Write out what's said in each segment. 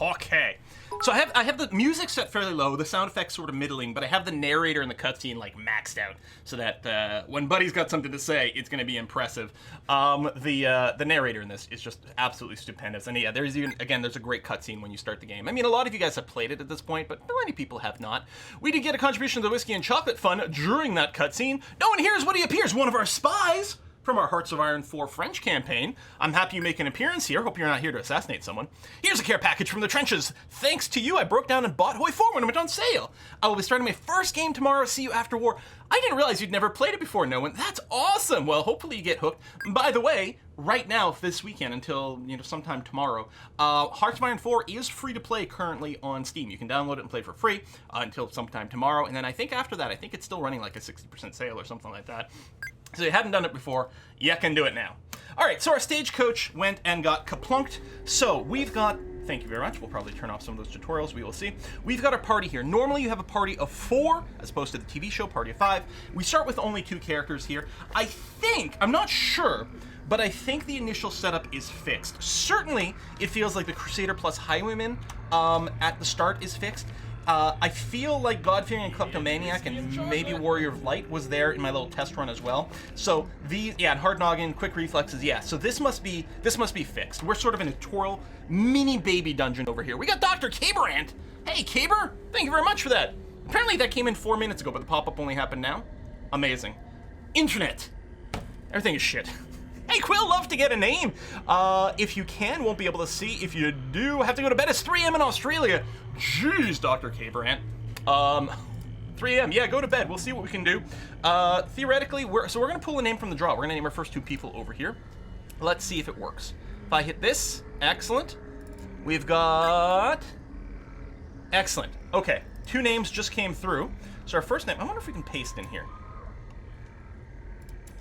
Okay. So I have the music set fairly low, the sound effects sort of middling, but I have the narrator and the cutscene like maxed out so that when Buddy's got something to say, it's going to be impressive. The narrator in this is just absolutely stupendous, and yeah, there's a great cutscene when you start the game. I mean, a lot of you guys have played it at this point, but many people have not. We did get a contribution to the Whiskey and Chocolate Fund during that cutscene. No one hears what he appears, one of our spies from our Hearts of Iron 4 French campaign. I'm happy you make an appearance here. Hope you're not here to assassinate someone. Here's a care package from the trenches. Thanks to you, I broke down and bought Hoi 4 when it went on sale. I will be starting my first game tomorrow. See you after war. I didn't realize you'd never played it before, no one. That's awesome. Well, hopefully you get hooked. By the way, right now, this weekend until sometime tomorrow, Hearts of Iron 4 is free to play currently on Steam. You can download it and play for free until sometime tomorrow. And then I think after that, I think it's still running like a 60% sale or something like that. So you haven't done it before, you can do it now. All right, so our stagecoach went and got kaplunked. So we've got, thank you very much. We'll probably turn off some of those tutorials, we will see. We've got a party here. Normally you have a party of 4, as opposed to the TV show, party of 5. We start with only 2 characters here. I think, I'm not sure, but I think the initial setup is fixed. Certainly, it feels like the Crusader plus Highwayman at the start is fixed. I feel like God-Fearing and Kleptomaniac and maybe Warrior of Light was there in my little test run as well. So these, yeah, and Hard Noggin, Quick Reflexes, yeah. So this must be fixed. We're sort of in a tutorial mini baby dungeon over here. We got Dr. Caberant. Hey, Caber, thank you very much for that. Apparently that came in 4 minutes ago, but the pop-up only happened now. Amazing. Internet. Everything is shit. Hey, Quill, love to get a name. If you can, won't be able to see. If you do, have to go to bed. It's 3 a.m. in Australia. Jeez, Dr. Caberant. 3 a.m. Yeah, go to bed. We'll see what we can do. Theoretically, we're going to pull a name from the draw. We're going to name our first 2 people over here. Let's see if it works. If I hit this, excellent. We've got... Excellent. Okay, 2 names just came through. So our first name, I wonder if we can paste in here.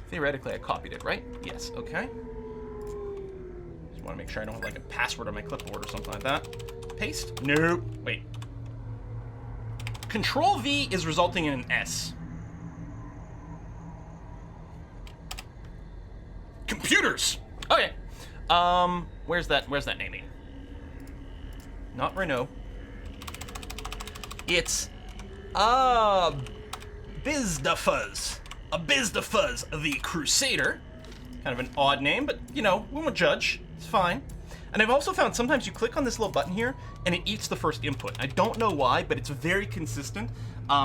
Theoretically, I copied it, right? Yes, okay. Just want to make sure I don't have like a password on my clipboard or something like that. Paste? Nope. Wait. Control V is resulting in an S. Computers! Okay. Where's that naming? Not Renault. It's, Bizdafuzz. A Bizdafuzz the Crusader. Kind of an odd name, but, we won't judge. It's fine. And I've also found sometimes you click on this little button here, and it eats the first input. I don't know why, but it's very consistent.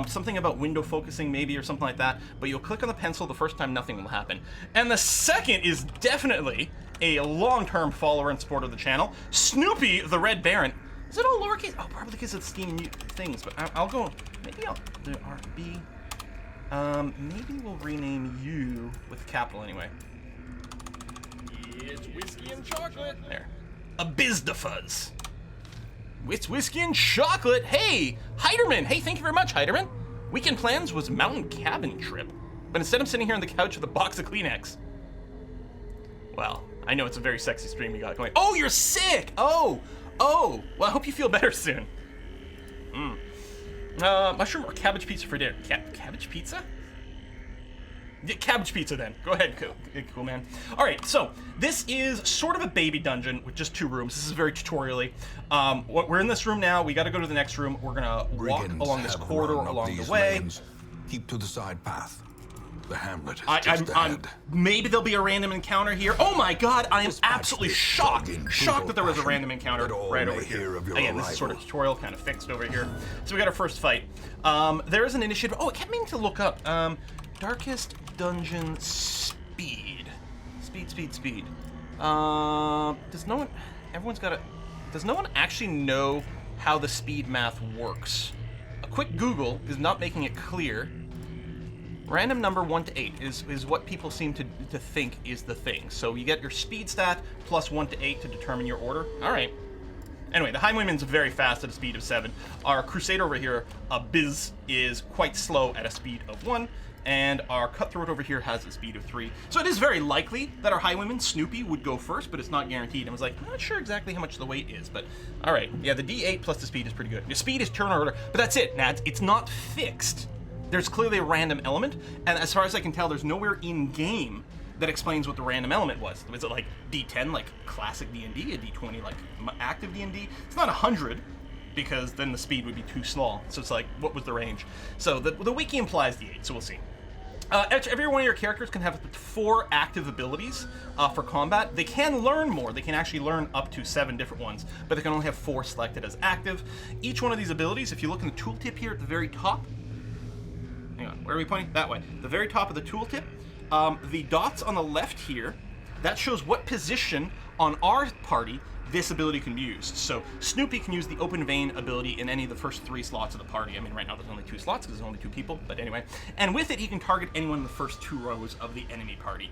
Something about window focusing maybe or something like that, but you'll click on the pencil the first time, nothing will happen. And the second is definitely a long-term follower and supporter of the channel, Snoopy the Red Baron. Is it all lowercase? Oh, probably because it's Steam things, but I'll go, maybe I'll do RB. Maybe we'll rename you with capital anyway. It's Whiskey and Chocolate. There. A Bizdafuzz. It's Whiskey and Chocolate. Hey, Heiderman. Hey, thank you very much, Heiderman. Weekend plans was mountain cabin trip, but instead I'm sitting here on the couch with a box of Kleenex. Well, I know it's a very sexy stream you got going. Oh, you're sick. Oh. Well, I hope you feel better soon. Mushroom or cabbage pizza for dinner? Cabbage pizza? Yeah, cabbage pizza then. Go ahead, cool man. All right, so this is sort of a baby dungeon with just 2 rooms. This is very tutorially. We're in this room now. We got to go to the next room. We're gonna walk along this corridor along the way. Lanes. Keep to the side path. The hamlet is just ahead. Maybe there'll be a random encounter here. Oh my God, I am absolutely shocked that there was a random encounter right over here. Again, this is sort of tutorial, kind of fixed over here. So we got our first fight. There is an initiative. Oh, I kept meaning to look up. Darkest dungeon speed. Speed. Does no one actually know how the speed math works? A quick Google is not making it clear. Random number 1 to 8 is what people seem to think is the thing. So you get your speed stat plus 1 to 8 to determine your order. All right. Anyway, the Highwayman's very fast at a speed of 7. Our Crusader over here, Biz, is quite slow at a speed of 1. And our Cutthroat over here has a speed of 3. So it is very likely that our Highwayman, Snoopy, would go first, but it's not guaranteed. I was like, I'm not sure exactly how much the weight is, but all right. Yeah, the D8 plus the speed is pretty good. The speed is turn order, but that's it, Nads. It's not fixed. There's clearly a random element, and as far as I can tell, there's nowhere in-game that explains what the random element was. Was it like D10, like classic D&D, a D20, like active D&D? It's not 100, because then the speed would be too small. So it's like, what was the range? So the wiki implies D8, so we'll see. Every one of your characters can have 4 active abilities for combat. They can learn more. They can actually learn up to 7 different ones, but they can only have 4 selected as active. Each one of these abilities, if you look in the tooltip here at the very top, hang on, where are we pointing? That way. The very top of the tooltip, the dots on the left here, that shows what position on our party this ability can be used. So Snoopy can use the Open Vein ability in any of the first 3 slots of the party. I mean, right now there's only 2 slots because there's only 2 people, but anyway. And with it, he can target anyone in the first 2 rows of the enemy party.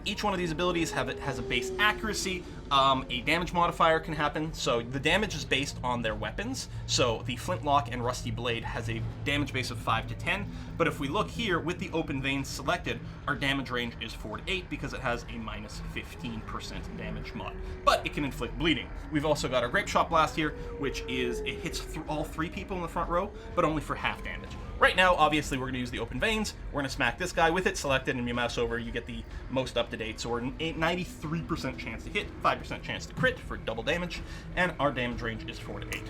Each one of these abilities has a base accuracy. A damage modifier can happen. So the damage is based on their weapons. So the Flintlock and Rusty Blade has a damage base of 5 to 10. But if we look here with the Open Vein selected, our damage range is 4 to 8 because it has a minus 15% damage mod. But it can inflict bleeding. We've also got our Grape Shot Blast here, which is, it hits all 3 people in the front row, but only for half damage. Right now, obviously, we're going to use the Open Veins. We're going to smack this guy with it selected, and you mouse over, you get the most up-to-date. So we're a 93% chance to hit, 5% chance to crit for double damage, and our damage range is 4 to 8.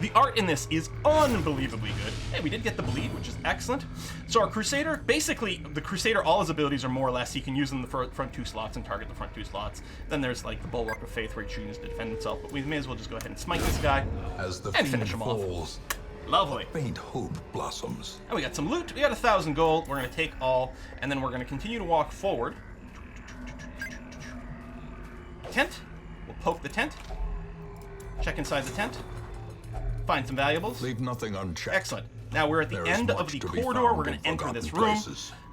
The art in this is unbelievably good. Hey, we did get the bleed, which is excellent. So our Crusader, basically, the Crusader, all his abilities are more or less, he can use them in the front 2 slots and target the front 2 slots. Then there's like the Bulwark of Faith where he chooses to defend himself, but we may as well just go ahead and smite this guy and finish him off. Lovely. Faint hope blossoms. And we got some loot. We got 1,000 gold. We're going to take all, and then we're going to continue to walk forward. Tent. We'll poke the tent. Check inside the tent. Find some valuables. Leave nothing unchecked. Excellent. Now we're at the end of the corridor. We're going to enter this room.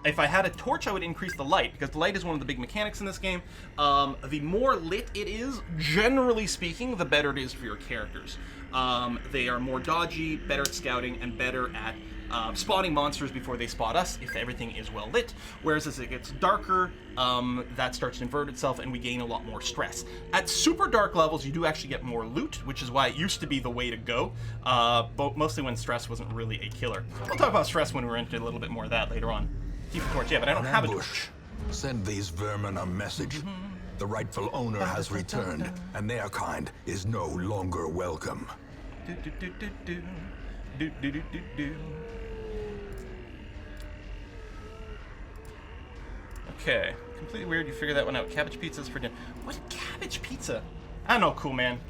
If I had a torch, I would increase the light, because the light is one of the big mechanics in this game. The more lit it is, generally speaking, the better it is for your characters. They are more dodgy, better at scouting, and better at spotting monsters before they spot us if everything is well lit. Whereas as it gets darker, that starts to invert itself and we gain a lot more stress. At super dark levels, you do actually get more loot, which is why it used to be the way to go, but mostly when stress wasn't really a killer. We'll talk about stress when we're into a little bit more of that later on. Keep a torch, yeah, but I don't have a torch. Send these vermin a message. The rightful owner has returned, and their kind is no longer welcome. Okay, completely weird. You figure that one out. Cabbage pizza's for dinner. What cabbage pizza? I don't know, cool man.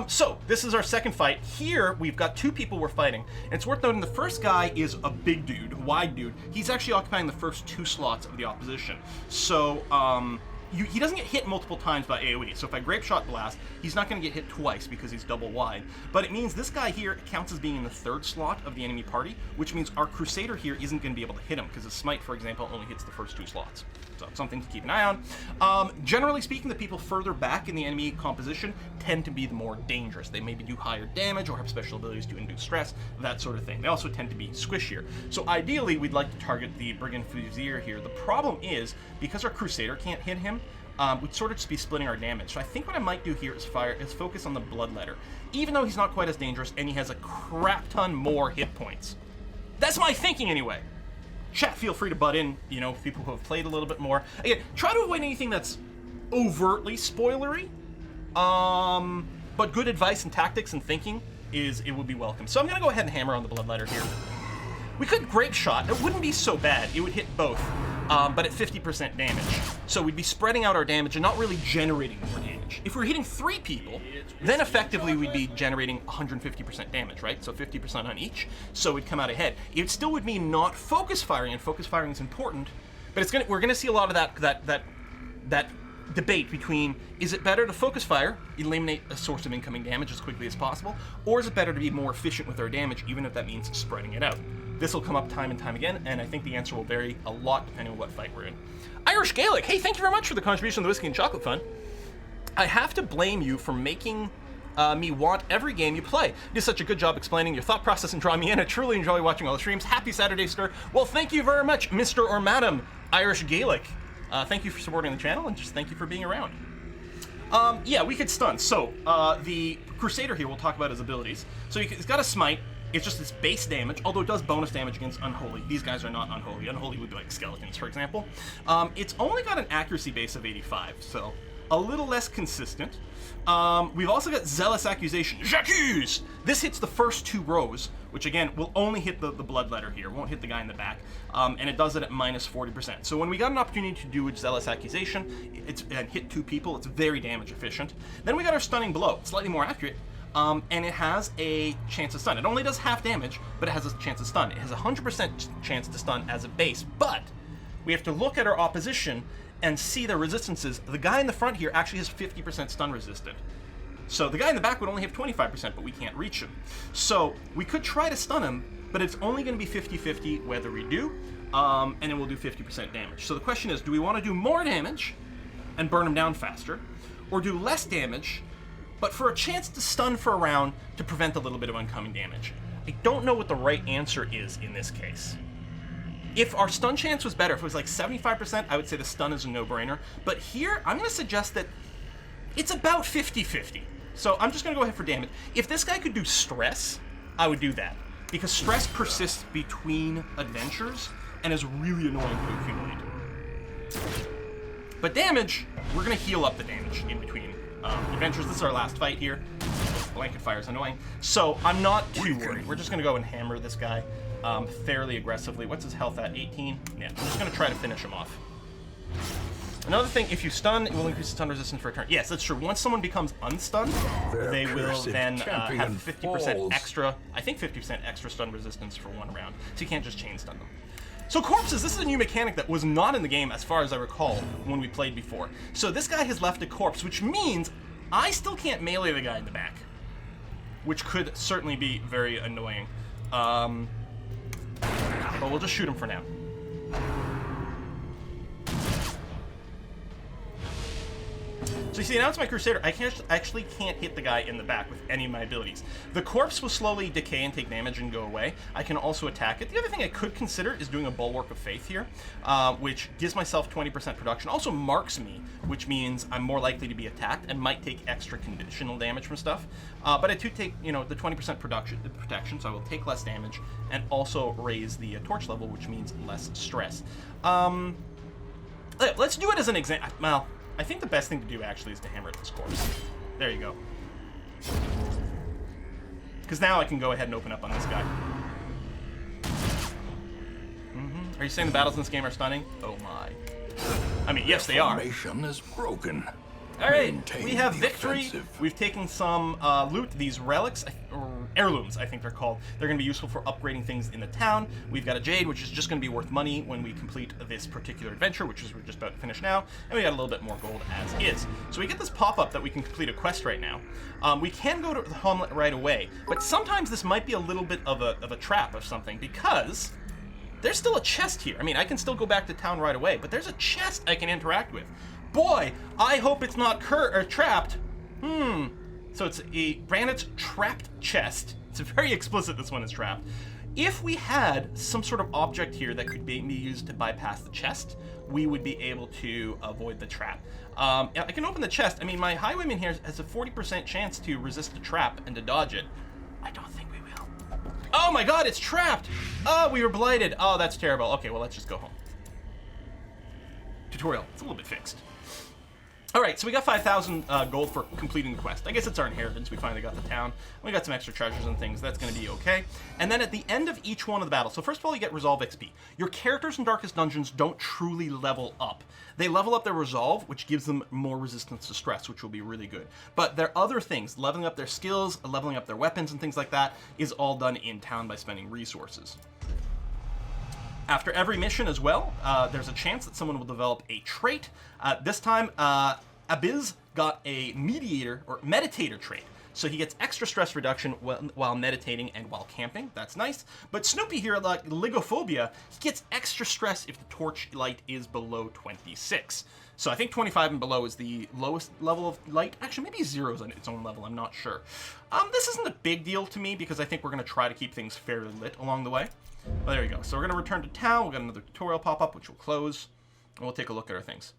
So this is our second fight. Here we've got 2 people we're fighting, and it's worth noting the first guy is a big dude, wide dude. He's actually occupying the first 2 slots of the opposition. So he doesn't get hit multiple times by AoE. So if I Grape Shot Blast, he's not going to get hit twice because he's double wide. But it means this guy here counts as being in the 3rd slot of the enemy party, which means our Crusader here isn't going to be able to hit him because his Smite, for example, only hits the first 2 slots. So something to keep an eye on. Generally speaking, the people further back in the enemy composition tend to be the more dangerous. They maybe do higher damage or have special abilities to induce stress, that sort of thing. They also tend to be squishier. So ideally, we'd like to target the Brigand Fusilier here. The problem is, because our Crusader can't hit him, we'd sort of just be splitting our damage. So I think what I might do here is focus on the Bloodletter, even though he's not quite as dangerous and he has a crap ton more hit points. That's my thinking anyway. Chat, feel free to butt in, you know, people who have played a little bit more. Again, try to avoid anything that's overtly spoilery, but good advice and tactics and thinking it would be welcome. So I'm going to go ahead and hammer on the Bloodletter here. We could Grape Shot. It wouldn't be so bad. It would hit both, but at 50% damage. So we'd be spreading out our damage and not really generating more damage. If we're hitting 3 people, then effectively we'd be generating 150% damage, right? So 50% on each, so we'd come out ahead. It still would mean not focus firing, and focus firing is important, but we're gonna see a lot of that debate between, is it better to focus fire, eliminate a source of incoming damage as quickly as possible, or is it better to be more efficient with our damage, even if that means spreading it out? This will come up time and time again, and I think the answer will vary a lot depending on what fight we're in. Irish Gaelic, hey, thank you very much for the contribution to the Whiskey and Chocolate Fund. I have to blame you for making me want every game you play. You did such a good job explaining your thought process and drawing me in. I truly enjoy watching all the streams. Happy Saturday, sir. Well, thank you very much, Mr. or Madam Irish Gaelic. Thank you for supporting the channel, and just thank you for being around. Yeah, we could stun. So, the Crusader here, we'll talk about his abilities. So he's got a Smite. It's just this base damage, although it does bonus damage against Unholy. These guys are not Unholy. Unholy would be like Skeletons, for example. It's only got an accuracy base of 85, so a little less consistent. We've also got Zealous Accusations. J'accuse! This hits the first 2 rows, which again will only hit the blood letter here, won't hit the guy in the back, and it does it at minus 40%. So when we got an opportunity to do a Zealous Accusation, and hit 2 people, it's very damage efficient. Then we got our Stunning Blow, slightly more accurate, and it has a chance to stun. It only does half damage, but it has a chance to stun. It has a 100% chance to stun as a base, but we have to look at our opposition and see their resistances. The guy in the front here actually has 50% stun resistant. So the guy in the back would only have 25%, but we can't reach him. So we could try to stun him, but it's only going to be 50-50 whether we do, and it will do 50% damage. So the question is, do we want to do more damage and burn him down faster, or do less damage, but for a chance to stun for a round to prevent a little bit of oncoming damage? I don't know what the right answer is in this case. If our stun chance was better, if it was like 75%, I would say the stun is a no-brainer. But here, I'm going to suggest that it's about 50-50. So I'm just going to go ahead for damage. If this guy could do stress, I would do that. Because stress persists between adventures and is really annoying to accumulate. But damage, we're going to heal up the damage in between adventures. This is our last fight here. Blanket fire is annoying. So I'm not too worried. We're just going to go and hammer this guy fairly aggressively. What's his health at? 18? Yeah, I'm just going to try to finish him off. Another thing, if you stun, it will increase the stun resistance for a turn. Yes, that's true. Once someone becomes unstunned, they will then have 50% extra, I think 50% extra stun resistance for 1 round. So you can't just chain stun them. So corpses, this is a new mechanic that was not in the game as far as I recall when we played before. So this guy has left a corpse, which means I still can't melee the guy in the back, which could certainly be very annoying. But we'll just shoot him for now. So you see, now it's my Crusader. I actually can't hit the guy in the back with any of my abilities. The corpse will slowly decay and take damage and go away. I can also attack it. The other thing I could consider is doing a Bulwark of Faith here, which gives myself 20% production. Also marks me, which means I'm more likely to be attacked and might take extra conditional damage from stuff. But I do take, the 20% protection, so I will take less damage and also raise the torch level, which means less stress. Let's do it as an example. Well, I think the best thing to do actually is to hammer at this corpse. There you go. Because now I can go ahead and open up on this guy. Are you saying the battles in this game are stunning? Oh my. I mean, yes, they are. Formation is broken. All right, Maintain we have the victory. offensive. We've taken some loot, these relics, or heirlooms, I think they're called. They're going to be useful for upgrading things in the town. We've got a jade, which is just going to be worth money when we complete this particular adventure, which is we're just about to finish now. And we got a little bit more gold as is. So we get this pop-up that we can complete a quest right now. We can go to the Hamlet right away, but sometimes this might be a little bit of a trap of something, because there's still a chest here. I mean, I can still go back to town right away, but there's a chest I can interact with. Boy, I hope it's not trapped. So it's a Brandit's trapped chest. It's very explicit this one is trapped. If we had some sort of object here that could be used to bypass the chest, we would be able to avoid the trap. I can open the chest. I mean, my Highwayman here has a 40% chance to resist the trap and to dodge it. I don't think we will. Oh my god, it's trapped! Oh, we were blighted. Oh, that's terrible. Okay, well, let's just go home. Tutorial. It's a little bit fixed. All right, so we got 5,000 gold for completing the quest. I guess it's our inheritance. We finally got the town. We got some extra treasures and things. That's going to be okay. And then at the end of each one of the battles, so first of all, you get Resolve XP. Your characters in Darkest Dungeons don't truly level up. They level up their Resolve, which gives them more resistance to stress, which will be really good. But there are other things, leveling up their skills, leveling up their weapons and things like that, is all done in town by spending resources. After every mission as well, there's a chance that someone will develop a trait. This time, Abiz got a Mediator or Meditator trait. So he gets extra stress reduction while meditating and while camping. That's nice. But Snoopy here, like Ligophobia, he gets extra stress if the torch light is below 26. So I think 25 and below is the lowest level of light. Actually, maybe 0 is on its own level. I'm not sure. This isn't a big deal to me because I think we're going to try to keep things fairly lit along the way. Well, there you go. So we're going to return to town. We'll get another tutorial pop up, which will close. And we'll take a look at our things.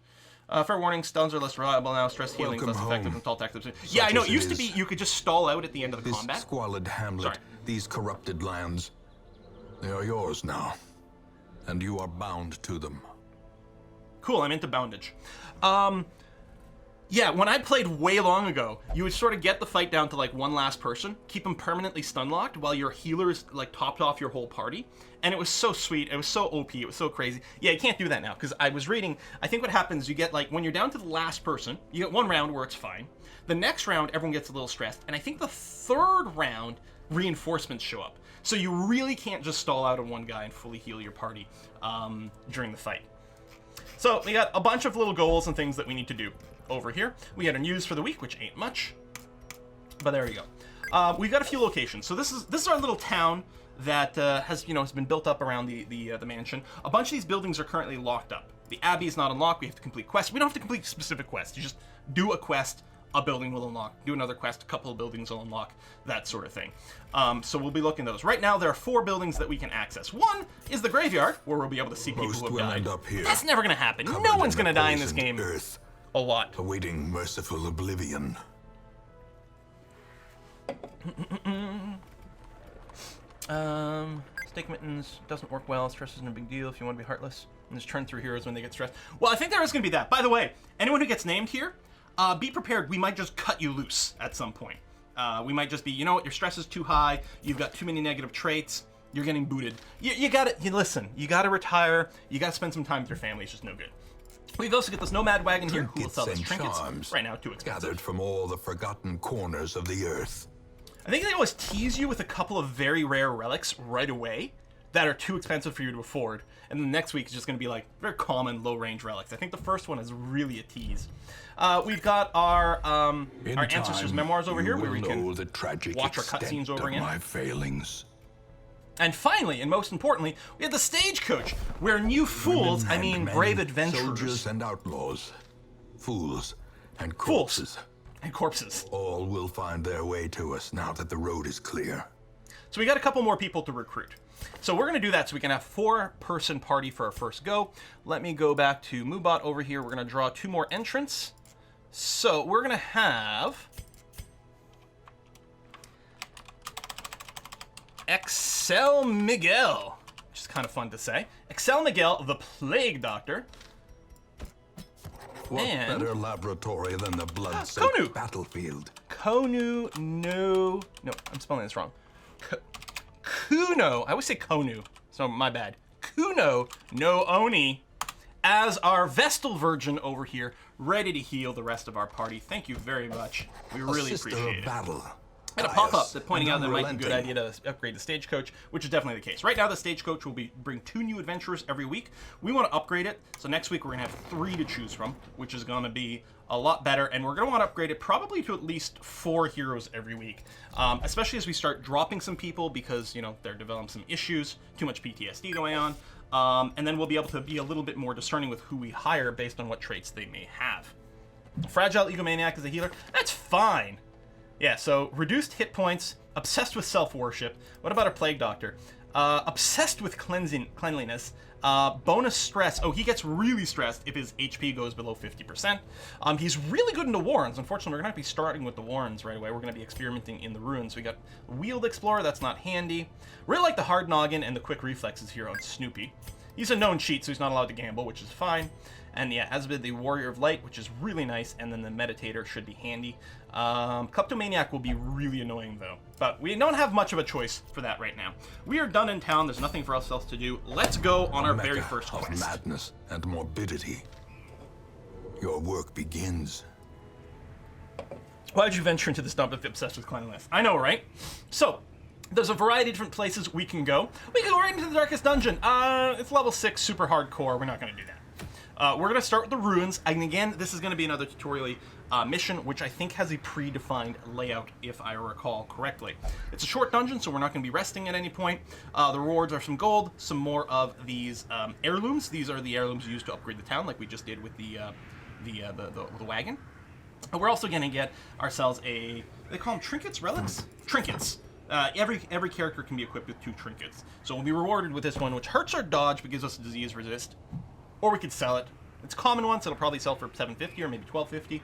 Fair warning, stuns are less reliable now. Stress healing is less effective than tall tactics. Yeah, I know. It used to be you could just stall out at the end of the combat. Squalid hamlet These corrupted lands, they are yours now, and you are bound to them. Cool, I'm into boundage. Yeah, when I played way long ago, you would sort of get the fight down to like one last person, keep them permanently stun locked while your healers like topped off your whole party. And it was so sweet, it was so OP, it was so crazy. Yeah, you can't do that now, because I was reading, I think what happens, you get like, when you're down to the last person, you get one round where it's fine. The next round, everyone gets a little stressed. And I think the third round, reinforcements show up. So you really can't just stall out on one guy and fully heal your party during the fight. So we got a bunch of little goals and things that we need to do over here. We had our news for the week, which ain't much, but there you go. We've got a few locations. So this is our little town that has been built up around the mansion. A bunch of these buildings are currently locked up. The Abbey is not unlocked. We have to complete quests. We don't have to complete specific quests. You just do a quest, a building will unlock. Do another quest, a couple of buildings will unlock. That sort of thing. So we'll be looking at those. Right now, there are 4 buildings that we can access. One is the graveyard, where we'll be able to see people who have died. End up here, that's never going to happen. No one's going to die in this game. Earth, a lot. awaiting merciful oblivion. Stake mittens doesn't work well. Stress isn't a big deal if you want to be heartless. And just turn through heroes when they get stressed. Well, I think there is going to be that. By the way, anyone who gets named here, be prepared. We might just cut you loose at some point. We might just be, you know what, your stress is too high. You've got too many negative traits. You're getting booted. You got to listen. You got to retire. You got to spend some time with your family. It's just no good. We've also got this nomad wagon here who will sell us trinkets. Right now, too expensive. Gathered from all the forgotten corners of the earth. I think they always tease you with a couple of very rare relics right away that are too expensive for you to afford. And then the next week is just going to be like very common low-range relics. I think the first one is really a tease. We've got our ancestors' memoirs over here where we can watch our cutscenes over again. My failings. And finally, and most importantly, we have the stagecoach, where new fools, I mean brave adventurers. Soldiers and outlaws, fools and corpses. All will find their way to us now that the road is clear. So we got a couple more people to recruit. So we're going to do that so we can have 4-person party for our first go. Let me go back to Moobot over here. We're going to draw 2 more entrants. So we're going to have Excel Miguel, which is kind of fun to say. Excel Miguel, the Plague Doctor. What better laboratory than the blood-soaked battlefield? Kuno, no, I'm spelling this wrong. Kuno, I always say Konu, so my bad. Kuno no Oni as our Vestal Virgin over here, ready to heal the rest of our party. Thank you very much. We really appreciate it. Battle. And a pop-up that pointing out that it might be a good idea to upgrade the stagecoach, which is definitely the case. Right now, the stagecoach will bring 2 new adventurers every week. We want to upgrade it, so next week we're going to have 3 to choose from, which is going to be a lot better, and we're going to want to upgrade it probably to at least 4 heroes every week, especially as we start dropping some people because, they're developing some issues, too much PTSD going on, and then we'll be able to be a little bit more discerning with who we hire based on what traits they may have. Fragile Egomaniac is a healer. That's fine. Yeah, so reduced hit points, obsessed with self-worship. What about our Plague Doctor? Obsessed with cleanliness, bonus stress. Oh, he gets really stressed if his HP goes below 50%. He's really good into Warrens. Unfortunately, we're going to be starting with the Warrens right away. We're going to be experimenting in the ruins. We got Wheeled Explorer, that's not handy. Really like the Hard Noggin and the Quick Reflexes here on Snoopy. He's a known cheat, so he's not allowed to gamble, which is fine. And yeah, has been the Warrior of Light, which is really nice, and then the Meditator should be handy. Kleptomaniac will be really annoying, though. But we don't have much of a choice for that right now. We are done in town. There's nothing for us else to do. Let's go on our very first quest. Of madness and morbidity. Your work begins. Why did you venture into this dump if you're obsessed with cleanliness? I know, right? So, there's a variety of different places we can go. We can go right into the Darkest Dungeon. It's level 6, super hardcore. We're not going to do that. We're going to start with the ruins, and again, this is going to be another tutorial mission, which I think has a predefined layout, if I recall correctly. It's a short dungeon, so we're not going to be resting at any point. The rewards are some gold, some more of these heirlooms. These are the heirlooms used to upgrade the town, like we just did with the wagon. And we're also going to get ourselves they call them trinkets, relics? Trinkets. Every character can be equipped with 2 trinkets. So we'll be rewarded with this one, which hurts our dodge but gives us a disease resist. Or we could sell it. It's a common one, so it'll probably sell for $7.50 or maybe $12.50.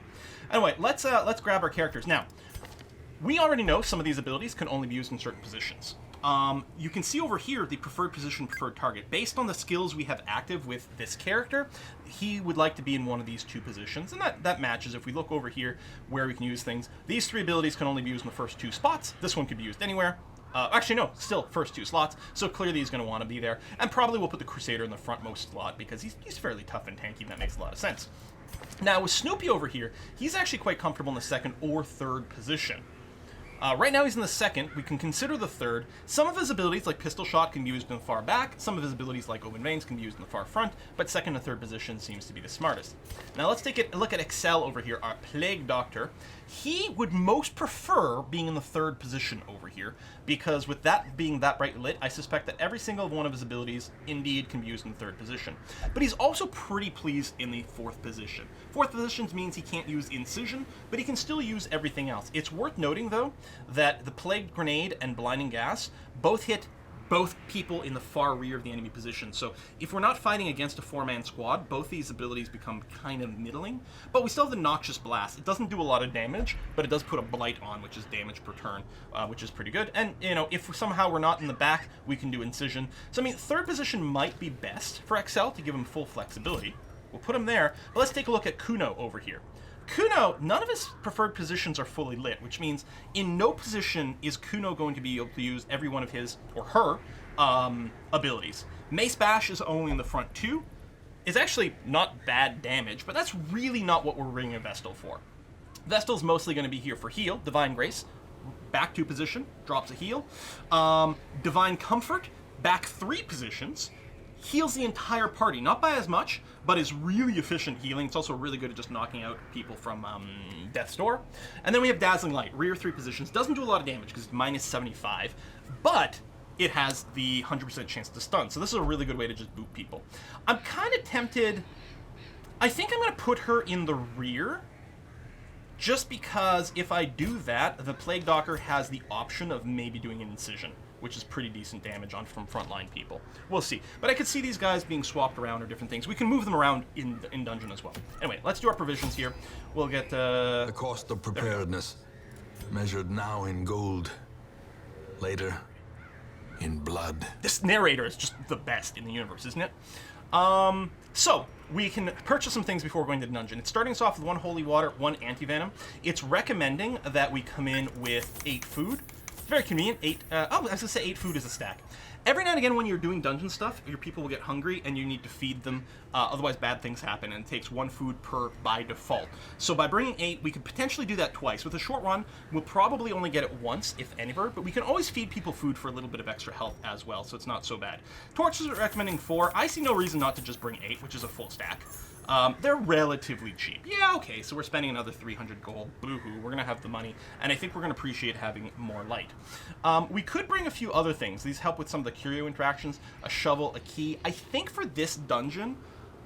Anyway, let's grab our characters. Now, we already know some of these abilities can only be used in certain positions. You can see over here the preferred position, preferred target. Based on the skills we have active with this character, he would like to be in one of these 2 positions, and that matches. If we look over here where we can use things, these 3 abilities can only be used in the first 2 spots. This one could be used anywhere. Actually, no, still first 2 slots, so clearly he's going to want to be there. And probably we'll put the Crusader in the frontmost slot because he's fairly tough and tanky, and that makes a lot of sense. Now, with Snoopy over here, he's actually quite comfortable in the 2nd or 3rd position. Right now he's in the 2nd. We can consider the 3rd. Some of his abilities, like Pistol Shot, can be used in the far back. Some of his abilities, like Open Veins, can be used in the far front. But 2nd and 3rd position seems to be the smartest. Now let's take a look at Excel over here, our Plague Doctor. He would most prefer being in the 3rd position over here, because with that being that bright lit, I suspect that every single one of his abilities indeed can be used in the 3rd position. But he's also pretty pleased in the 4th position. 4th position means he can't use Incision, but he can still use everything else. It's worth noting, though, that the Plague Grenade and Blinding Gas both hit both people in the far rear of the enemy position. So if we're not fighting against a 4-man squad, both these abilities become kind of middling. But we still have the Noxious Blast. It doesn't do a lot of damage, but it does put a Blight on, which is damage per turn, which is pretty good. And, you know, if somehow we're not in the back, we can do Incision. So, I mean, 3rd position might be best for Excel to give him full flexibility. We'll put him there. But let's take a look at Kuno over here. Kuno, none of his preferred positions are fully lit, which means in no position is Kuno going to be able to use every one of his, or her, abilities. Mace Bash is only in the front 2. It's actually not bad damage, but that's really not what we're bringing a Vestal for. Vestal's mostly going to be here for heal, Divine Grace, back 2 position, drops a heal. Divine Comfort, back 3 positions, heals the entire party, not by as much, but is really efficient healing. It's also really good at just knocking out people from Death's Door. And then we have Dazzling Light, rear 3 positions. Doesn't do a lot of damage because it's minus 75, but it has the 100% chance to stun. So this is a really good way to just boot people. I'm kind of tempted. I think I'm going to put her in the rear, just because if I do that, the Plague Doctor has the option of maybe doing an Incision, which is pretty decent damage from frontline people. We'll see. But I could see these guys being swapped around or different things. We can move them around in dungeon as well. Anyway, let's do our provisions here. We'll get... The cost of preparedness, measured now in gold, later in blood. This narrator is just the best in the universe, isn't it? So, we can purchase some things before going to the dungeon. It's starting us off with 1 Holy Water, 1 Anti-Venom. It's recommending that we come in with 8 food. Very convenient. 8. I was going to say 8 food is a stack. Every now and again when you're doing dungeon stuff, your people will get hungry and you need to feed them. Otherwise bad things happen, and it takes 1 food per by default. So by bringing 8, we could potentially do that twice. With a short run, we'll probably only get it once, if ever, but we can always feed people food for a little bit of extra health as well, so it's not so bad. Torches are recommending 4. I see no reason not to just bring 8, which is a full stack. They're relatively cheap. Yeah, okay, so we're spending another 300 gold. Boo-hoo, we're going to have the money, and I think we're going to appreciate having more light. We could bring a few other things. These help with some of the curio interactions, a shovel, a key. I think for this dungeon,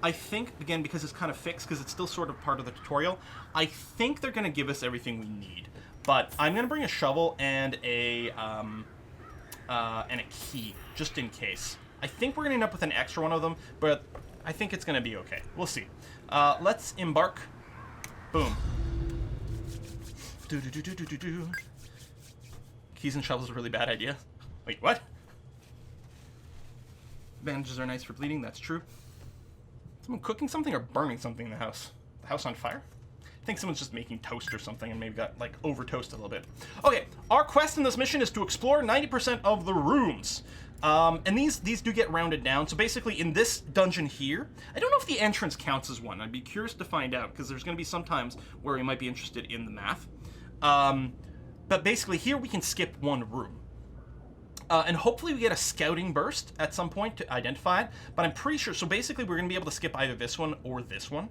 again, because it's kind of fixed, because it's still sort of part of the tutorial, I think they're going to give us everything we need. But I'm going to bring a shovel and a key, just in case. I think we're going to end up with an extra one of them, but I think it's going to be okay. We'll see. Let's embark. Boom. Keys and shovels is a really bad idea. Wait, what? Bandages are nice for bleeding, that's true. Someone cooking something or burning something in the house? The house on fire? I think someone's just making toast or something and maybe got, like, over-toasted a little bit. Okay, our quest in this mission is to explore 90% of the rooms. And these do get rounded down. So basically, in this dungeon here, I don't know if the entrance counts as one. I'd be curious to find out, because there's going to be some times where we might be interested in the math. But basically, here we can skip 1 room. And hopefully we get a scouting burst at some point to identify it. But I'm pretty sure, so basically we're going to be able to skip either this one or this one.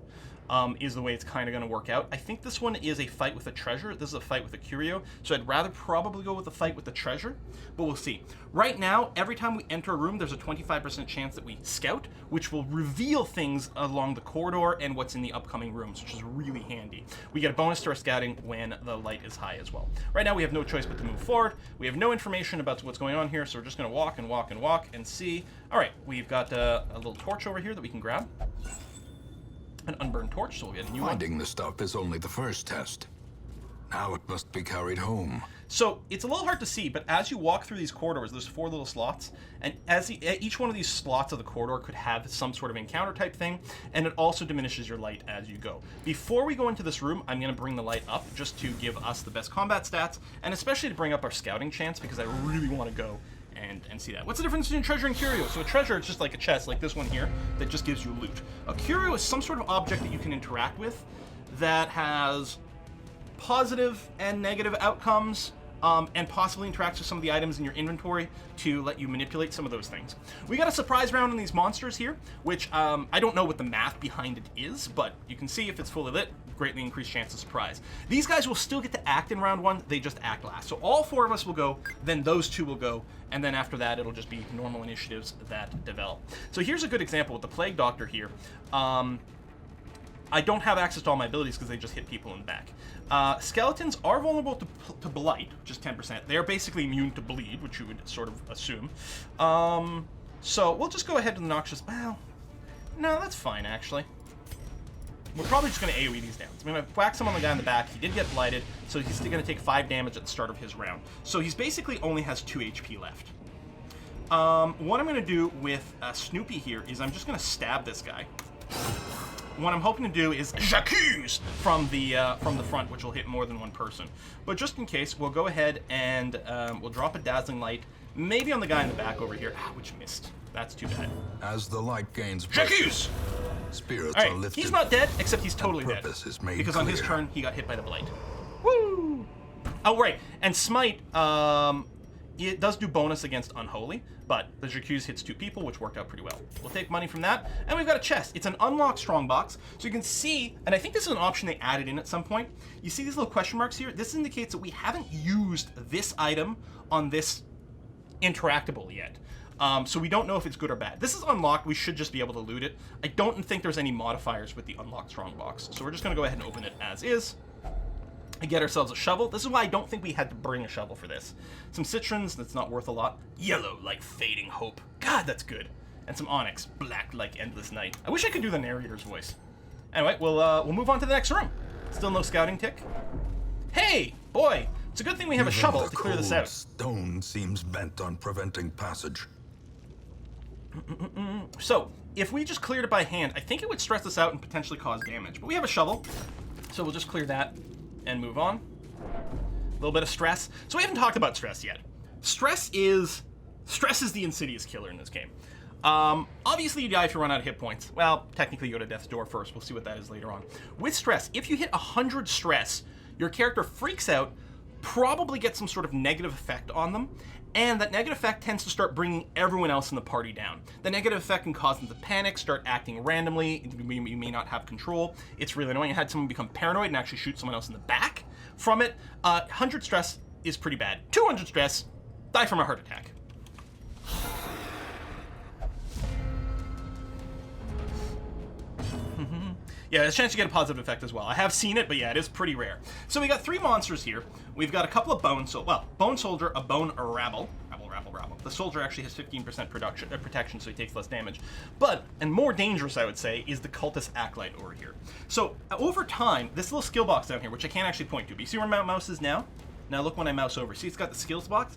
Is the way it's kind of going to work out. I think this one is a fight with a treasure. This is a fight with a curio. So I'd rather probably go with the fight with the treasure, but we'll see. Right now, every time we enter a room, there's a 25% chance that we scout, which will reveal things along the corridor and what's in the upcoming rooms, which is really handy. We get a bonus to our scouting when the light is high as well. Right now, we have no choice but to move forward. We have no information about what's going on here, so we're just going to walk and walk and walk and see. All right, we've got a little torch over here that we can grab. An unburned torch, so we'll get a new one. Finding the stuff is only the first test. Now it must be carried home. So it's a little hard to see, but as you walk through these corridors, there's 4 little slots, and each one of these slots of the corridor could have some sort of encounter type thing, and it also diminishes your light as you go. Before we go into this room, I'm going to bring the light up just to give us the best combat stats, and especially to bring up our scouting chance, because I really want to go and see that. What's the difference between treasure and curio? So a treasure is just like a chest, like this one here, that just gives you loot. A curio is some sort of object that you can interact with that has positive and negative outcomes, and possibly interacts with some of the items in your inventory to let you manipulate some of those things. We got a surprise round on these monsters here, which I don't know what the math behind it is, but you can see if it's fully lit, greatly increased chance of surprise. These guys will still get to act in round 1, they just act last. So all 4 of us will go, then those 2 will go, and then after that it'll just be normal initiatives that develop. So here's a good example with the Plague Doctor here. I don't have access to all my abilities because they just hit people in the back. Skeletons are vulnerable to blight, which is 10%. They're basically immune to bleed, which you would sort of assume. So we'll just go ahead with the noxious. Well, no, that's fine actually. We're probably just going to AoE these down. I'm going to whack some on the guy in the back. He did get blighted, so he's still going to take 5 damage at the start of his round. So he's basically only has 2 HP left. What I'm going to do with Snoopy here is I'm just going to stab this guy. What I'm hoping to do is j'accuse from the front, which will hit more than one person. But just in case, we'll go ahead and we'll drop a dazzling light, maybe on the guy in the back over here, which missed. That's too bad. As the light gains j'accuse! Spirits All right, are lifted. he's not dead, except he's totally dead. Is made because clear. On his turn, he got hit by the blight. Woo! Oh, right, and Smite, it does do bonus against Unholy, but the j'accuse hits 2 people, which worked out pretty well. We'll take money from that, and we've got a chest. It's an unlocked strongbox, so you can see, and I think this is an option they added in at some point. You see these little question marks here? This indicates that we haven't used this item on this interactable yet. So we don't know if it's good or bad. This is unlocked. We should just be able to loot it. I don't think there's any modifiers with the unlocked strongbox, so we're just going to go ahead and open it as is. And get ourselves a shovel. This is why I don't think we had to bring a shovel for this. Some citrons, that's not worth a lot. Yellow, like fading hope. God, that's good. And some onyx, black like endless night. I wish I could do the narrator's voice. Anyway, we'll move on to the next room. Still no scouting tick. Hey, boy, it's a good thing we have a shovel to clear this out. Stone seems bent on preventing passage. So, if we just cleared it by hand, I think it would stress us out and potentially cause damage. But we have a shovel, so we'll just clear that and move on. A little bit of stress. So we haven't talked about stress yet. Stress is the insidious killer in this game. Obviously you die if you run out of hit points. Well, technically you go to death's door first. We'll see what that is later on. With stress, if you hit 100 stress, your character freaks out, probably gets some sort of negative effect on them, and that negative effect tends to start bringing everyone else in the party down. The negative effect can cause them to panic, start acting randomly. You may not have control. It's really annoying. I had someone become paranoid and actually shoot someone else in the back from it. 100 stress is pretty bad. 200 stress, die from a heart attack. Yeah, there's a chance you get a positive effect as well. I have seen it, but yeah, it is pretty rare. So we got 3 monsters here. We've got a couple of bone soldier, a bone rabble. The soldier actually has 15% protection, so he takes less damage. But, and more dangerous, I would say, is the cultist acolyte over here. So over time, this little skill box down here, which I can't actually point to, but you see where my mouse is now? Now look when I mouse over. See, it's got the skills box.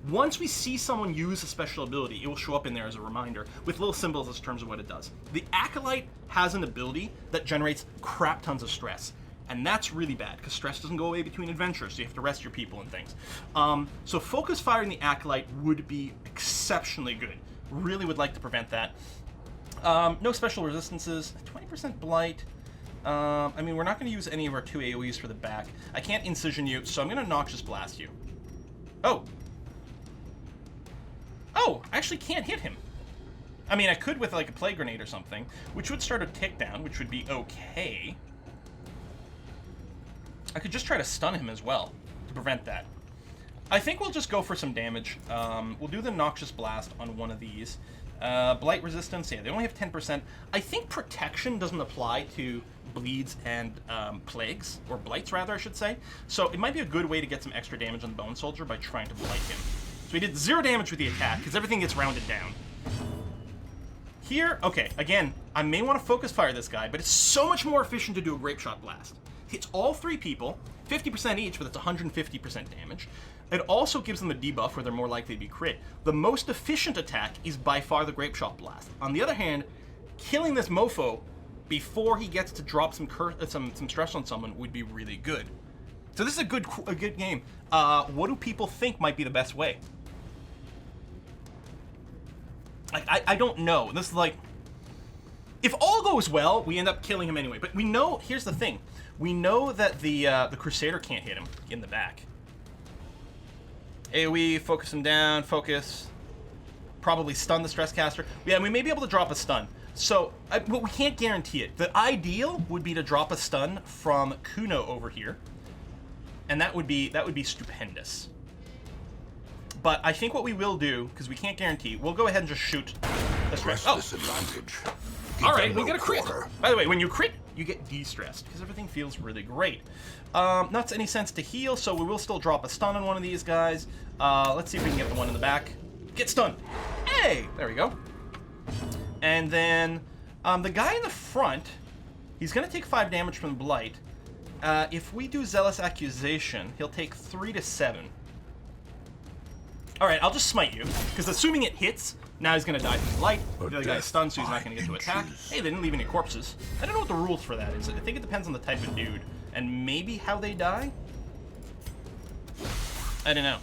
Once we see someone use a special ability, it will show up in there as a reminder with little symbols in terms of what it does. The Acolyte has an ability that generates crap tons of stress, and that's really bad because stress doesn't go away between adventures, so you have to rest your people and things. So focus firing the Acolyte would be exceptionally good. Really would like to prevent that. No special resistances, 20% blight. I mean, we're not going to use any of our 2 AoEs for the back. I can't incision you, so I'm going to Noxious Blast you. Oh, I actually can't hit him. I mean, I could with like a Plague Grenade or something, which would start a tick down, which would be okay. I could just try to stun him as well to prevent that. I think we'll just go for some damage. We'll do the Noxious Blast on one of these. Blight resistance, yeah, they only have 10%. I think protection doesn't apply to bleeds and plagues, or blights rather, I should say. So it might be a good way to get some extra damage on the Bone Soldier by trying to blight him. So we did 0 damage with the attack, because everything gets rounded down. Here, okay, again, I may want to focus fire this guy, but it's so much more efficient to do a Grape Shot Blast. hits all 3 people, 50% each, but it's 150% damage. It also gives them a debuff where they're more likely to be crit. The most efficient attack is by far the Grapeshot Blast. On the other hand, killing this mofo before he gets to drop some stress on someone would be really good. So this is a good game. What do people think might be the best way? Like, I don't know. This is like, if all goes well, we end up killing him anyway. But we know, here's the thing. We know that the Crusader can't hit him in the back. AoE, focus him down, focus. Probably stun the Stress Caster. Yeah, we may be able to drop a stun. So, but we can't guarantee it. The ideal would be to drop a stun from Kuno over here. And that would be stupendous. But I think what we will do, because we can't guarantee, we'll go ahead and just shoot the stress. Oh, disadvantage. All right, we get a crit. By the way, when you crit, you get de-stressed because everything feels really great. Not any sense to heal, so we will still drop a stun on one of these guys. Let's see if we can get the one in the back. Get stunned. Hey, there we go. And then the guy in the front, he's gonna take 5 damage from the Blight. If we do Zealous Accusation, he'll take 3 to 7. Alright, I'll just smite you, because assuming it hits, now he's going to die from Blight. The other guy's stunned, so he's not going to get to attack. Hey, they didn't leave any corpses. I don't know what the rules for that is. I think it depends on the type of dude, and maybe how they die? I don't know.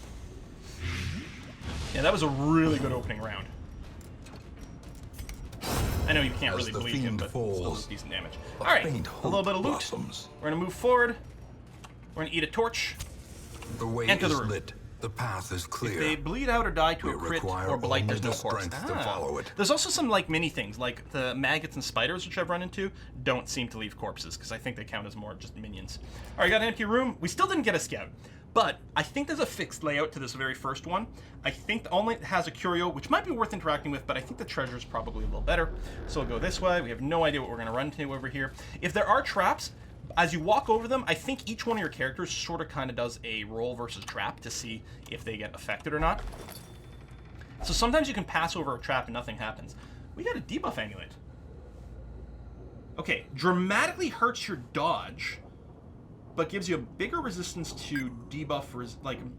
Yeah, that was a really good opening round. I know you can't really bleed him, but still does decent damage. Alright, a little bit of loot. We're going to move forward. We're going to eat a torch. Enter the room. Lit. The path is clear. If they bleed out or die to a crit or Blight, there's no corpse. There's also some like mini things, like the maggots and spiders, which I've run into, don't seem to leave corpses, because I think they count as more just minions. Alright, got an empty room. We still didn't get a scout, but I think there's a fixed layout to this very first one. I think the only has a curio, which might be worth interacting with, but I think the treasure's probably a little better. So we'll go this way. We have no idea what we're going to run into over here. If there are traps, as you walk over them, I think each one of your characters sort of kind of does a roll versus trap to see if they get affected or not. So sometimes you can pass over a trap and nothing happens. We got a debuff amulet. Okay, dramatically hurts your dodge, but gives you a bigger resistance to debuff,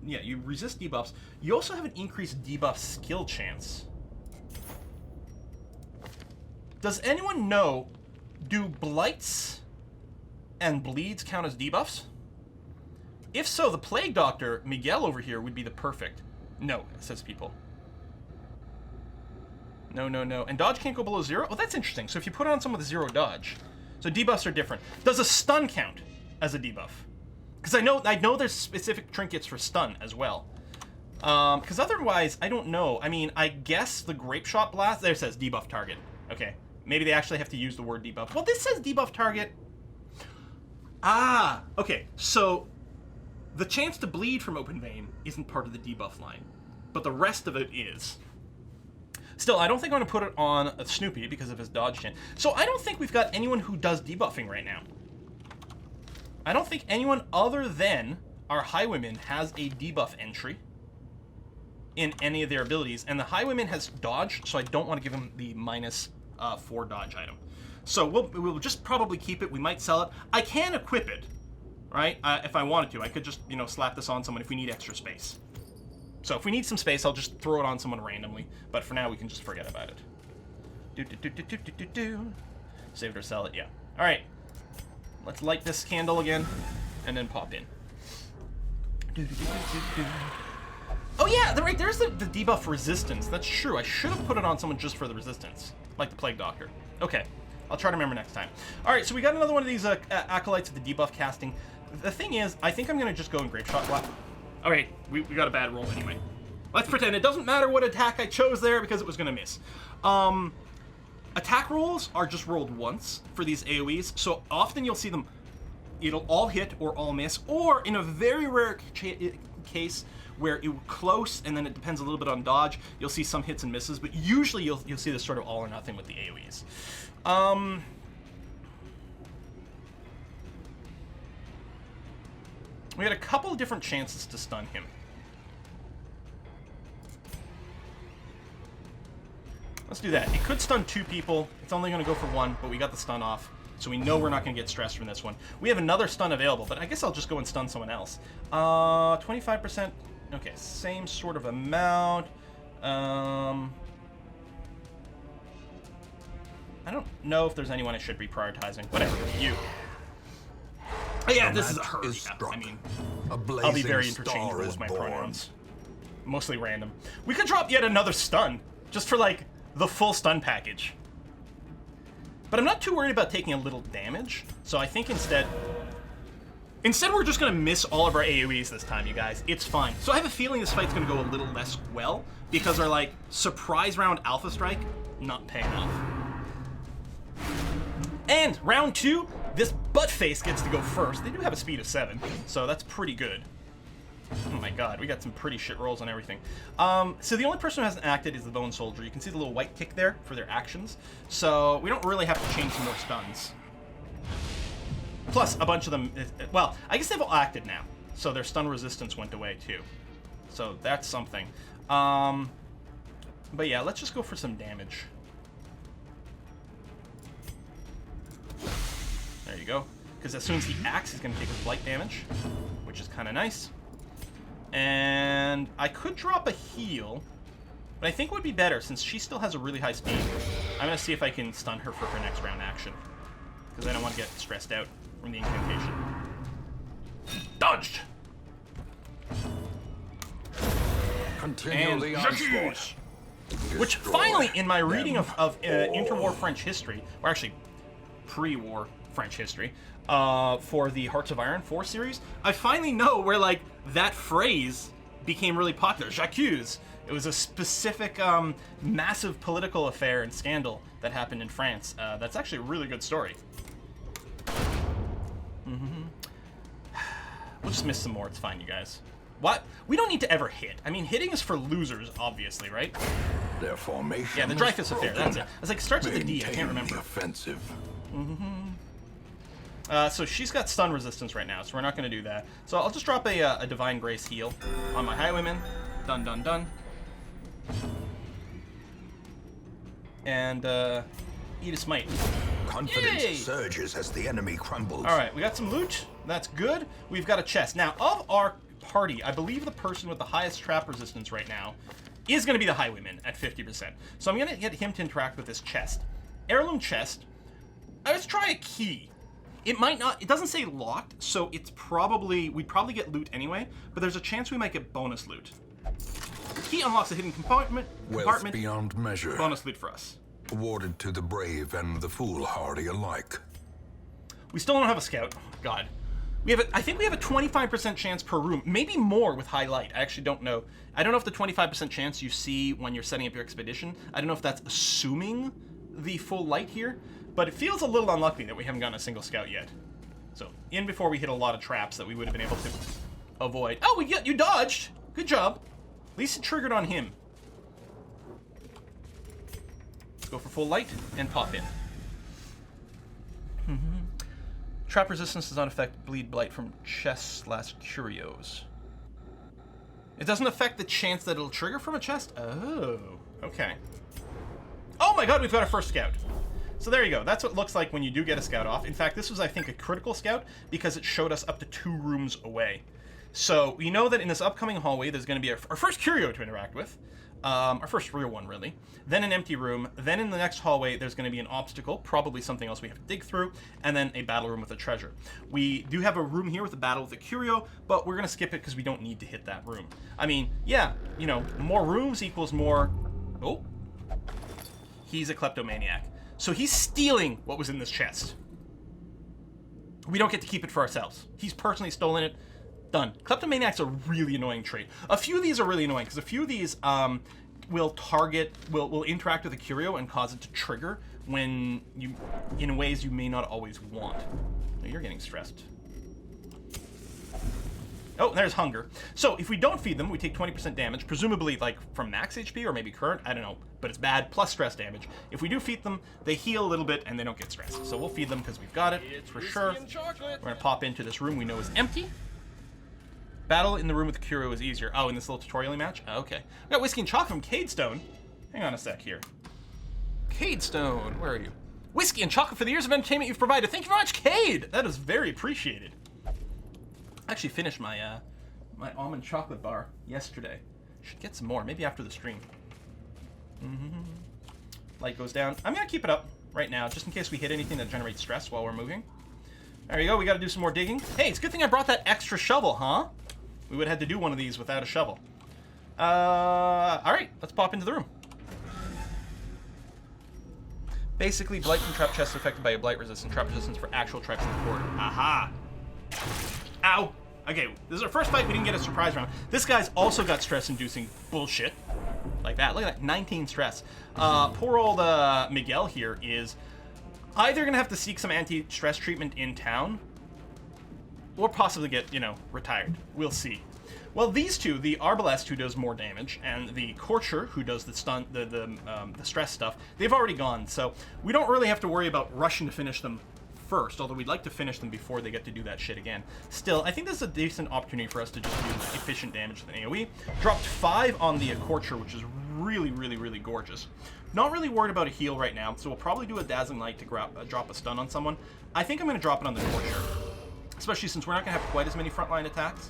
you resist debuffs. You also have an increased debuff skill chance. Does anyone know, do blights and bleeds count as debuffs? If so, the Plague Doctor, Miguel over here, would be the perfect. No, says people. No. And dodge can't go below 0? Oh, that's interesting. So if you put on someone with 0 dodge. So debuffs are different. Does a stun count as a debuff? Because I know there's specific trinkets for stun as well. Because otherwise, I don't know. I mean, I guess the Grapeshot Blast, there it says debuff target. Okay. Maybe they actually have to use the word debuff. Well, this says debuff target. Ah, okay, so the chance to bleed from Open Vein isn't part of the debuff line, but the rest of it is. Still, I don't think I'm going to put it on a Snoopy because of his dodge chance. So I don't think we've got anyone who does debuffing right now. I don't think anyone other than our Highwayman has a debuff entry in any of their abilities, and the Highwayman has dodge, so I don't want to give him the -4 dodge item. So we'll just probably keep it. We might sell it. I can equip it, right? If I wanted to. I could just, slap this on someone if we need extra space. So if we need some space, I'll just throw it on someone randomly. But for now, we can just forget about it. Save it or sell it, yeah. All right. Let's light this candle again, and then pop in. Oh yeah, there's the debuff resistance. That's true. I should have put it on someone just for the resistance, like the Plague Doctor. Okay. I'll try to remember next time. All right, so we got another one of these acolytes with the debuff casting. The thing is, I think I'm going to just go in Grapeshot Blast. All right, we got a bad roll anyway. Let's pretend it doesn't matter what attack I chose there because it was going to miss. Attack rolls are just rolled once for these AoEs, so often you'll see them, it'll all hit or all miss, or in a very rare case where it close and then it depends a little bit on dodge, you'll see some hits and misses, but usually you'll see this sort of all or nothing with the AoEs. We had a couple of different chances to stun him. Let's do that. It could stun 2 people. It's only going to go for 1, but we got the stun off. So we know we're not going to get stressed from this one. We have another stun available, but I guess I'll just go and stun someone else. 25%. Okay, same sort of amount. I don't know if there's anyone I should be prioritizing. Whatever, you. Oh, yeah, this is a hurry. I mean, I'll be very interchangeable with my pronouns. Mostly random. We could drop yet another stun, just for, like, the full stun package. But I'm not too worried about taking a little damage, so I think instead we're just going to miss all of our AoEs this time, you guys. It's fine. So I have a feeling this fight's going to go a little less well, because our, like, surprise round Alpha Strike not paying off. And round 2, this buttface gets to go first. They do have a speed of 7, so that's pretty good. Oh my god, we got some pretty shit rolls on everything. So the only person who hasn't acted is the Bone Soldier. You can see the little white tick there for their actions. So we don't really have to change some more stuns. Plus, a bunch of them... Well, I guess they've all acted now. So their stun resistance went away too. So that's something. But yeah, let's just go for some damage. There you go. Because as soon as he acts, he's going to take his blight damage, which is kind of nice. And I could drop a heal, but I think it would be better since she still has a really high speed. I'm going to see if I can stun her for her next round action, because I don't want to get stressed out from the incantation. Dodged! Continue the onslaught. Which finally, in my reading of interwar French history, or actually pre-war French history, for the Hearts of Iron 4 series, I finally know where, like, that phrase became really popular. J'accuse. It was a specific, massive political affair and scandal that happened in France. That's actually a really good story. We'll just miss some more. It's fine, you guys. What? We don't need to ever hit. I mean, hitting is for losers, obviously, right? Their formation. Yeah, the Dreyfus affair. That's it. I was like, starts with a D. I can't remember. Offensive. So she's got stun resistance right now, so we're not going to do that. So I'll just drop a Divine Grace heal on my Highwayman. Done, done, done. And eat a smite. Confidence Yay! surges as the enemy crumbles. All right, we got some loot. That's good. We've got a chest. Now, of our party, I believe the person with the highest trap resistance right now is going to be the Highwayman at 50%. So I'm going to get him to interact with this chest. Heirloom chest. Let's try a key. It might not, it doesn't say locked, so it's probably, we'd probably get loot anyway, but there's a chance we might get bonus loot. Key unlocks a hidden compartment. Wealth beyond measure. Bonus loot for us. Awarded to the brave and the foolhardy alike. We still don't have a scout. God. We have I think we have a 25% chance per room, maybe more with high light. I actually don't know. I don't know if the 25% chance you see when you're setting up your expedition, I don't know if that's assuming the full light here, but it feels a little unlucky that we haven't gotten a single scout yet. So, in before we hit a lot of traps that we would have been able to avoid. Oh, you dodged! Good job. At least it triggered on him. Let's go for full light and pop in. Trap resistance does not affect bleed blight from chest/curios. It doesn't affect the chance that it'll trigger from a chest? Oh, okay. Oh my god, we've got our first scout. So there you go. That's what it looks like when you do get a scout off. In fact, this was, I think, a critical scout because it showed us up to 2 rooms away. So we know that in this upcoming hallway, there's going to be our first curio to interact with. Our first real one, really. Then an empty room. Then in the next hallway, there's going to be an obstacle, probably something else we have to dig through, and then a battle room with a treasure. We do have a room here with a battle with a curio, but we're going to skip it because we don't need to hit that room. I mean, yeah, you know, more rooms equals more... Oh. He's a kleptomaniac. So he's stealing what was in this chest. We don't get to keep it for ourselves. He's personally stolen it. Done. Kleptomaniac's a really annoying trait. A few of these are really annoying because a few of these will interact with the curio and cause it to trigger when you, in ways you may not always want. Oh, you're getting stressed. Oh, there's hunger. So if we don't feed them, we take 20% damage, presumably like from max HP or maybe current, I don't know, but it's bad, plus stress damage. If we do feed them, they heal a little bit and they don't get stressed. So we'll feed them because we've got it, it's for sure. We're gonna pop into this room we know is empty. Battle in the room with the curio is easier. Oh, in this little tutorial match? Oh, okay. We got whiskey and chocolate from Cadestone. Hang on a sec here. Cadestone, where are you? Whiskey and chocolate for the years of entertainment you've provided. Thank you very much, Cade. That is very appreciated. I actually finished my my almond chocolate bar yesterday. Should get some more, maybe after the stream. Light goes down. I'm gonna keep it up right now, just in case we hit anything that generates stress while we're moving. There you go. We got to do some more digging. Hey, it's a good thing I brought that extra shovel, huh? We would have had to do one of these without a shovel. All right, let's pop into the room. Basically, blight from trap chests affected by a blight resistant trap resistance for actual traps in the corridor. Aha! Ow! Okay, this is our first fight. We didn't get a surprise round. This guy's also got stress-inducing bullshit. Like that. Look at that. 19 stress. Poor old Miguel here is either going to have to seek some anti-stress treatment in town or possibly get, you know, retired. We'll see. Well, these two, the Arbalest, who does more damage, and the Corcher, who does the stun, the stress stuff, they've already gone, so we don't really have to worry about rushing to finish them first, although we'd like to finish them before they get to do that shit again. Still, I think this is a decent opportunity for us to just do efficient damage with an AoE. Dropped 5 on the Corcher, which is really, really, really gorgeous. Not really worried about a heal right now, so we'll probably do a Dazzling Light to drop a stun on someone. I think I'm going to drop it on the Corcher, especially since we're not going to have quite as many frontline attacks.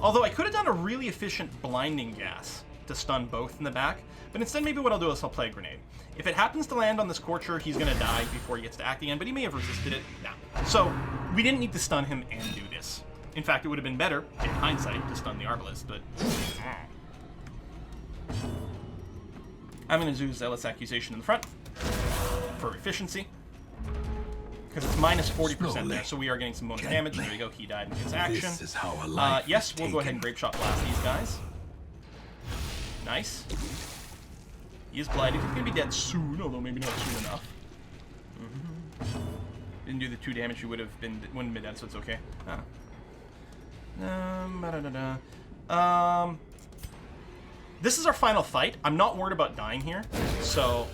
Although I could have done a really efficient Blinding Gas to stun both in the back, but instead maybe what I'll do is I'll play a grenade. If it happens to land on this Corcher, he's going to die before he gets to act again, but he may have resisted it. Nah. So we didn't need to stun him and do this. In fact, it would have been better, in hindsight, to stun the Arbalest, but... I'm going to do Zealous Accusation in the front for efficiency. Because it's minus 40% there, so we are getting some bonus damage. There you go, he died in his action. This is how a life yes, we'll go ahead and Grape Shot Blast these guys. Nice. He is blighted. He's going to be dead soon, although maybe not soon enough. Didn't do the 2 damage, he wouldn't have been dead, so it's okay. This is our final fight. I'm not worried about dying here, so...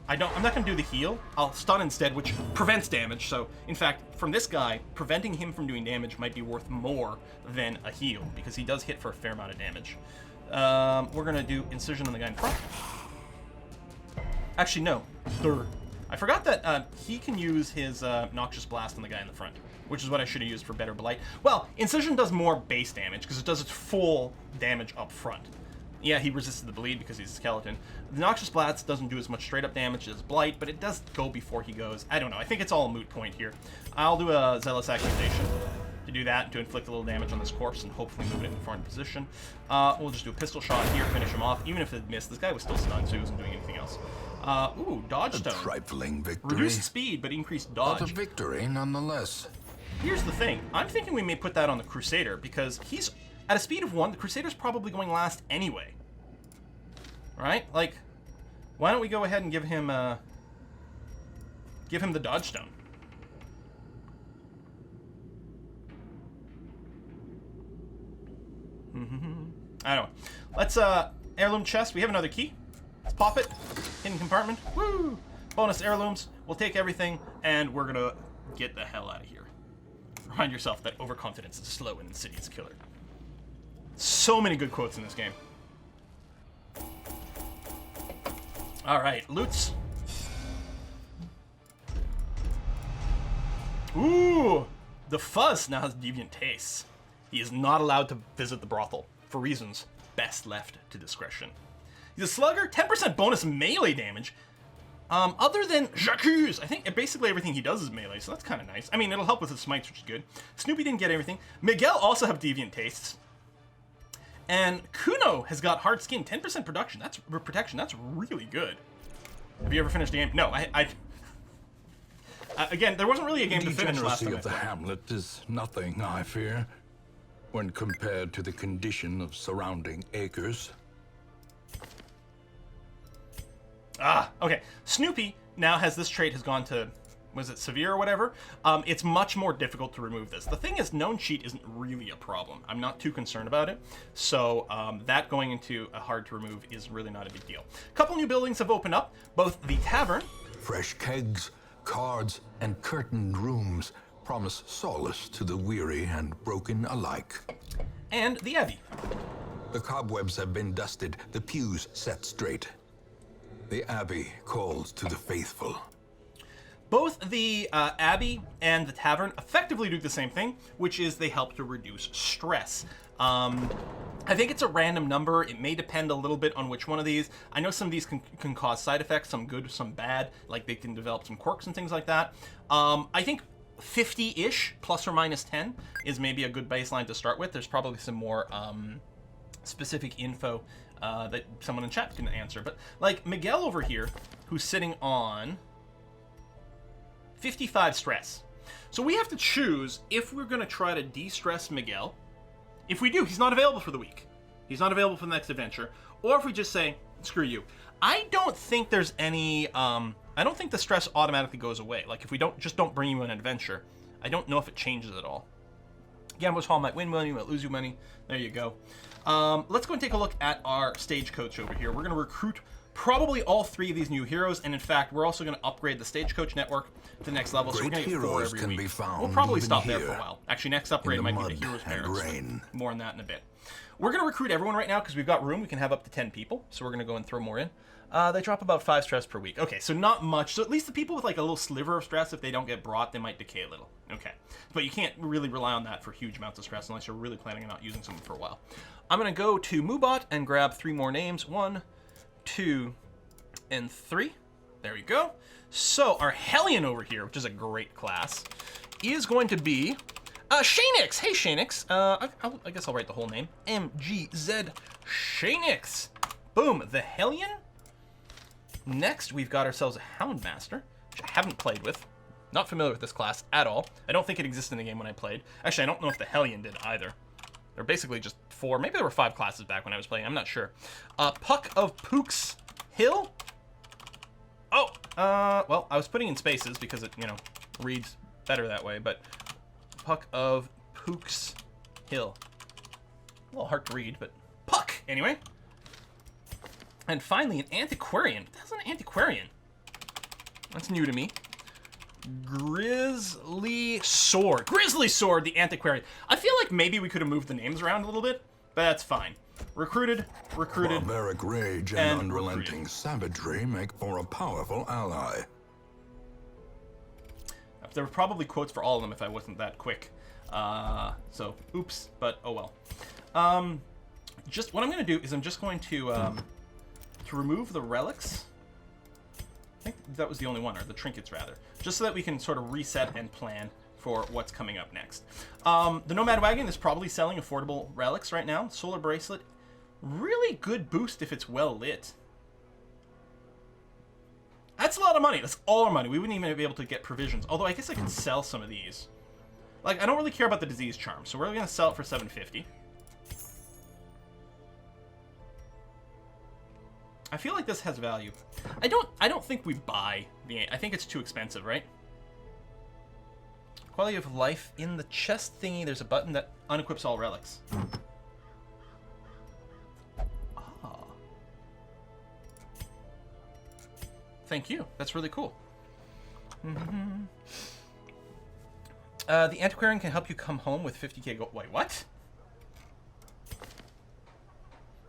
I'm not going to do the heal. I'll stun instead, which prevents damage. So, in fact, from this guy, preventing him from doing damage might be worth more than a heal, because he does hit for a fair amount of damage. We're going to do Incision on the guy in front. Actually, no. I forgot that he can use his Noxious Blast on the guy in the front, which is what I should have used for better blight. Well, Incision does more base damage, because it does its full damage up front. Yeah, he resisted the bleed because he's a skeleton. The Noxious Blast doesn't do as much straight-up damage as Blight, but it does go before he goes. I don't know. I think it's all a moot point here. I'll do a Zealous Accusation to do that, to inflict a little damage on this corpse and hopefully move it in the front position. We'll just do a pistol shot here, finish him off. Even if it missed, this guy was still stunned, so he wasn't doing anything else. Ooh, Dodge Stone. A trifling victory. Reduced speed, but increased dodge. But a victory nonetheless. Here's the thing. I'm thinking we may put that on the Crusader, because he's at a speed of 1. The Crusader's probably going last anyway. Right? Like, why don't we go ahead and give him the Dodge Stone? I don't know. Let's, heirloom chest. We have another key. Let's pop it. Hidden compartment. Woo! Bonus heirlooms. We'll take everything, and we're gonna get the hell out of here. Remind yourself that overconfidence is slow and insidious killer. So many good quotes in this game. Alright, loots. Ooh! The Fuzz now has deviant tastes. He is not allowed to visit the brothel, for reasons best left to discretion. He's a slugger, 10% bonus melee damage. Other than J'accuse, I think basically everything he does is melee, so that's kind of nice. I mean, it'll help with his smites, which is good. Snoopy didn't get everything. Miguel also have deviant tastes. And Kuno has got hard skin, 10% protection. That's really good. Have you ever finished a game? No, again, there wasn't really a game to finish last time. The degeneracy of the hamlet is nothing, I fear, when compared to the condition of surrounding acres. Okay. Snoopy now has this trait has gone to, was it severe or whatever? It's much more difficult to remove this. The thing is, known cheat isn't really a problem. I'm not too concerned about it. So that going into a hard to remove is really not a big deal. A couple new buildings have opened up. Both the tavern. Fresh kegs, cards, and curtained rooms promise solace to the weary and broken alike. And the Abbey. The cobwebs have been dusted, the pews set straight. The Abbey calls to the faithful. both the Abbey and the Tavern effectively do the same thing, which is they help to reduce stress. I think it's a random number. It may depend a little bit on which one of these. I know some of these can cause side effects, some good, some bad. Like they can develop some quirks and things like that. I think 50-ish, plus or minus 10, is maybe a good baseline to start with. There's probably some more specific info that someone in chat can answer. But like Miguel over here, who's sitting on 55 stress. So we have to choose if we're going to try to de-stress Miguel. If we do, he's not available for the week. He's not available for the next adventure. Or if we just say, screw you. I don't think there's any, I don't think the stress automatically goes away. Like if we don't bring you an adventure, I don't know if it changes at all. Gambler's Hall might win money, might lose you money. There you go. Let's go and take a look at our stagecoach over here. We're going to recruit probably all 3 of these new heroes, and in fact, we're also going to upgrade the stagecoach network to the next level. So we're going to get 4 every week. We'll probably stop there for a while. Actually, next upgrade might be the heroes barracks. More on that in a bit. We're going to recruit everyone right now because we've got room. We can have up to 10 people, so we're going to go and throw more in. They drop about 5 stress per week. Okay, so not much. So at least the people with like a little sliver of stress, if they don't get brought, they might decay a little. Okay, but you can't really rely on that for huge amounts of stress unless you're really planning on not using someone for a while. I'm going to go to Moobot and grab 3 more names. 1, 2, and 3. There we go. So our Hellion over here, which is a great class, is going to be Shanix. Hey, Shanix. I guess I'll write the whole name. MGZ Shanix. Boom. The Hellion. Next, we've got ourselves a Hound Master, which I haven't played with. Not familiar with this class at all. I don't think it existed in the game when I played. Actually, I don't know if the Hellion did either. They're basically just 4. Maybe there were 5 classes back when I was playing. I'm not sure. Puck of Pook's Hill. Oh, well, I was putting in spaces because it, reads better that way, but Puck of Pook's Hill. A little hard to read, but Puck, anyway. And finally, an Antiquarian. That's an Antiquarian. That's new to me. Grizzly Sword. Grizzly Sword, the Antiquarian. I feel like maybe we could have moved the names around a little bit, but that's fine. Recruited. Barbaric rage and unrelenting savagery make for a powerful ally. There were probably quotes for all of them if I wasn't that quick. So, oops, but oh well. Just what I'm going to do is I'm just going to remove the relics. I think that was the only one, or the trinkets rather, just so that we can sort of reset and plan for what's coming up next. The Nomad Wagon is probably selling affordable relics right now. Solar Bracelet, really good boost if it's well lit. That's a lot of money. That's all our money. We wouldn't even be able to get provisions. Although I guess I could sell some of these. Like, I don't really care about the disease charm, so we're going to sell it for $750. I feel like this has value. I don't think we buy the... I think it's too expensive, right? Quality of life. In the chest thingy, there's a button that unequips all relics. Ah. Thank you. That's really cool. The Antiquarian can help you come home with 50k gold. Wait, what?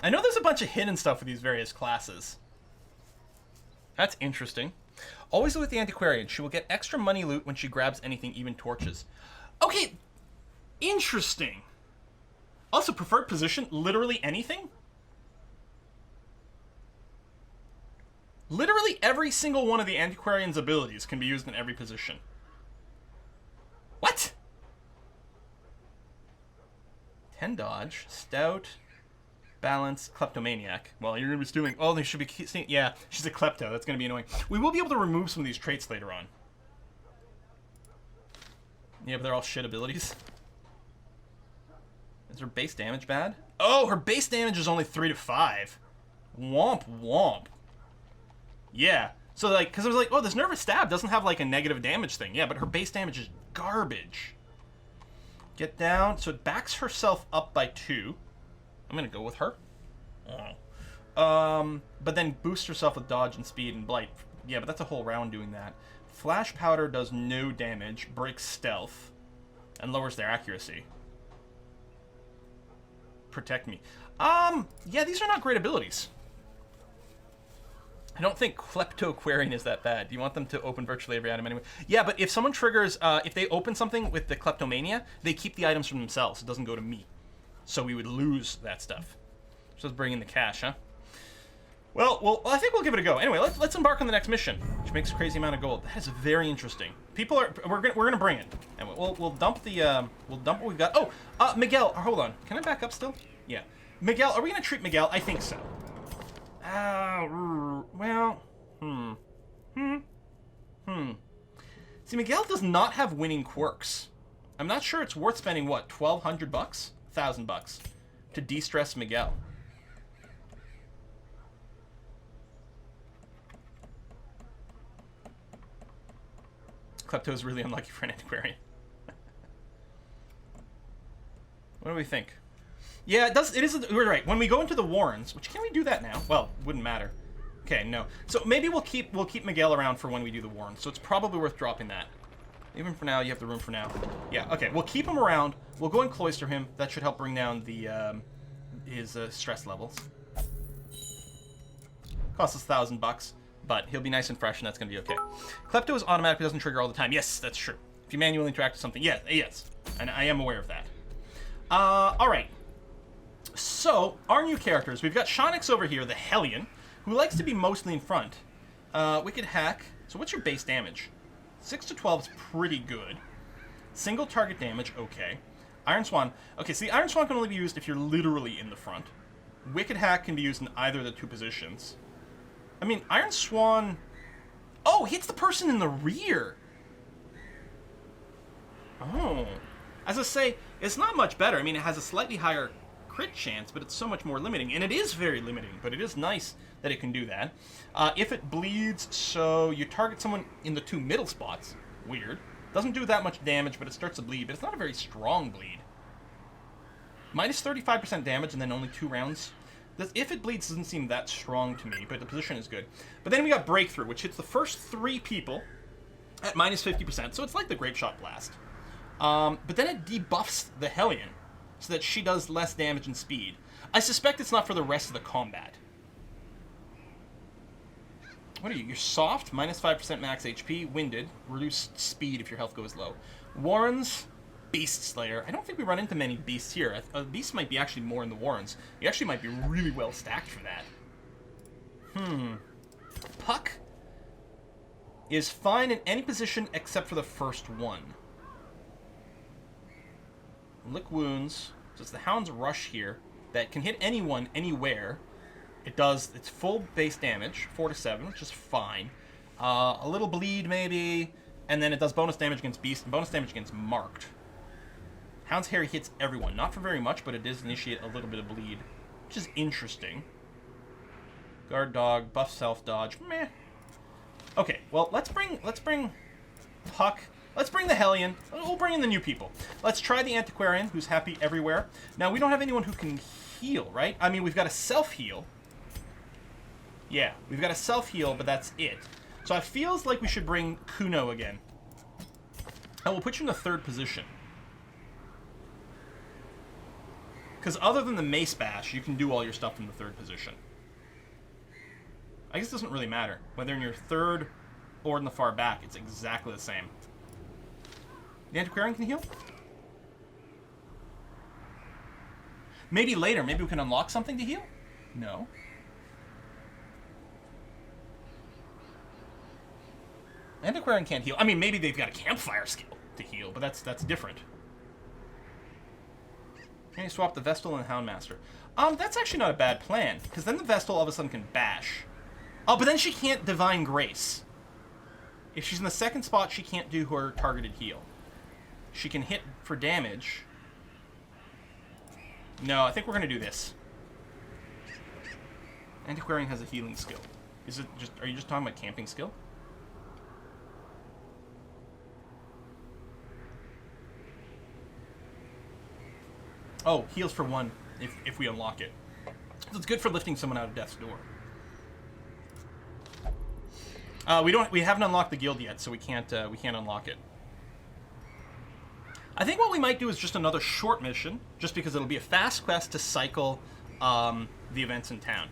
I know there's a bunch of hidden stuff with these various classes. That's interesting. Always with the Antiquarian. She will get extra money loot when she grabs anything, even torches. Okay, interesting. Also, preferred position, literally anything? Literally every single one of the Antiquarian's abilities can be used in every position. What? 10 dodge, stout... balance, kleptomaniac. Well, you're going to be stealing... Oh, they should be... Yeah, she's a klepto. That's going to be annoying. We will be able to remove some of these traits later on. Yeah, but they're all shit abilities. Is her base damage bad? Oh, her base damage is only 3 to 5. Womp womp. Yeah. So, like, because I was like, oh, this Nervous Stab doesn't have, like, a negative damage thing. Yeah, but her base damage is garbage. Get down. So it backs herself up by 2. I'm gonna go with her. But then boost herself with dodge and speed and blight. Yeah, but that's a whole round doing that. Flash powder does no damage, breaks stealth, and lowers their accuracy. Protect me. Yeah, these are not great abilities. I don't think Kleptoquarian is that bad. Do you want them to open virtually every item anyway? Yeah, but if someone triggers, if they open something with the Kleptomania, they keep the items for themselves. It doesn't go to me. So we would lose that stuff. So let's bring in the cash, huh? Well, I think we'll give it a go. Anyway, let's embark on the next mission, which makes a crazy amount of gold. That is very interesting. We're gonna bring it, and we'll dump what we've got. Oh, Miguel, hold on. Can I back up still? Yeah, Miguel, are we gonna treat Miguel? I think so. Well, See, Miguel does not have winning quirks. I'm not sure it's worth spending what, $1,200 bucks, $1,000 to de-stress Miguel. Klepto is really unlucky for an antiquarian. What do we think? Yeah, it does. It is. We're right. When we go into the Warrens, which can we do that now? Well, wouldn't matter. Okay, no. So maybe we'll keep Miguel around for when we do the Warrens. So it's probably worth dropping that. Even for now, you have the room for now. Yeah. Okay. We'll keep him around. We'll go and cloister him. That should help bring down the his stress levels. Costs us $1,000. But he'll be nice and fresh, and that's going to be okay. Klepto is automatic, but doesn't trigger all the time. Yes, that's true. If you manually interact with something, yes. And I am aware of that. All right. So, our new characters. We've got Shonix over here, the Hellion, who likes to be mostly in front. Wicked Hack. So what's your base damage? 6 to 12 is pretty good. Single target damage, okay. Iron Swan. Okay, see, Iron Swan can only be used if you're literally in the front. Wicked Hack can be used in either of the two positions. I mean, Iron Swan... Oh, hits the person in the rear! Oh. As I say, it's not much better. I mean, it has a slightly higher crit chance, but it's so much more limiting. And it is very limiting, but it is nice that it can do that. If it bleeds, so you target someone in the two middle spots. Weird. Doesn't do that much damage, but it starts to bleed. But it's not a very strong bleed. Minus 35% damage and then only 2 rounds. If it bleeds doesn't seem that strong to me, but the position is good. But then we got Breakthrough, which hits the first 3 people at minus 50%, so it's like the Grape Shot Blast. But then it debuffs the Hellion, so that she does less damage and speed. I suspect it's not for the rest of the combat. What are you? You're soft, minus 5% max HP, winded, reduced speed if your health goes low. Warrens... Beast Slayer. I don't think we run into many beasts here. Beasts might be actually more in the Warrens. You actually might be really well stacked for that. Puck is fine in any position except for the first one. Lick Wounds. So it's the Hound's Rush here that can hit anyone, anywhere. It's full base damage, 4 to 7, which is fine. A little bleed maybe, and then it does bonus damage against Beast and bonus damage against Marked. Hound's Harry hits everyone. Not for very much, but it does initiate a little bit of bleed, which is interesting. Guard Dog, buff self-dodge, meh. Okay, well, let's bring Puck. Let's bring the Hellion. We'll bring in the new people. Let's try the Antiquarian, who's happy everywhere. Now, we don't have anyone who can heal, right? I mean, we've got a self-heal. Yeah, we've got a self-heal, but that's it. So it feels like we should bring Kuno again. And we'll put you in the 3rd position. Because other than the Mace Bash, you can do all your stuff from the 3rd position. I guess it doesn't really matter. Whether in your 3rd or in the far back, it's exactly the same. The Antiquarian can heal? Maybe later. Maybe we can unlock something to heal? No. Antiquarian can't heal. I mean, maybe they've got a campfire skill to heal, but that's different. Can you swap the Vestal and the Hound Master? That's actually not a bad plan, because then the Vestal all of a sudden can bash. Oh, but then she can't Divine Grace. If she's in the 2nd spot, she can't do her targeted heal. She can hit for damage. No, I think we're going to do this. Antiquarian has a healing skill. Are you just talking about camping skill? Oh, heals for 1 if we unlock it. So it's good for lifting someone out of death's door. We haven't unlocked the guild yet, so we can't unlock it. I think what we might do is just another short mission, just because it'll be a fast quest to cycle the events in town.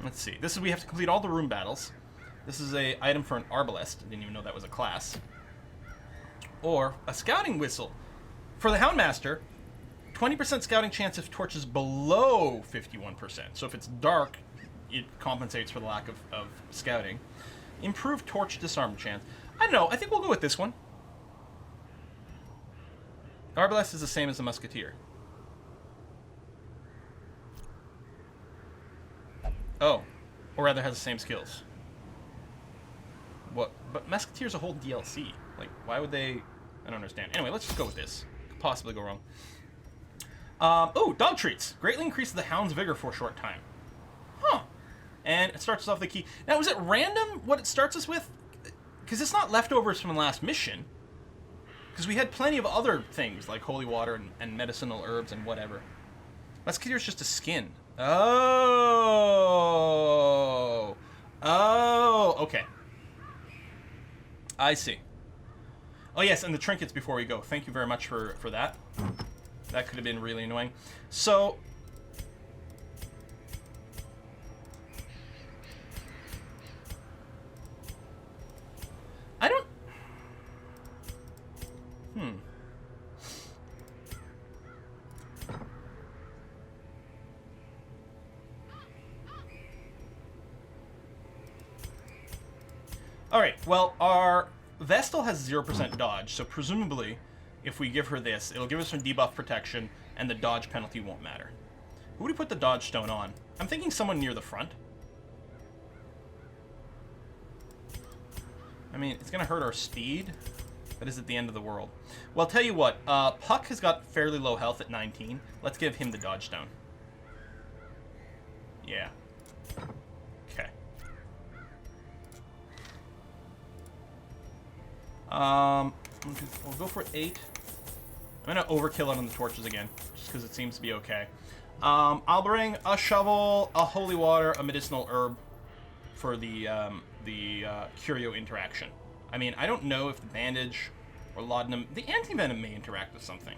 Let's see. This is we have to complete all the room battles. This is a item for an arbalest. I didn't even know that was a class. Or a scouting whistle. For the Hound Master, 20% scouting chance if torch is below 51%. So if it's dark, it compensates for the lack of scouting. Improved torch disarm chance. I don't know. I think we'll go with this one. Arbalest is the same as the musketeer. Oh. Or rather has the same skills. What? But musketeer's a whole DLC. Like, why would they... I don't understand. Anyway, let's just go with this. Could possibly go wrong. Oh, dog treats. Greatly increases the hound's vigor for a short time. Huh. And it starts us off the key. Now, is it random what it starts us with? Because it's not leftovers from the last mission. Because we had plenty of other things, like holy water and medicinal herbs and whatever. Musketeer's just a skin. Oh. Oh, okay. I see. Oh, yes, and the trinkets before we go. Thank you very much for that. That could have been really annoying. So... I don't... Alright, well, our Vestal has 0% dodge, so presumably, if we give her this, it'll give us some debuff protection, and the dodge penalty won't matter. Who would we put the dodge stone on? I'm thinking someone near the front. I mean, it's going to hurt our speed, but is it the end of the world? Well, I'll tell you what, Puck has got fairly low health at 19. Let's give him the dodge stone. Yeah. Okay. We'll go for 8. I'm going to overkill it on the torches again, just because it seems to be okay. I'll bring a shovel, a holy water, a medicinal herb for the curio interaction. I mean, I don't know if the bandage or laudanum... The anti-venom may interact with something.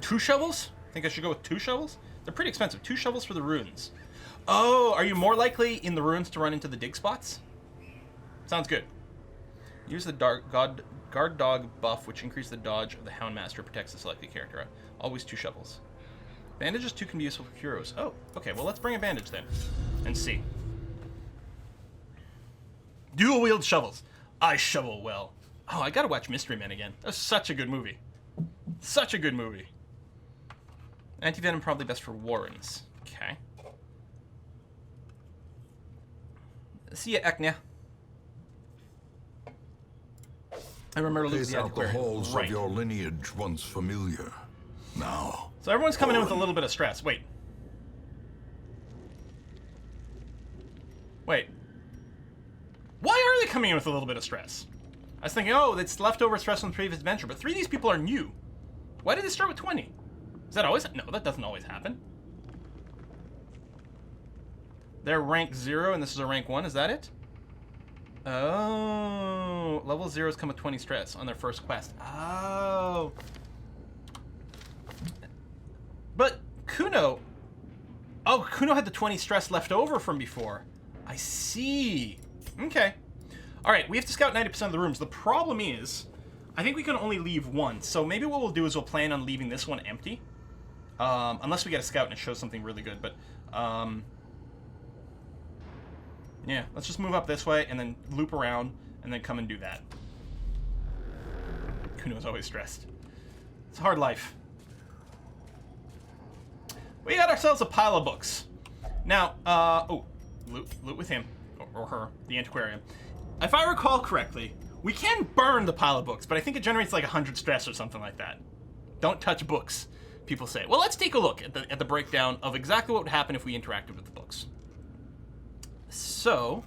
2 shovels? Think I should go with 2 shovels? They're pretty expensive. 2 shovels for the ruins. Oh, are you more likely in the ruins to run into the dig spots? Sounds good. Use the guard dog buff, which increases the dodge of the Hound Master, protects the selected character. Always 2 shovels. Bandages 2 can be useful for curios. Oh, okay. Well, let's bring a bandage then, and see. Dual wield shovels. I shovel well. Oh, I gotta watch Mystery Men again. That's such a good movie. Such a good movie. Anti-venom probably best for Warrens. Okay. See ya, Eknia. I remember losing Pace out the halls of your lineage once familiar. Now. So everyone's coming in with a little bit of stress. Wait. Wait. Why are they coming in with a little bit of stress? I was thinking, oh, it's leftover stress from the previous adventure, but 3 of these people are new. Why did they start with 20? Is that always... No, that doesn't always happen. They're rank 0, and this is a rank 1. Is that it? Oh, level 0s come with 20 stress on their first quest. Oh. But Kuno... Oh, Kuno had the 20 stress left over from before. I see. Okay. Alright, we have to scout 90% of the rooms. The problem is, I think we can only leave 1. So maybe what we'll do is we'll plan on leaving this one empty. Unless we get a scout and it shows something really good. But, yeah, let's just move up this way and then loop around and then come and do that. Kuno's always stressed. It's a hard life. We got ourselves a pile of books. Now, loot with him, or her, the antiquarian. If I recall correctly, we can burn the pile of books, but I think it generates like 100 stress or something like that. Don't touch books, people say. Well, let's take a look at the breakdown of exactly what would happen if we interacted with the books. So,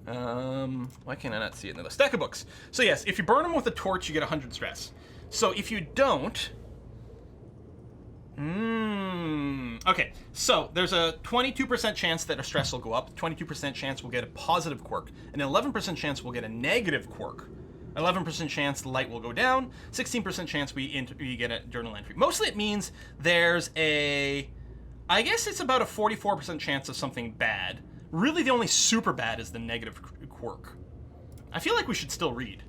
why can I not see it in the stack of books? So yes, if you burn them with a torch, you get 100 stress. So if you don't, okay, so there's a 22% chance that our stress will go up, 22% chance we'll get a positive quirk, and an 11% chance we'll get a negative quirk 11% chance the light will go down. 16% chance we get a journal entry. Mostly it means there's a... I guess it's about a 44% chance of something bad. Really, the only super bad is the negative quirk. I feel like we should still read.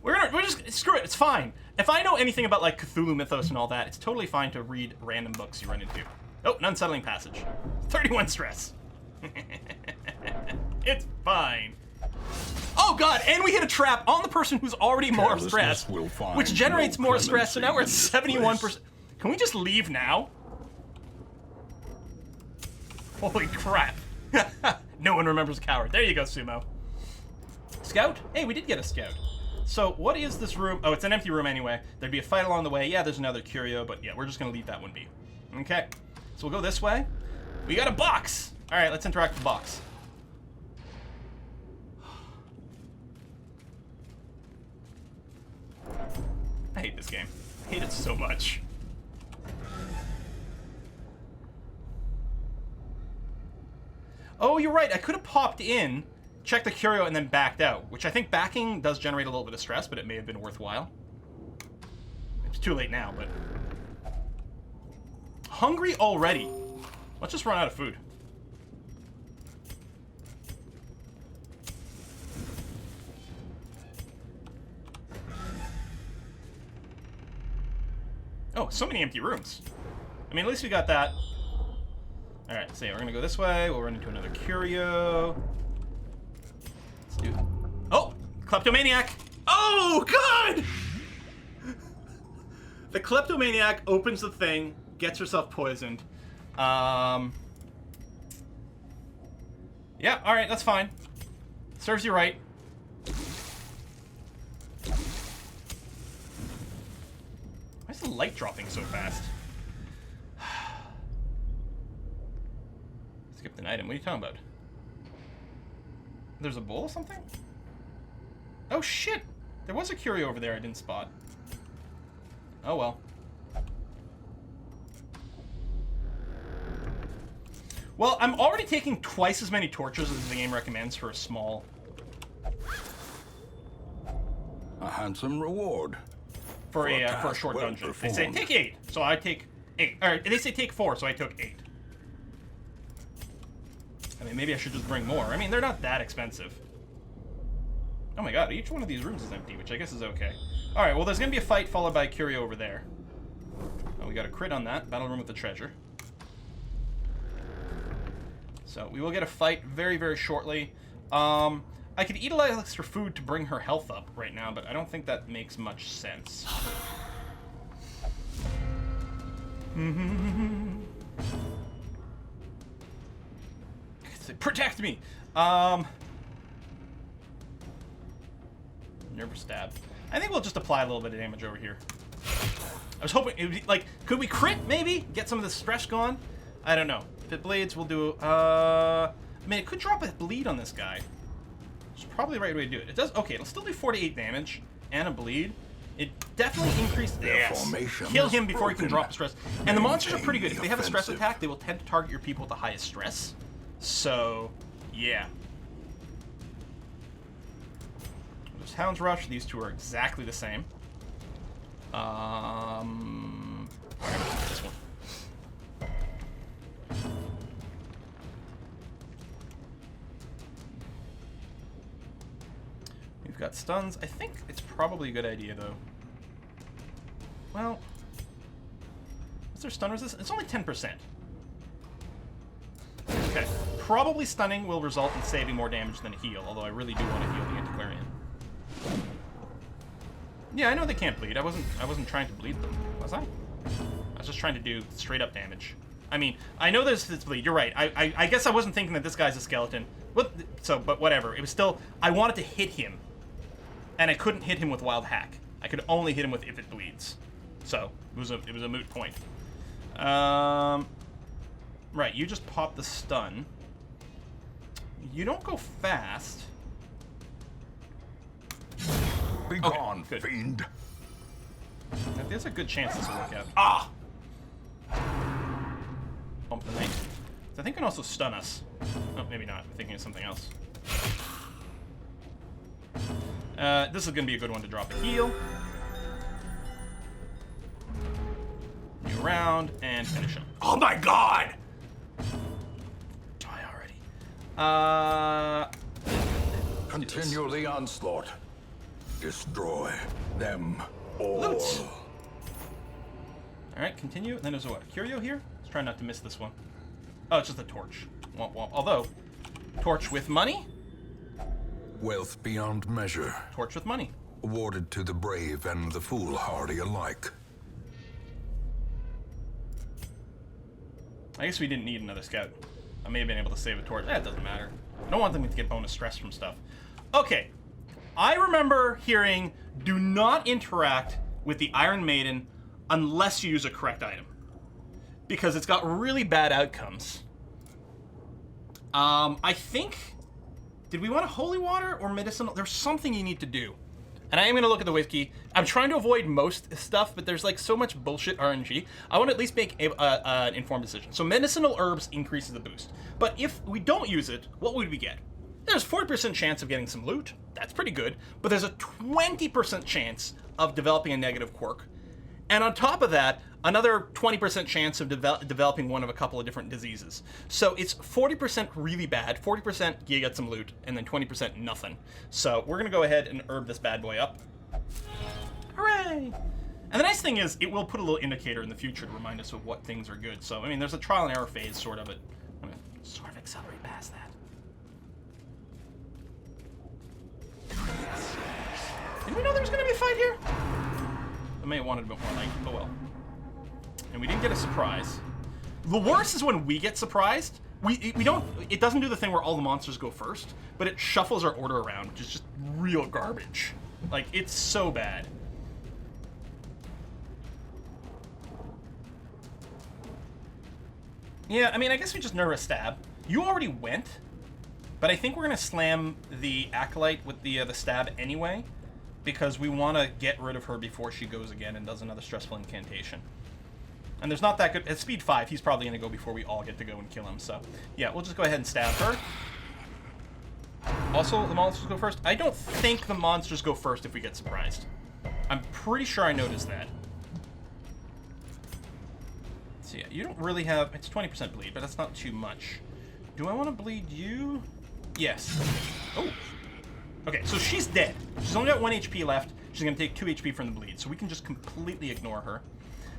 We're just... Screw it, it's fine. If I know anything about, like, Cthulhu mythos and all that, it's totally fine to read random books you run into. Oh, an unsettling passage. 31 stress. It's fine. Oh god, and we hit a trap on the person who's already more stressed, which generates more stress, so now we're at 71%. Can we just leave now? Holy crap. No one remembers a coward. There you go, Sumo. Scout? Hey, we did get a scout. So, what is this room? Oh, it's an empty room anyway. There'd be a fight along the way. Yeah, there's another curio, but yeah, we're just gonna leave that one be. Okay. So we'll go this way. We got a box! Alright, let's interact with the box. I hate this game. I hate it so much. Oh, you're right. I could have popped in, checked the curio, and then backed out, which I think backing does generate a little bit of stress, but it may have been worthwhile. It's too late now, but... Hungry already. Let's just run out of food. Oh, so many empty rooms. I mean, at least we got that. Alright, so yeah, we're gonna go this way. We'll run into another curio. Let's do... Oh! Kleptomaniac! Oh, God! The kleptomaniac opens the thing, gets herself poisoned. Yeah, alright, that's fine. Serves you right. Why is the light dropping so fast? Skipped an item. What are you talking about? There's a bowl or something? Oh, shit! There was a curio over there I didn't spot. Oh, well. Well, I'm already taking twice as many torches as the game recommends for a small... A handsome reward. For a short dungeon. They say, take 8, so I take 8. Alright, they say take 4, so I took 8. I mean, maybe I should just bring more. I mean, they're not that expensive. Oh my god, each one of these rooms is empty, which I guess is okay. Alright, well, there's gonna be a fight followed by a curio over there. Oh, we got a crit on that. Battle room with the treasure. So, we will get a fight very, very shortly. I could eat a lot of extra food to bring her health up right now, but I don't think that makes much sense. Protect me! Nervous stab. I think we'll just apply a little bit of damage over here. I was hoping it would be, like, could we crit, maybe? Get some of this stress gone? I don't know. If it bleeds, we'll do, I mean, it could drop a bleed on this guy. It's probably the right way to do it. It does, okay, it'll still do 48 damage and a bleed. It definitely increased this. Kill him before he can drop stress. And the monsters are pretty good. If they have a stress attack, they will tend to target your people with the highest stress. So, yeah. There's Hound's Rush. These two are exactly the same. We're gonna do this one. We've got stuns. I think it's probably a good idea, though. Well, is there stun resistance? It's only 10%. Okay. Probably stunning will result in saving more damage than a heal, although I really do want to heal the Antiquarian. Yeah, I know they can't bleed. I wasn't trying to bleed them, was I? I was just trying to do straight up damage. I mean, I know there's this bleed. You're right. I guess I wasn't thinking that this guy's a skeleton. But whatever. It was still, I wanted to hit him. And I couldn't hit him with Wild Hack. I could only hit him with if it bleeds. So, it was a moot point. Right, you just pop the stun. You don't go fast. Be gone, fiend. There's a good chance this will work out. Ah! Bump the knight. I think it can also stun us. Oh, maybe not. I'm thinking of something else. This is going to be a good one to drop a heal. New round, and finish him. Oh my god! Die already. Continue the onslaught. Destroy them all. Loot. Alright, continue. And then there's a what? A curio here? Let's try not to miss this one. Oh, it's just a torch. Womp womp. Although, torch with money? Wealth beyond measure, Torch with money. awarded to the brave and the foolhardy alike. I guess we didn't need another scout. I may have been able to save a torch. It doesn't matter. I don't want them to get bonus stress from stuff. Okay. I remember hearing, do not interact with the Iron Maiden unless you use a correct item. Because it's got really bad outcomes. I think... Did we want a holy water or medicinal? There's something you need to do. And I am going to look at the wiki. I'm trying to avoid most stuff, but there's like so much bullshit RNG. I want to at least make an informed decision. So medicinal herbs increases the boost. But if we don't use it, what would we get? There's a 40% chance of getting some loot. That's pretty good. But there's a 20% chance of developing a negative quirk. And on top of that, another 20% chance of developing one of a couple of different diseases. So it's 40% really bad, 40% you get some loot, and then 20% nothing. So we're going to go ahead and herb this bad boy up. Hooray! And the nice thing is, it will put a little indicator in the future to remind us of what things are good. So, I mean, there's a trial and error phase, sort of, but I'm going to sort of accelerate past that. Did we know there was going to be a fight here? I may have wanted a bit more like, oh well. And we didn't get a surprise. The worst is when we get surprised. We don't, it doesn't do the thing where all the monsters go first, but it shuffles our order around, which is just real garbage. Like, it's so bad. Yeah, I mean, I guess we just nervous stab. You already went, but I think we're gonna slam the Acolyte with the stab anyway, because we want to get rid of her before she goes again and does another stressful incantation. And there's not that good... At speed 5, he's probably going to go before we all get to go and kill him. So, yeah, we'll just go ahead and stab her. Also, the monsters go first. I don't think the monsters go first if we get surprised. I'm pretty sure I noticed that. So, yeah, you don't really have... It's 20% bleed, but that's not too much. Do I want to bleed you? Yes. Oh. Okay, so she's dead. She's only got 1 HP left. She's going to take 2 HP from the bleed, so we can just completely ignore her.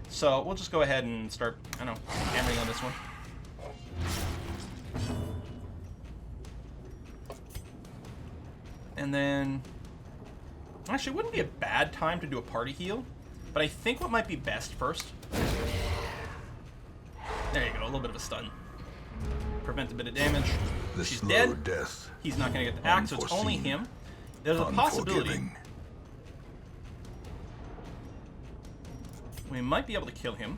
So we'll just go ahead and start, I don't know, hammering on this one. And then... Actually, it wouldn't be a bad time to do a party heal, but I think what might be best first... There you go, a little bit of a stun. Prevent a bit of damage. She's dead. Death. He's not going to get the axe, so it's only him. There's a possibility we might be able to kill him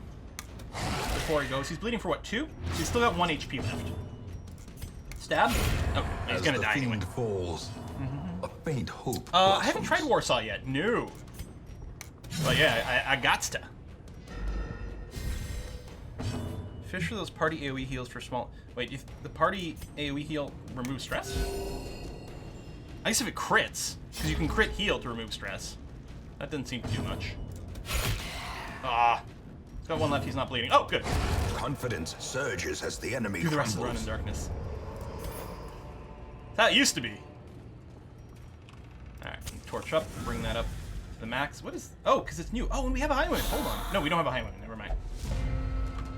before he goes. He's bleeding for what, 2? So he's still got 1 HP left. Stab? Oh, he's going to die anyway. Falls, a faint hope I haven't tried Warsaw yet. No. But yeah, I got's to. Fish for those party AoE heals for small... Wait, if the party AoE heal removes stress? I guess if it crits, because you can crit heal to remove stress. That doesn't seem to do much. Ah. He's got 1 left, he's not bleeding. Oh, good. Confidence surges as the enemy Do the rest of the run in darkness. That used to be. Alright, torch up, bring that up to the max. What is... Oh, because it's new. Oh, and we have a high limit. Hold on. No, we don't have a high limit. Never mind.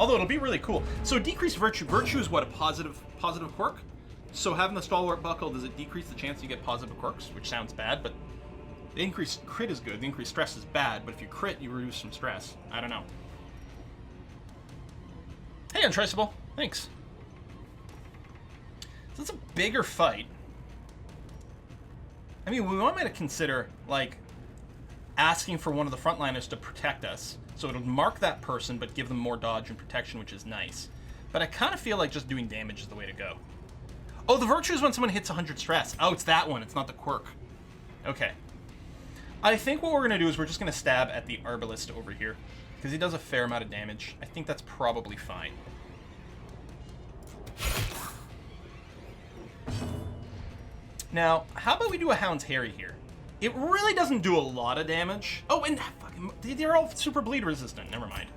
Although it'll be really cool. So decreased virtue. Virtue is what, a positive quirk? So having the stalwart buckle, does it decrease the chance you get positive quirks? Which sounds bad, but the increased crit is good. The increased stress is bad, but if you crit, you reduce some stress. I don't know. Hey, Untraceable. Thanks. So it's a bigger fight. I mean, we might consider, like, asking for one of the frontliners to protect us. So it'll mark that person, but give them more dodge and protection, which is nice. But I kind of feel like just doing damage is the way to go. Oh, the virtue is when someone hits 100 stress. Oh, it's that one. It's not the quirk. Okay. I think what we're going to do is we're just going to stab at the Arbalist over here, because he does a fair amount of damage. I think that's probably fine. Now, how about we do a Hound's Harry here? It really doesn't do a lot of damage. Oh, and fucking, they're all super bleed resistant. Never mind.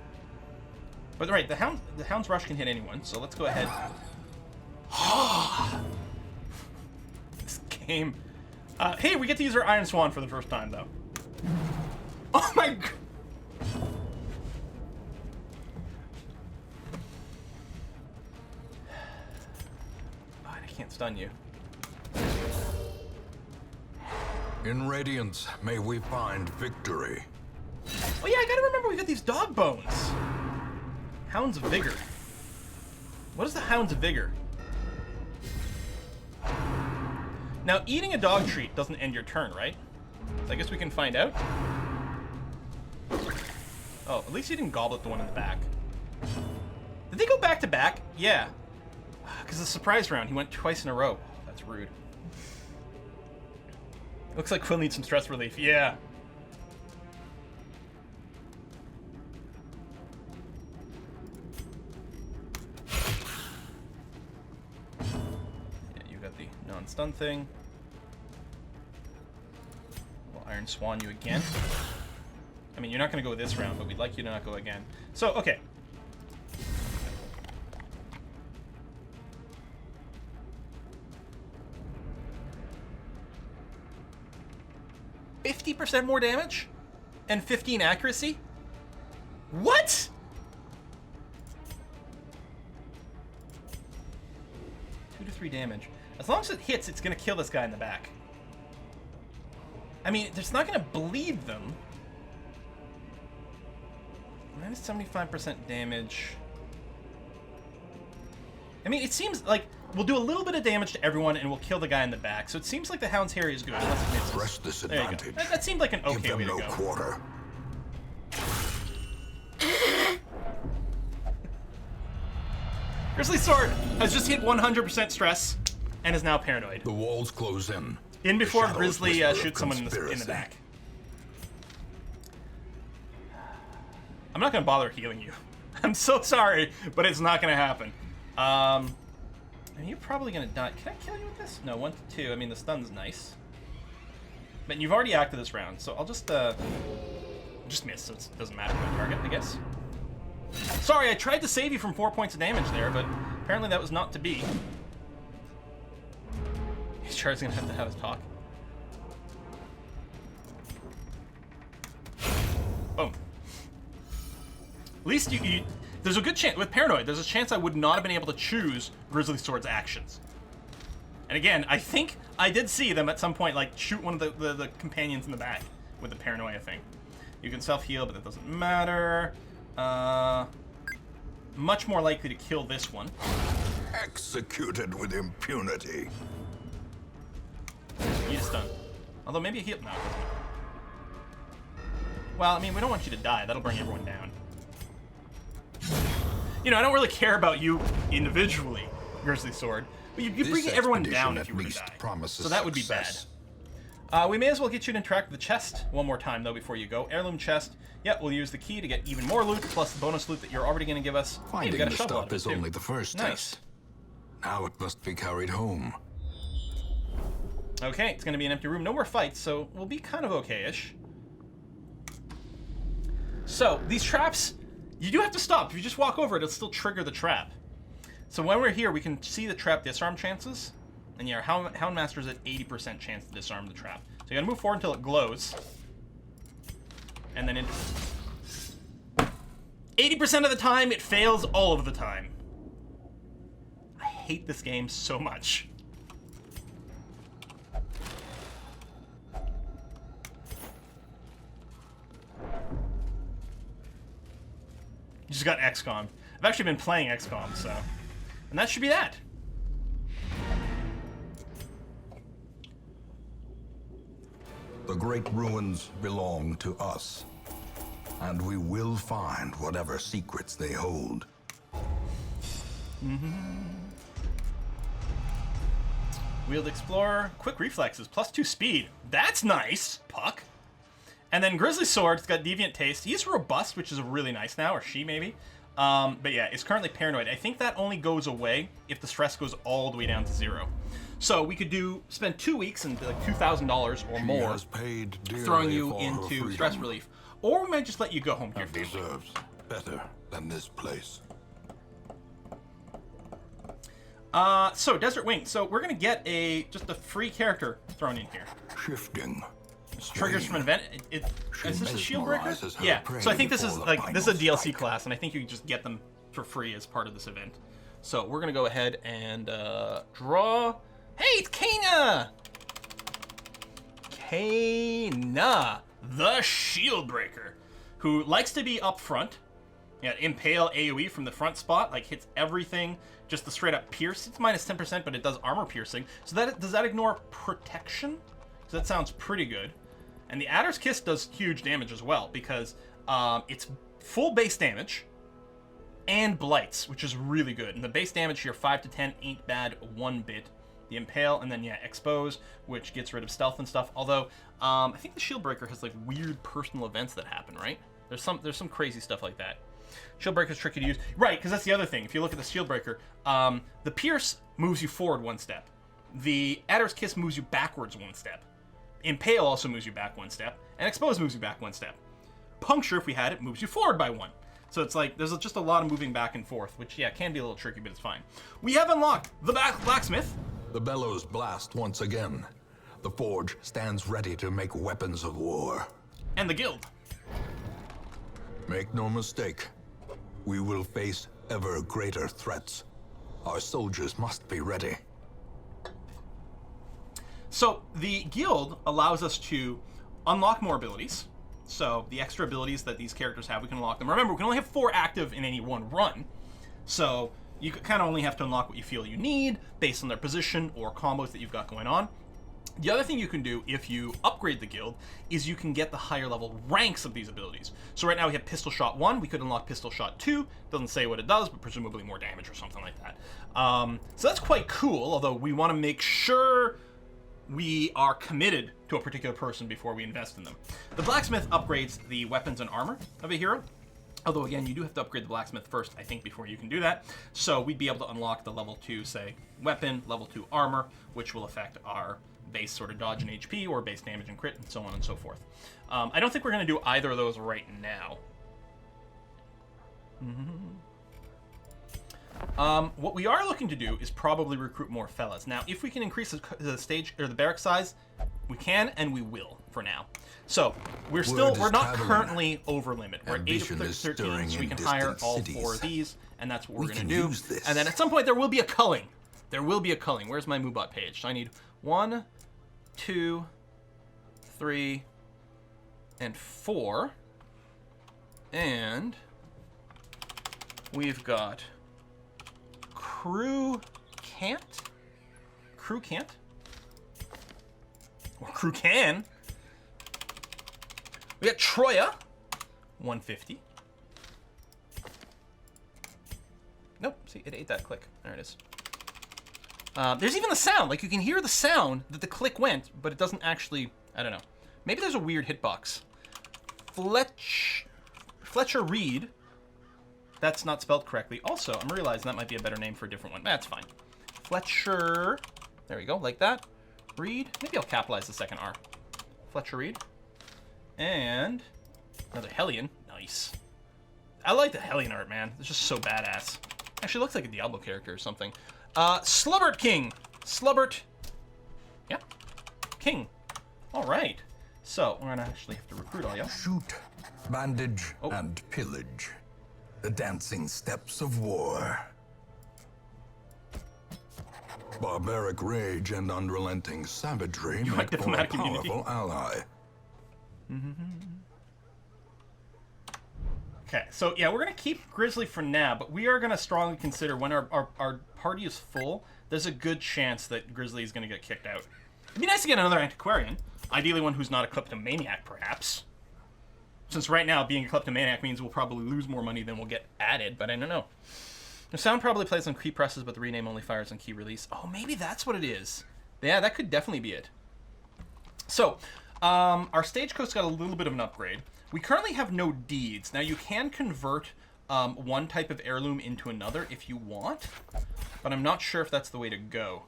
But right, the Hound's Rush can hit anyone, so let's go ahead. This game. Hey, we get to use our Iron Swan for the first time, though. Oh my god. I can't stun you. In Radiance, may we find victory. Oh yeah, I gotta remember we got these dog bones. Hound's Vigor. What is the Hound's Vigor? Now, eating a dog treat doesn't end your turn, right? So I guess we can find out. Oh, at least he didn't goblet the one in the back. Did they go back to back? Yeah. Because the surprise round, he went twice in a row. That's rude. Looks like Quill needs some stress relief. Yeah. Yeah, you got the non-stun thing. We'll Iron Swan you again. I mean, you're not going to go this round, but we'd like you to not go again. So, okay. %50 more damage? And 15 accuracy? What? Two to 3 damage. As long as it hits, it's going to kill this guy in the back. I mean, it's not going to bleed them. Minus 75% damage. I mean, it seems like we'll do a little bit of damage to everyone and we'll kill the guy in the back. So it seems like the Hound's Harry is good. Unless it misses. Press this There you go. advantage. That seemed like an okay Give way them to no go. quarter. Grizzly Sword has just hit 100% stress and is now paranoid. The walls close in. In before The shadows Grizzly whisper of shoots someone in the conspiracy. back. I'm not going to bother healing you. I'm so sorry, but it's not going to happen. And you're probably going to die. Can I kill you with this? No, 1 to 2. I mean, the stun's nice. But you've already acted this round, so I'll just miss, so it doesn't matter my target, I guess. Sorry, I tried to save you from 4 points of damage there, but apparently that was not to be. Char's going to have his talk. Boom. At least you there's a good chance, with Paranoid, there's a chance I would not have been able to choose Grizzly Sword's actions. And again, I think I did see them at some point, like, shoot one of the companions in the back with the Paranoia thing. You can self-heal, but that doesn't matter. Much more likely to kill this one. Executed with impunity. You just stun. Although maybe a heal. No, it doesn't. Well, I mean, we don't want you to die. That'll bring everyone down. You know, I don't really care about you individually, Grizzly Sword, but you bring everyone down if you were to die. So that would be bad. We may as well get you to interact with the chest one more time, though, before you go. Heirloom chest. Yep, we'll use the key to get even more loot, plus the bonus loot that you're already going to give us. Finding hey, we got a the shovel out stuff of it, is too. only the first Nice. test. Now it must be carried home. Okay, it's going to be an empty room. No more fights, so we'll be kind of okay-ish. So, these traps, you do have to stop. If you just walk over it, it'll still trigger the trap. So when we're here, we can see the trap disarm chances. And yeah, our Hound Master's at 80% chance to disarm the trap. So you gotta move forward until it glows. And then 80% of the time, it fails all of the time. I hate this game so much. You just got XCOM. I've actually been playing XCOM, so... And that should be that. The great ruins belong to us, and we will find whatever secrets they hold. Wheeled Explorer, quick reflexes, +2 speed. That's nice, Puck. And then Grizzly Sword's got Deviant Taste. He's robust, which is really nice now, or she maybe. But yeah, it's currently paranoid. I think that only goes away if the stress goes all the way down to 0. So we could spend 2 weeks and like $2,000 or more has paid dearly throwing you for her into freedom, stress relief. Or we might just let you go home to your and family. deserves better than this place. So Desert Wing. So we're gonna get just a free character thrown in here. Shifting. Triggers from an event. Is this a shield breaker? mesmerizes her Yeah. prey So I think this is before the like this is a final DLC strike. class, and I think you can just get them for free as part of this event. So we're gonna go ahead and draw. Hey, it's Kana! Kana, the shield breaker, who likes to be up front. Yeah, impale AoE from the front spot, like hits everything. Just the straight up pierce. It's minus 10%, but it does armor piercing. So does that ignore protection? So that sounds pretty good. And the Adder's Kiss does huge damage as well, because it's full base damage and blights, which is really good. And the base damage here, 5 to 10, ain't bad one bit. The Impale, and then yeah, Expose, which gets rid of stealth and stuff. Although I think the Shield Breaker has like weird personal events that happen, right? There's some crazy stuff like that. Shield Breaker's tricky to use, right? Because that's the other thing. If you look at the Shield Breaker, the Pierce moves you forward 1 step. The Adder's Kiss moves you backwards 1 step. Impale also moves you back 1 step, and Expose moves you back 1 step. Puncture, if we had it, moves you forward by 1. So it's like there's just a lot of moving back and forth, which yeah can be a little tricky, but it's fine. We have unlocked the Blacksmith. The bellows blast once again. The forge stands ready to make weapons of war. And the Guild. Make no mistake, we will face ever greater threats. Our soldiers must be ready. So the Guild allows us to unlock more abilities. So the extra abilities that these characters have, we can unlock them. Remember, we can only have 4 active in any one run. So you kind of only have to unlock what you feel you need based on their position or combos that you've got going on. The other thing you can do if you upgrade the Guild is you can get the higher level ranks of these abilities. So right now we have Pistol Shot 1, we could unlock Pistol Shot 2. Doesn't say what it does, but presumably more damage or something like that. So that's quite cool, although we want to make sure we are committed to a particular person before we invest in them. The Blacksmith upgrades the weapons and armor of a hero. Although, again, you do have to upgrade the Blacksmith first, I think, before you can do that. So we'd be able to unlock the level 2, say, weapon, level 2 armor, which will affect our base sort of dodge and HP, or base damage and crit, and so on and so forth. I don't think we're going to do either of those right now. What we are looking to do is probably recruit more fellas. Now, if we can increase the stage or the barrack size, we can and we will for now. So we're not currently over limit. We're at 8 of 13, so we can hire all 4 of these, and that's what we're going to do. And then at some point there will be a culling. There will be a culling. Where's my Moobot page? So I need 1, 2, 3, and 4. And we've got Crew can't? Or Crew can. We got Troya, 150. Nope, see, it ate that click. There it is. There's even the sound. Like, you can hear the sound that the click went, but it doesn't actually, I don't know. Maybe there's a weird hitbox. Fletcher Reed. That's not spelled correctly. Also, I'm realizing that might be a better name for a different one. That's fine. Fletcher. There we go, like that. Reed. Maybe I'll capitalize the second R. Fletcher Reed. And another Hellion. Nice. I like the Hellion art, man. It's just so badass. Actually, looks like a Diablo character or something. Slubbert King. Slubbert. Yeah. King. All right. So, we're going to actually have to recruit all y'all. Shoot, bandage, and pillage. The dancing steps of war. Barbaric rage and unrelenting savagery like make for a diplomatic immunity. powerful ally. Okay, so yeah, we're going to keep Grizzly for now, but we are going to strongly consider when our party is full, there's a good chance that Grizzly is going to get kicked out. It'd be nice to get another Antiquarian, ideally one who's not a kleptomaniac, perhaps. Since right now, being a kleptomaniac means we'll probably lose more money than we'll get added, but I don't know. The sound probably plays on key presses, but the rename only fires on key release. Oh, maybe that's what it is. Yeah, that could definitely be it. So, our stagecoach got a little bit of an upgrade. We currently have no deeds. Now, you can convert one type of heirloom into another if you want, but I'm not sure if that's the way to go.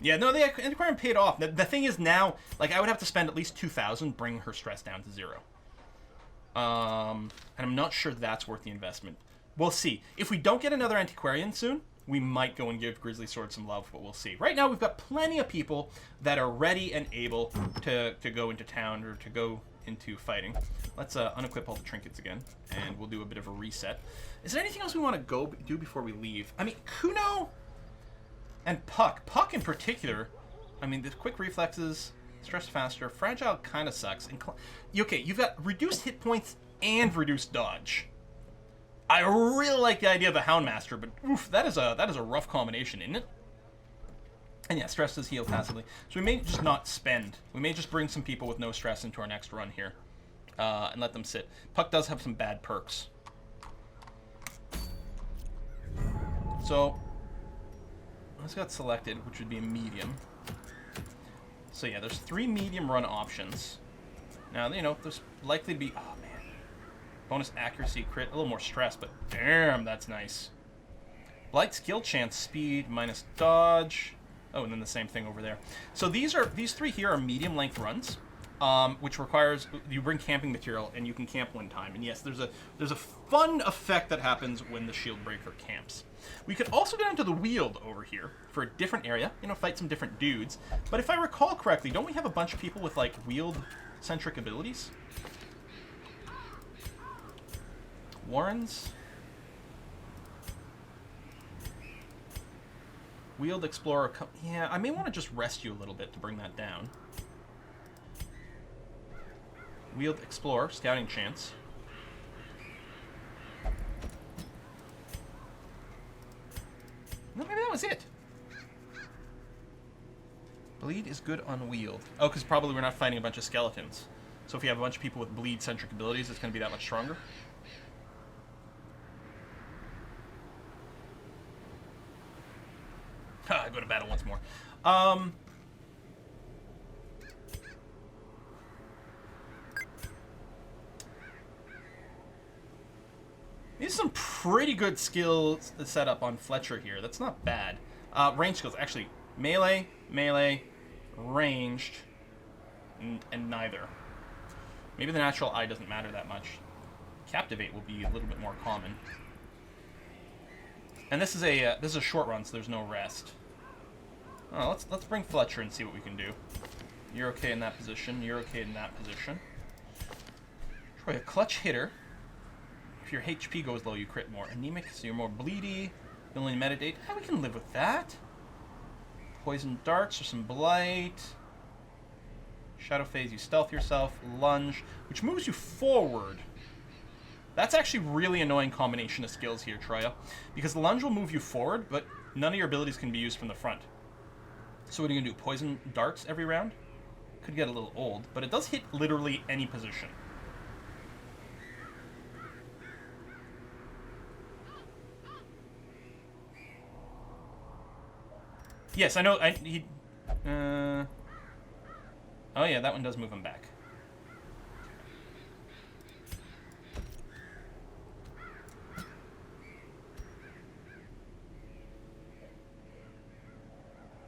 Yeah, no, the Antiquarian paid off. The thing is now, like, I would have to spend at least 2,000, bring her stress down to 0. And I'm not sure that's worth the investment. We'll see. If we don't get another Antiquarian soon, we might go and give Grizzly Sword some love, but we'll see. Right now, we've got plenty of people that are ready and able to go into town or to go into fighting. Let's unequip all the trinkets again, and we'll do a bit of a reset. Is there anything else we want to go do before we leave? I mean, Kuno and Puck. Puck in particular, I mean, the quick reflexes, stress faster, fragile kind of sucks. And okay, you've got reduced hit points and reduced dodge. I really like the idea of the Hound Master, but oof, that is a rough combination, isn't it? And yeah, stress does heal passively. So we may just not spend. We may just bring some people with no stress into our next run here. And let them sit. Puck does have some bad perks. So, this got selected, which would be a medium. So yeah, there's 3 medium run options. Now, you know, there's likely to be... Oh, man. Bonus accuracy, crit, a little more stress, but damn, that's nice. Light skill chance, speed, minus dodge. Oh, and then the same thing over there. So these 3 here are medium length runs, which requires you bring camping material and you can camp 1 time. And yes, there's a fun effect that happens when the shield breaker camps. We could also get into the Wield over here for a different area, you know, fight some different dudes. But if I recall correctly, don't we have a bunch of people with like Wield centric abilities? Warrens? Wield Explorer... Yeah, I may want to just rest you a little bit to bring that down. Wield Explorer, scouting chance. No, maybe that was it. Bleed is good on Wield. Oh, because probably we're not fighting a bunch of skeletons. So if you have a bunch of people with bleed-centric abilities, it's going to be that much stronger. Ha, go to battle once more. These are some pretty good skills set up on Fletcher here. That's not bad. Range skills, actually, melee, ranged, and neither. Maybe the natural eye doesn't matter that much. Captivate will be a little bit more common. And this is a short run, so there's no rest. Oh, let's bring Fletcher and see what we can do. You're okay in that position. You're okay in that position. Try a clutch hitter. If your HP goes low, you crit more. Anemic, so you're more bleedy. You only meditate. We can live with that. Poison darts or some blight. Shadow phase, you stealth yourself. Lunge, which moves you forward. That's actually really annoying combination of skills here, Troya. Because the lunge will move you forward, but none of your abilities can be used from the front. So what are you going to do? Poison darts every round? Could get a little old, but it does hit literally any position. Yes, I know. Oh yeah, that one does move him back.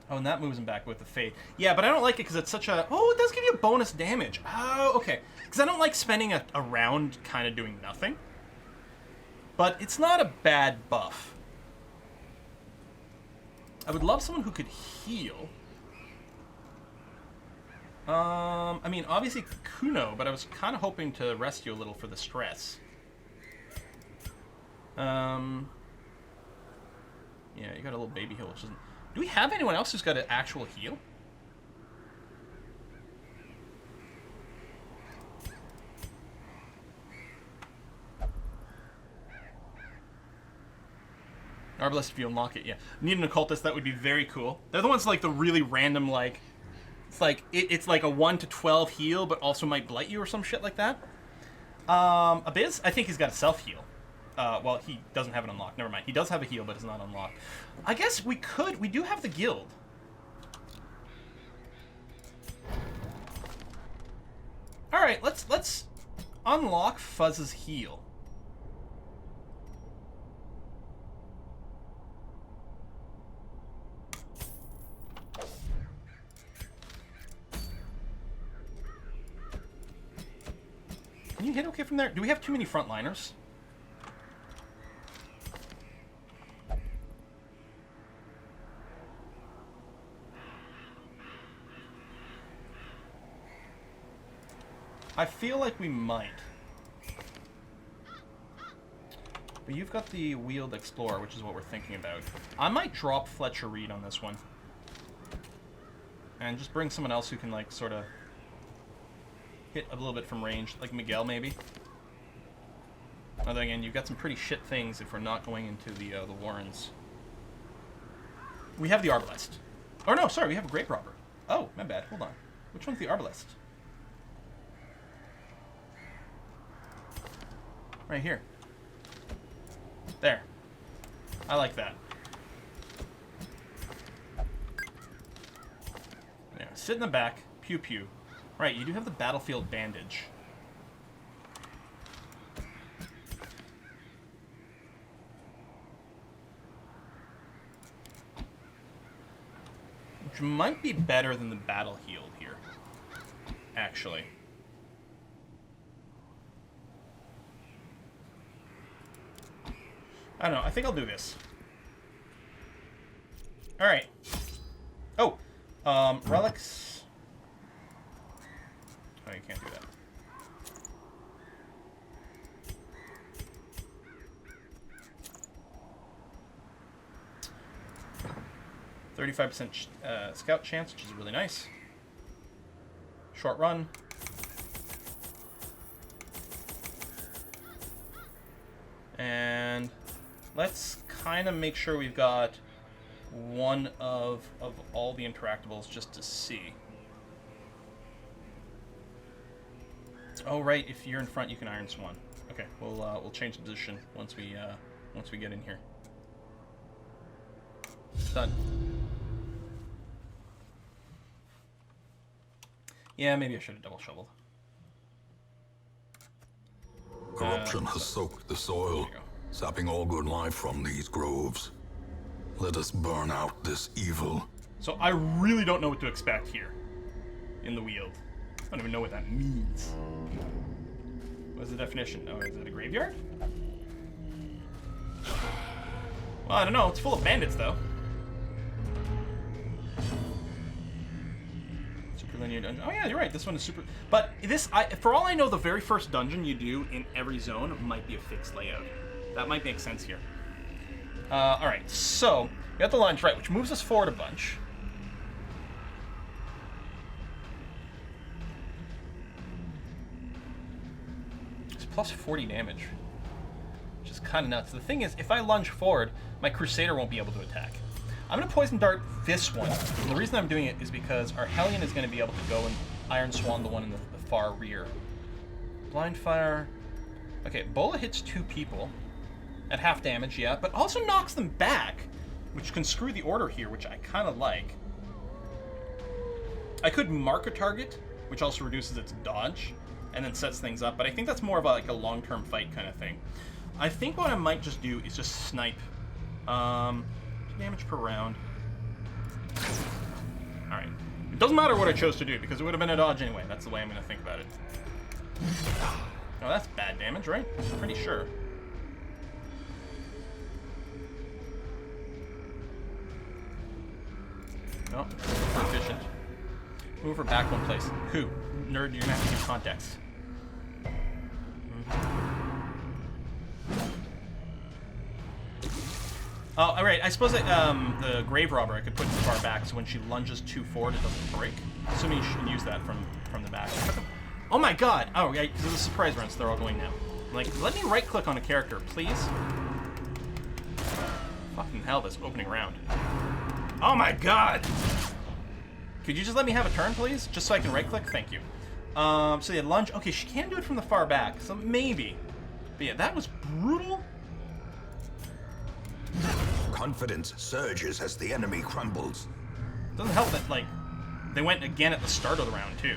Oh, and that moves him back with the Fade. Yeah, but I don't like it because it's such a... Oh, it does give you a bonus damage. Oh, okay. Because I don't like spending a round kind of doing nothing. But it's not a bad buff. I would love someone who could heal. I mean, obviously Kuno, but I was kind of hoping to rest you a little for the stress. Yeah, you got a little baby heal, which isn't... Do we have anyone else who's got an actual heal? Arbalest if you unlock it, yeah. Need an occultist, that would be very cool. They're the ones like the really random, like... It's like a 1 to 12 heal, but also might blight you or some shit like that. Abiz, I think he's got a self-heal. Well, he doesn't have it unlocked. Never mind. He does have a heal, but it's not unlocked. I guess we could... We do have the guild. Alright, let's unlock Fuzz's heal. Can you hit okay from there? Do we have too many frontliners? I feel like we might. But you've got the Wheeled Explorer, which is what we're thinking about. I might drop Fletcher Reed on this one. And just bring someone else who can, like, sort of hit a little bit from range. Like Miguel, maybe. Although, again, you've got some pretty shit things if we're not going into the Warrens. We have the Arbalest. Oh, no, sorry, we have a Grave Robber. Oh, my bad. Hold on. Which one's the Arbalest? Right here. There. I like that. There. Sit in the back. Pew pew. Right, you do have the Battlefield Bandage. Which might be better than the Battle Healed here. Actually. I don't know. I think I'll do this. All right. Oh, relics. Oh, you can't do that. 35% scout chance, which is really nice. Short run. And let's kind of make sure we've got one of all the interactables just to see. Oh right, if you're in front, you can Iron Swan. Okay, we'll change the position once we get in here. Done. Yeah, maybe I should have double shoveled. Corruption has soaked the soil, sapping all good life from these groves. Let us burn out this evil. So I really don't know what to expect here in the Weald. I don't even know what that means. What's the definition? Oh, is it a graveyard? Well, I don't know. It's full of bandits, though. Super linear dungeon. Oh yeah, you're right. This one is super. But this, for all I know, the very first dungeon you do in every zone might be a fixed layout. That might make sense here. All right, so we got the lunge right, which moves us forward a bunch. It's plus 40 damage, which is kind of nuts. The thing is, if I lunge forward, my Crusader won't be able to attack. I'm going to Poison Dart this one. And the reason I'm doing it is because our Hellion is going to be able to go and Iron Swan the one in the far rear. Blind Fire. Okay, Bola hits 2 people at half damage, yeah, but also knocks them back, which can screw the order here, which I kind of like. I could mark a target, which also reduces its dodge, and then sets things up, but I think that's more of like a long-term fight kind of thing. I think what I might just do is just snipe. Damage per round. Alright. It doesn't matter what I chose to do, because it would have been a dodge anyway. That's the way I'm going to think about it. Oh, that's bad damage, right? Pretty sure. No, efficient. Move her back one place. Who? Nerd, you're gonna have to give context. Oh, alright, I suppose the Grave Robber I could put far back so when she lunges too forward it doesn't break. Assuming you can use that from the back. Oh my god! Oh, yeah, because it's a surprise run, so they're all going now. Like, let me right-click on a character, please. Fucking hell, this opening round. Oh my god! Could you just let me have a turn, please? Just so I can right-click? Thank you. So yeah, lunge. Okay, she can do it from the far back, so maybe. But yeah, that was brutal. Confidence surges as the enemy crumbles. Doesn't help that, like, they went again at the start of the round, too.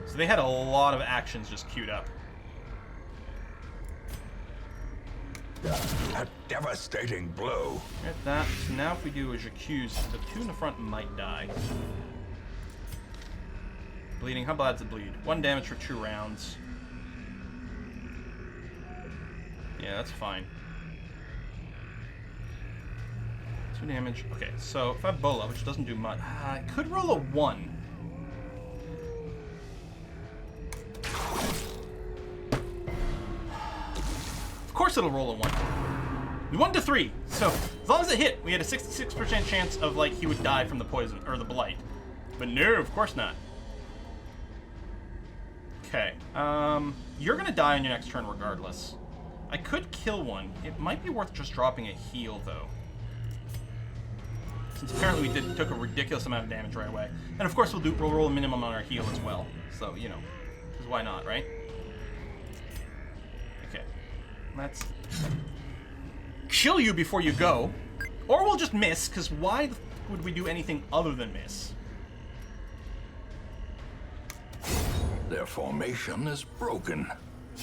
So they had a lot of actions just queued up. A devastating blow. Get that. So now if we do a J'accuse, the 2 in the front might die. Bleeding. How bad's it bleed? 1 damage for 2 rounds. Yeah, that's fine. 2 damage. Okay, so if I have Bola, which doesn't do much, I could roll a 1. Of course it'll roll a 1. 1 to 3. So as long as it hit, we had a 66% chance of like he would die from the poison or the blight. But no, of course not. Okay. You're gonna die on your next turn regardless. I could kill one. It might be worth just dropping a heal though. Since apparently we took a ridiculous amount of damage right away. And of course we'll roll a minimum on our heal as well. So, you know, because why not, right? Okay. Let's kill you before you go. Or we'll just miss, because why would we do anything other than miss? Their formation is broken.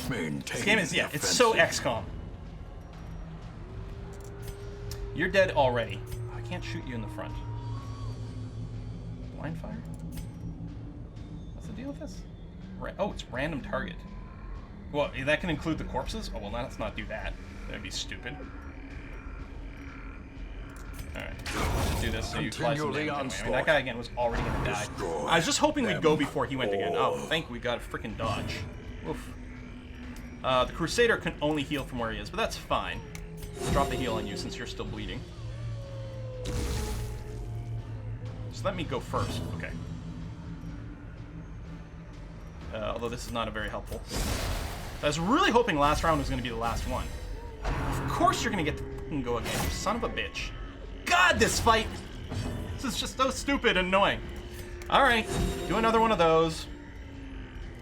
Maintain This game is, yeah, the it's so offensive. XCOM. You're dead already. I can't shoot you in the front. Blind fire? What's the deal with this? Oh, it's random target. Well, that can include the corpses? Oh, well, let's not do that. That'd be stupid. Alright, let's do this so you fly some damage anyway. I mean, that guy, again, was already gonna die. I was just hoping we'd go before he went again. Oh, thank we got a freaking dodge. Oof. The Crusader can only heal from where he is, but that's fine. Let's drop the heal on you since you're still bleeding. Just let me go first. Okay. Although this is not a very helpful. I was really hoping last round was going to be the last one. Of course you're going to get to fucking go again, you son of a bitch. God, this fight! This is just so stupid and annoying. Alright, do another one of those.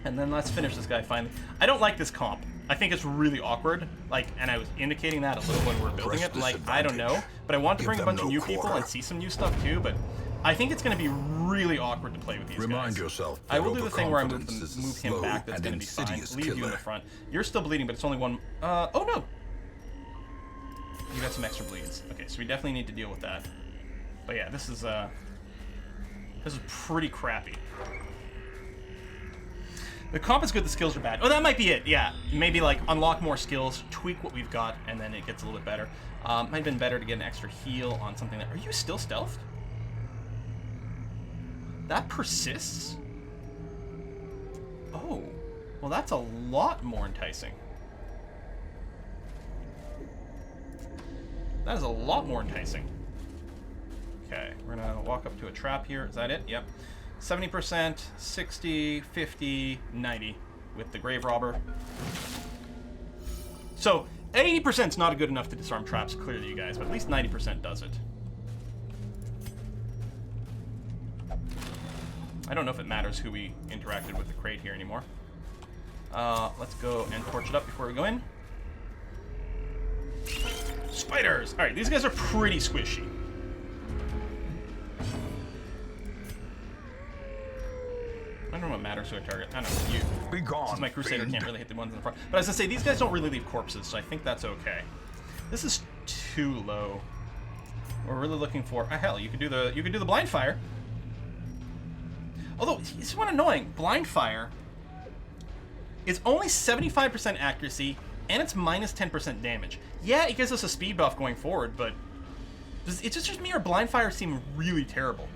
And then let's finish this guy finally. I don't like this comp. I think it's really awkward. Like, and I was indicating that a little when we were building it. Like, I don't know. But I want to bring a bunch of new people and see some new stuff too, but I think it's going to be really awkward to play with these guys. Remind yourself. I will do the thing where I move overconfidence is a him slow back. That's and going to be fine. insidious Leave you in killer. the front. You're still bleeding, but it's only one. Oh no! You got some extra bleeds. Okay, so we definitely need to deal with that. But yeah, this is pretty crappy. The comp is good, the skills are bad. Oh, that might be it, yeah. Maybe, like, unlock more skills, tweak what we've got, and then it gets a little bit better. Might have been better to get an extra heal on something that... Are you still stealthed? That persists? Oh. Well, that's a lot more enticing. That is a lot more enticing. Okay, we're gonna walk up to a trap here. Is that it? Yep. 70%, 60, 50, 90 with the Grave Robber. So 80% is not good enough to disarm traps, clearly, you guys, but at least 90% does it. I don't know if it matters who we interacted with the crate here anymore. Let's go and torch it up before we go in. Spiders! Alright, these guys are pretty squishy. I don't know what matters to a target. I don't know, you. Be gone, Since my Crusader fiend. can't really hit the ones in the front. But as I say, these guys don't really leave corpses, so I think that's okay. This is too low. We're really looking for... hell, you could do the blind fire. Although, this is one annoying. Blind fire is only 75% accuracy, and it's minus 10% damage. Yeah, it gives us a speed buff going forward, but it's just me or blind fire seem really terrible.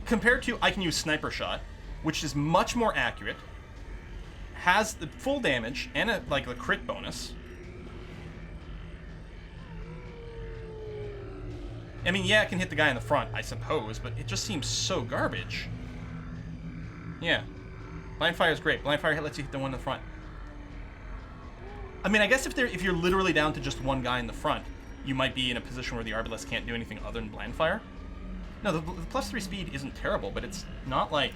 Compared to, I can use sniper shot, which is much more accurate, has the full damage, and a crit bonus. I mean, yeah, it can hit the guy in the front, I suppose, but it just seems so garbage. Yeah. Blind fire is great. Blind fire lets you hit the one in the front. I mean, I guess if you're literally down to just one guy in the front, you might be in a position where the Arbalest can't do anything other than blind fire. No, the +3 speed isn't terrible, but it's not like...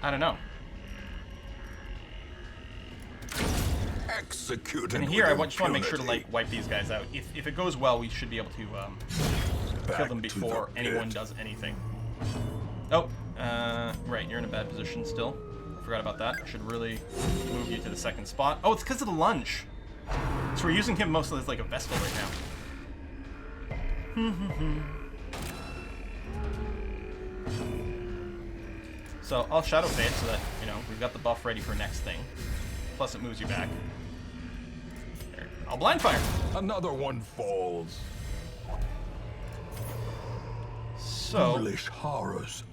I don't know. Executed. And here, I with just want to make sure to, impunity. like, wipe these guys out. If it goes well, we should be able to kill them Back to before the anyone pit. does anything. Oh, right, you're in a bad position still. I forgot about that. I should really move you to the second spot. Oh, it's because of the lunge. So we're using him mostly as, like, a Vestal right now. So I'll Shadow Fade so that, you know, we've got the buff ready for next thing. Plus it moves you back. There. I'll blind fire. Another one falls. So, Foolish horrors.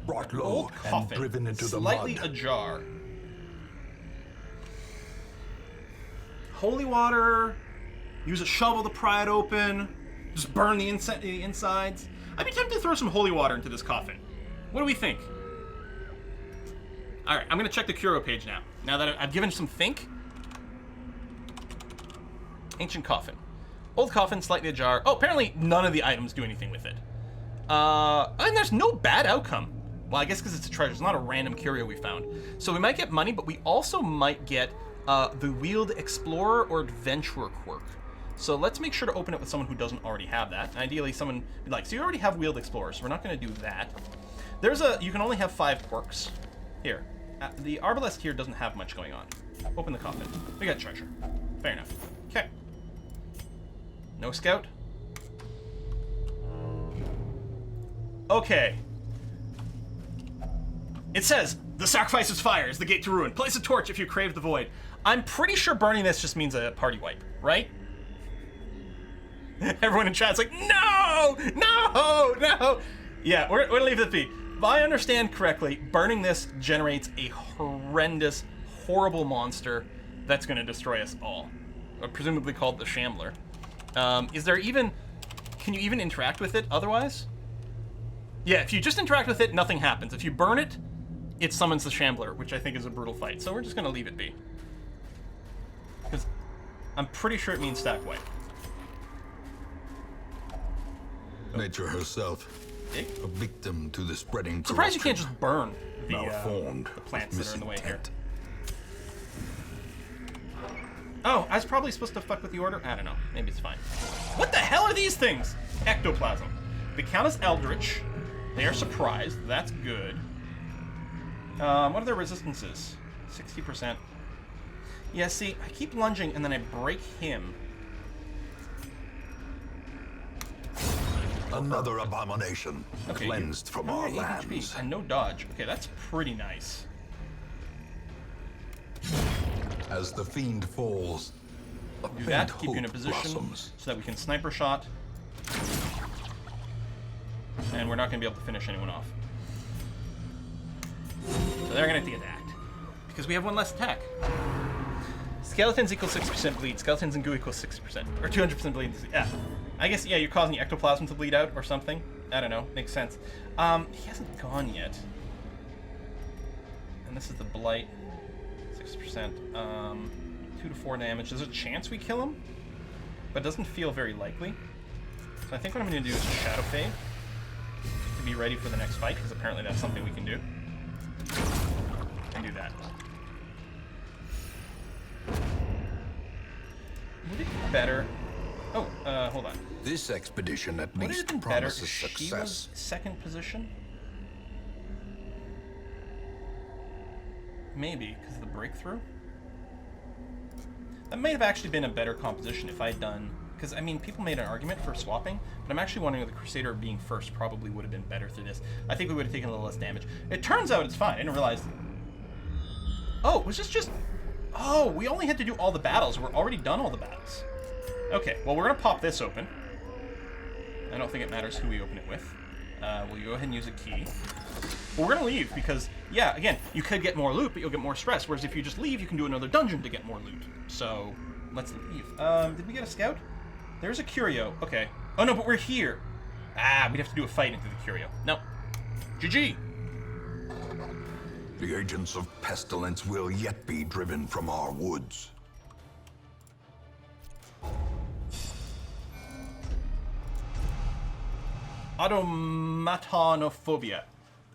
Brought low old and coffin, driven into the slightly mud. ajar. Holy water. Use a shovel to pry it open. Just burn the insides. I'd be tempted to throw some holy water into this coffin. What do we think? All right, I'm gonna check the Curio page now. Now that I've given some think. Ancient coffin. Old coffin, slightly ajar. Oh, apparently none of the items do anything with it. And there's no bad outcome. Well, I guess because it's a treasure. It's not a random curio we found. So we might get money, but we also might get the Wheeled Explorer or Adventurer quirk. So let's make sure to open it with someone who doesn't already have that. Ideally, someone like, so you already have Wheeled Explorer, so we're not going to do that. You can only have 5 quirks. Here. The Arbalest here doesn't have much going on. Open the coffin. We got treasure. Fair enough. Okay. No scout. Okay. It says, the sacrifice is fire, is the gate to ruin. Place a torch if you crave the void. I'm pretty sure burning this just means a party wipe, right? Everyone in chat's like, no! No! No! Yeah, we're gonna leave it be. If I understand correctly, burning this generates a horrendous, horrible monster that's gonna destroy us all. Presumably called the Shambler. Is there even... Can you even interact with it otherwise? Yeah, if you just interact with it, nothing happens. If you burn it, it summons the Shambler, which I think is a brutal fight. So we're just gonna leave it be. Because I'm pretty sure it means stack wipe. Nature herself, a victim to the spreading Surprised you corruption. can't just burn Malformed the plants with that are in the way here. misintent. Oh, I was probably supposed to fuck with the order? I don't know. Maybe it's fine. What the hell are these things? Ectoplasm. They count as Eldritch. They are surprised. That's good. What are their resistances? 60%. Yeah, see, I keep lunging and then I break him. Another abomination, Okay, cleansed from our 8 HP lands. and no dodge. Okay, that's pretty nice. As the fiend falls, a Do faint that to keep you in a hope position blossoms. so that we can sniper shot. And we're not going to be able to finish anyone off. So they're going to have to get that. Because we have one less attack. Skeletons equal 6% bleed. Skeletons and goo equals 6%. Or 200% bleed. Yeah. I guess, yeah, you're causing the ectoplasm to bleed out or something. I don't know. Makes sense. He hasn't gone yet. And this is the blight. 6%. 2 to 4 damage. There's a chance we kill him, but it doesn't feel very likely. So I think what I'm going to do is Shadow Fade to be ready for the next fight, because apparently that's something we can do. And do that. Would it be better? Oh, hold on. This expedition at Would it have least been better promises if she success. was second position? Maybe, because of the breakthrough? That may have actually been a better composition if I'd done... Because, I mean, people made an argument for swapping, but I'm actually wondering if the Crusader being first probably would have been better through this. I think we would have taken a little less damage. It turns out it's fine. I didn't realize... Oh, was this just... Oh, we only had to do all the battles. We're already done all the battles. Okay, well, we're going to pop this open. I don't think it matters who we open it with. We'll go ahead and use a key. But we're going to leave because, yeah, again, you could get more loot, but you'll get more stress. Whereas if you just leave, you can do another dungeon to get more loot. So, let's leave. Did we get a scout? There's a curio. Okay. Oh, no, but we're here. Ah, we'd have to do a fight into the curio. No. GG. The agents of pestilence will yet be driven from our woods. Automatonophobia.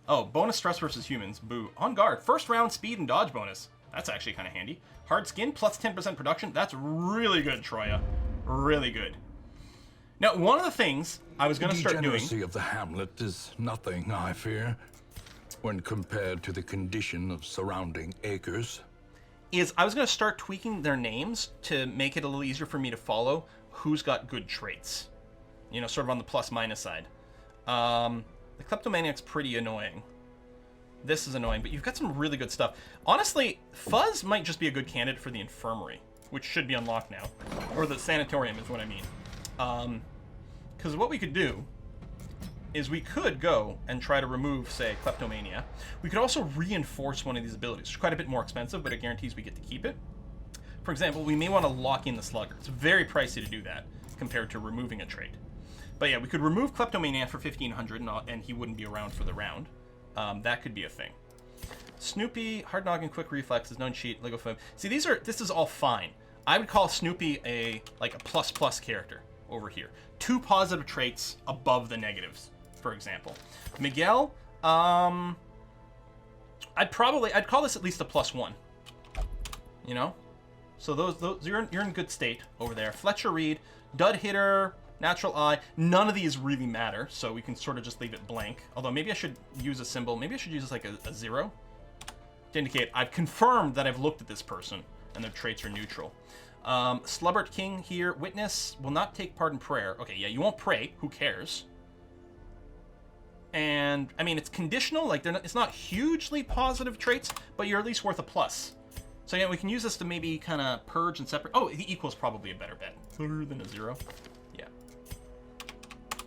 Oh, bonus stress versus humans. Boo. On guard. First round speed and dodge bonus. That's actually kind of handy. Hard skin plus 10% production. That's really good, Troya. Really good. Now, one of the things I was going to start doing... The degeneracy of the hamlet is nothing, I fear, when compared to the condition of surrounding acres. Is I was going to start tweaking their names to make it a little easier for me to follow who's got good traits. You know, sort of on the plus-minus side. The Kleptomaniac's pretty annoying. This is annoying, but you've got some really good stuff. Honestly, Fuzz might just be a good candidate for the Infirmary. which should be unlocked now. Or the sanatorium is what I mean. Because what we could do is we could go and try to remove, say, Kleptomania. We could also reinforce one of these abilities. It's quite a bit more expensive, but it guarantees we get to keep it. For example, we may want to lock in the Slugger. It's very pricey to do that compared to removing a trait. But yeah, we could remove Kleptomania for 1,500 and he wouldn't be around for the round. That could be a thing. Snoopy, Hard Noggin, Quick Reflexes, Known Cheat, Lego Foam. See, this is all fine. I would call Snoopy a plus character over here. 2 positive traits above the negatives, for example. Miguel, I'd call this at least a +1. You know? So those you're in good state over there. Fletcher Reed, Dud Hitter, Natural Eye. None of these really matter, so we can sort of just leave it blank. Although maybe I should use a symbol. Maybe I should use like a 0 to indicate I've confirmed that I've looked at this person and their traits are neutral. Slubbert King here. Witness will not take part in prayer. Okay, yeah, you won't pray. Who cares? And I mean, it's conditional. Like it's not hugely positive traits, but you're at least worth a plus. So yeah, we can use this to maybe kind of purge and separate. Oh, the equal is probably a better bet. Better than a 0. Yeah.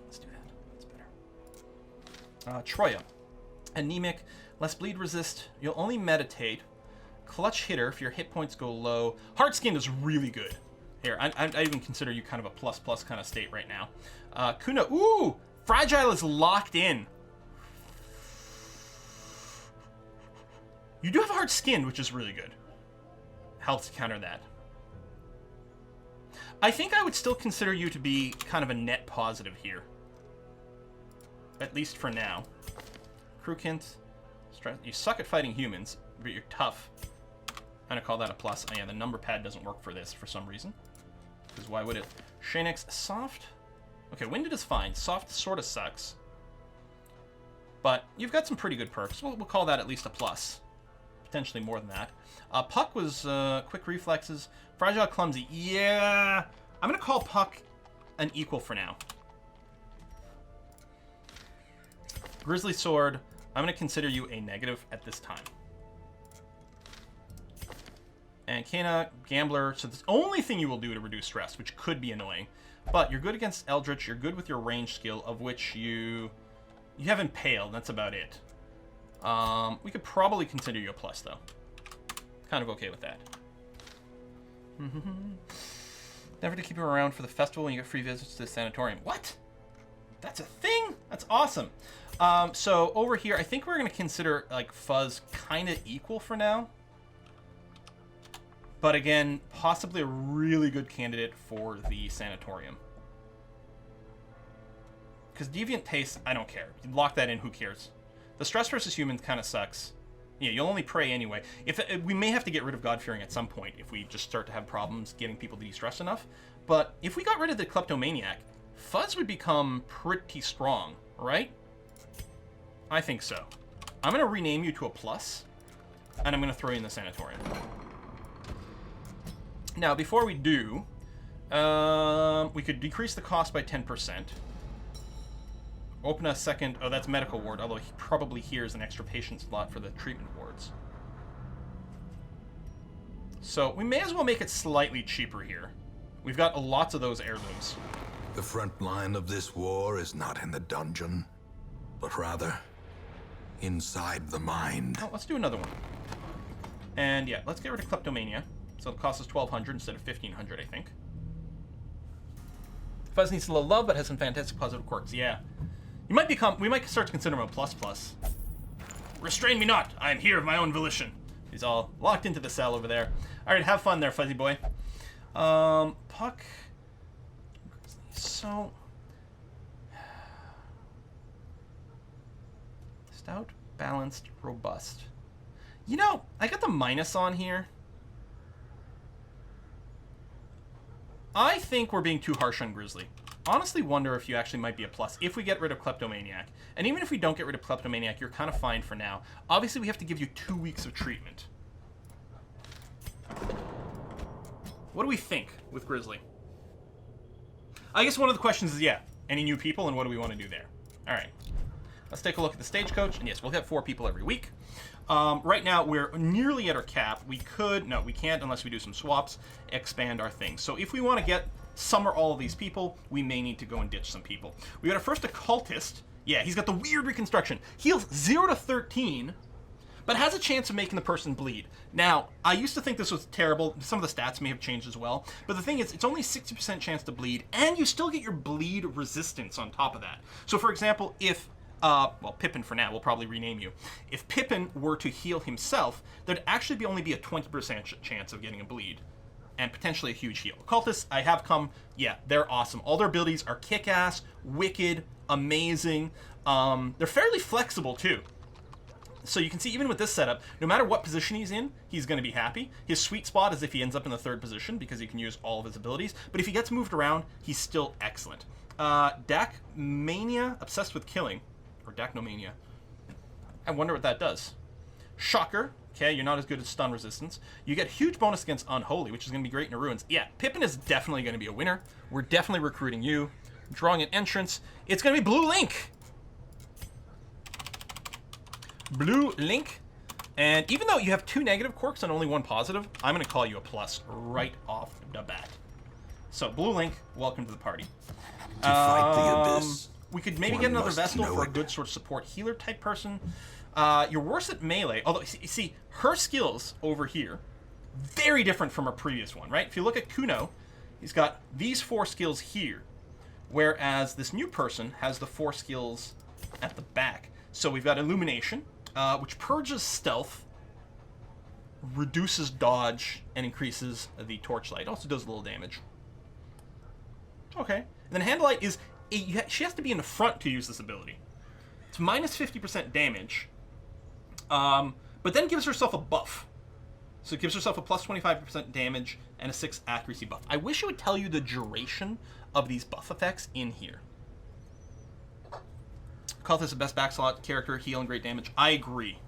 Let's do that. That's better. Troya. Anemic. Less bleed resist. You'll only meditate. Clutch Hitter if your hit points go low. Hard Skin is really good. Here, I even consider you kind of a plus kind of state right now. Kuno. Ooh! Fragile is locked in. You do have Hard Skin, which is really good. Helps counter that. I think I would still consider you to be kind of a net positive here. At least for now. Krukint. You suck at fighting humans, but you're tough. I'm gonna call that a plus. Oh yeah, the number pad doesn't work for this for some reason. Because why would it? Shanix, soft. Okay, winded is fine. Soft sort of sucks. But you've got some pretty good perks. We'll call that at least a plus. Potentially more than that. Puck was quick reflexes. Fragile, clumsy. Yeah. I'm going to call Puck an equal for now. Grizzly Sword. I'm going to consider you a negative at this time. And Kana, Gambler. So the only thing you will do to reduce stress, which could be annoying. But you're good against Eldritch. You're good with your range skill, of which you have Impaled. That's about it. We could probably consider you a plus, though. Kind of okay with that. Never to keep you around for the festival when you get free visits to the sanatorium. What? That's a thing? That's awesome. So over here, I think we're going to consider like Fuzz kind of equal for now. But again, possibly a really good candidate for the sanatorium. Because Deviant Taste, I don't care. You lock that in, who cares? The stress versus humans kind of sucks. Yeah, you'll only pray anyway. If we may have to get rid of God-fearing at some point if we just start to have problems getting people to de-stress enough. But if we got rid of the Kleptomaniac, Fuzz would become pretty strong, right? I think so. I'm going to rename you to a plus, and I'm going to throw you in the sanatorium. Now, before we do, we could decrease the cost by 10%. Open a second... Oh, that's medical ward, although he probably hears an extra patient slot for the treatment wards. So we may as well make it slightly cheaper here. We've got lots of those heirlooms. The front line of this war is not in the dungeon, but rather inside the mind. Oh, let's do another one. And yeah, let's get rid of Kleptomania. So it costs us 1,200 instead of 1,500, I think. Fuzz needs a little love, but has some fantastic positive quirks. Yeah. We might start to consider him a plus. Restrain me not. I am here of my own volition. He's all locked into the cell over there. All right, have fun there, Fuzzy boy. Puck. So... Stout, balanced, robust. You know, I got the minus on here. I think we're being too harsh on Grizzly. Honestly wonder if you actually might be a plus if we get rid of Kleptomaniac. And even if we don't get rid of Kleptomaniac, you're kind of fine for now. Obviously, we have to give you 2 weeks of treatment. What do we think with Grizzly? I guess one of the questions is, yeah, any new people and what do we want to do there? All right. Let's take a look at the stagecoach. And yes, we'll have 4 people every week. Right now, we're nearly at our cap. We could, no, we can't unless we do some swaps, expand our things. So if we want to get some or all of these people, we may need to go and ditch some people. We got our first Occultist. Yeah, he's got the weird reconstruction. Heals 0 to 13, but has a chance of making the person bleed. Now, I used to think this was terrible. Some of the stats may have changed as well. But the thing is, it's only 60% chance to bleed, and you still get your bleed resistance on top of that. So, for example, if, well, Pippin for now, we'll probably rename you. If Pippin were to heal himself, there'd actually only be a 20% chance of getting a bleed, and potentially a huge heal. Cultists, I have come, yeah, they're awesome. All their abilities are kick-ass, wicked, amazing. They're fairly flexible, too. So you can see, even with this setup, no matter what position he's in, he's going to be happy. His sweet spot is if he ends up in the 3rd position, because he can use all of his abilities. But if he gets moved around, he's still excellent. Dakmania, obsessed with killing. Or Daknomania. I wonder what that does. Shocker. Okay, you're not as good at stun resistance. You get huge bonus against Unholy, which is going to be great in the ruins. Yeah, Pippin is definitely going to be a winner. We're definitely recruiting you. Drawing an entrance. It's going to be Blue Link. Blue Link. And even though you have 2 negative quirks and only 1 positive, I'm going to call you a plus right off the bat. So, Blue Link, welcome to the party. To fight the abyss, we could maybe one get another must Vestal know for a it. good sort of support healer type person. You're worse at melee, although, you see, her skills over here, very different from her previous one, right? If you look at Kuno, he's got these 4 skills here, whereas this new person has the 4 skills at the back. So we've got Illumination, which purges stealth, reduces dodge, and increases the torchlight. Also does a little damage. Okay. And then Handlight is, she has to be in the front to use this ability. It's minus 50% damage, but then gives herself a buff. So it gives herself a plus 25% damage and a 6 accuracy buff. I wish it would tell you the duration of these buff effects in here. Cultist is the best backslot character, heal and great damage. I agree.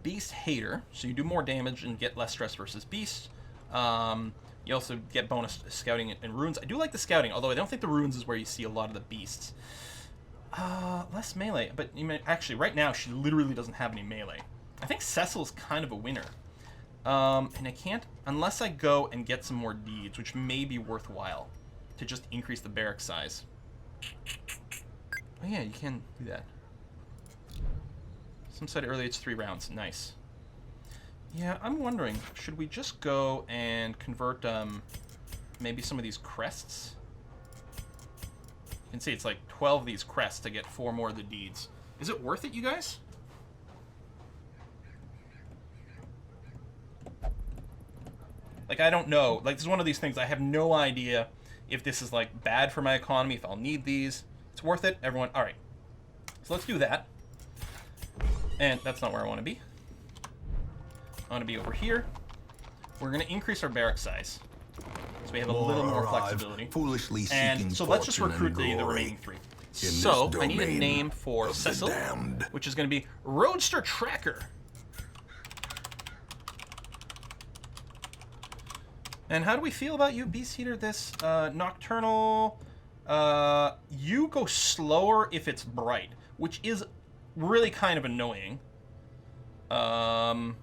Beast Hater, so you do more damage and get less stress versus Beast. You also get bonus scouting and runes. I do like the scouting, although I don't think the runes is where you see a lot of the beasts. Less melee, but actually right now she literally doesn't have any melee. I think Cecil's kind of a winner. And I can't, unless I go and get some more deeds, which may be worthwhile to just increase the barrack size. Oh yeah, you can do that. Some said earlier it's 3 rounds. Nice. Yeah, I'm wondering, should we just go and convert maybe some of these crests? You can see it's like 12 of these crests to get 4 more of the deeds. Is it worth it, you guys? Like, I don't know. Like, this is one of these things, I have no idea if this is, like, bad for my economy, if I'll need these. It's worth it, everyone. All right. So let's do that. And that's not where I want to be. I want to be over here. We're going to increase our barrack size, so we have a little more flexibility. Foolishly And so let's just recruit the remaining 3. So I need a name for Cecil, which is going to be Roadster Tracker. And how do we feel about you, Beast Eater? This Nocturnal, you go slower if it's bright, which is really kind of annoying. And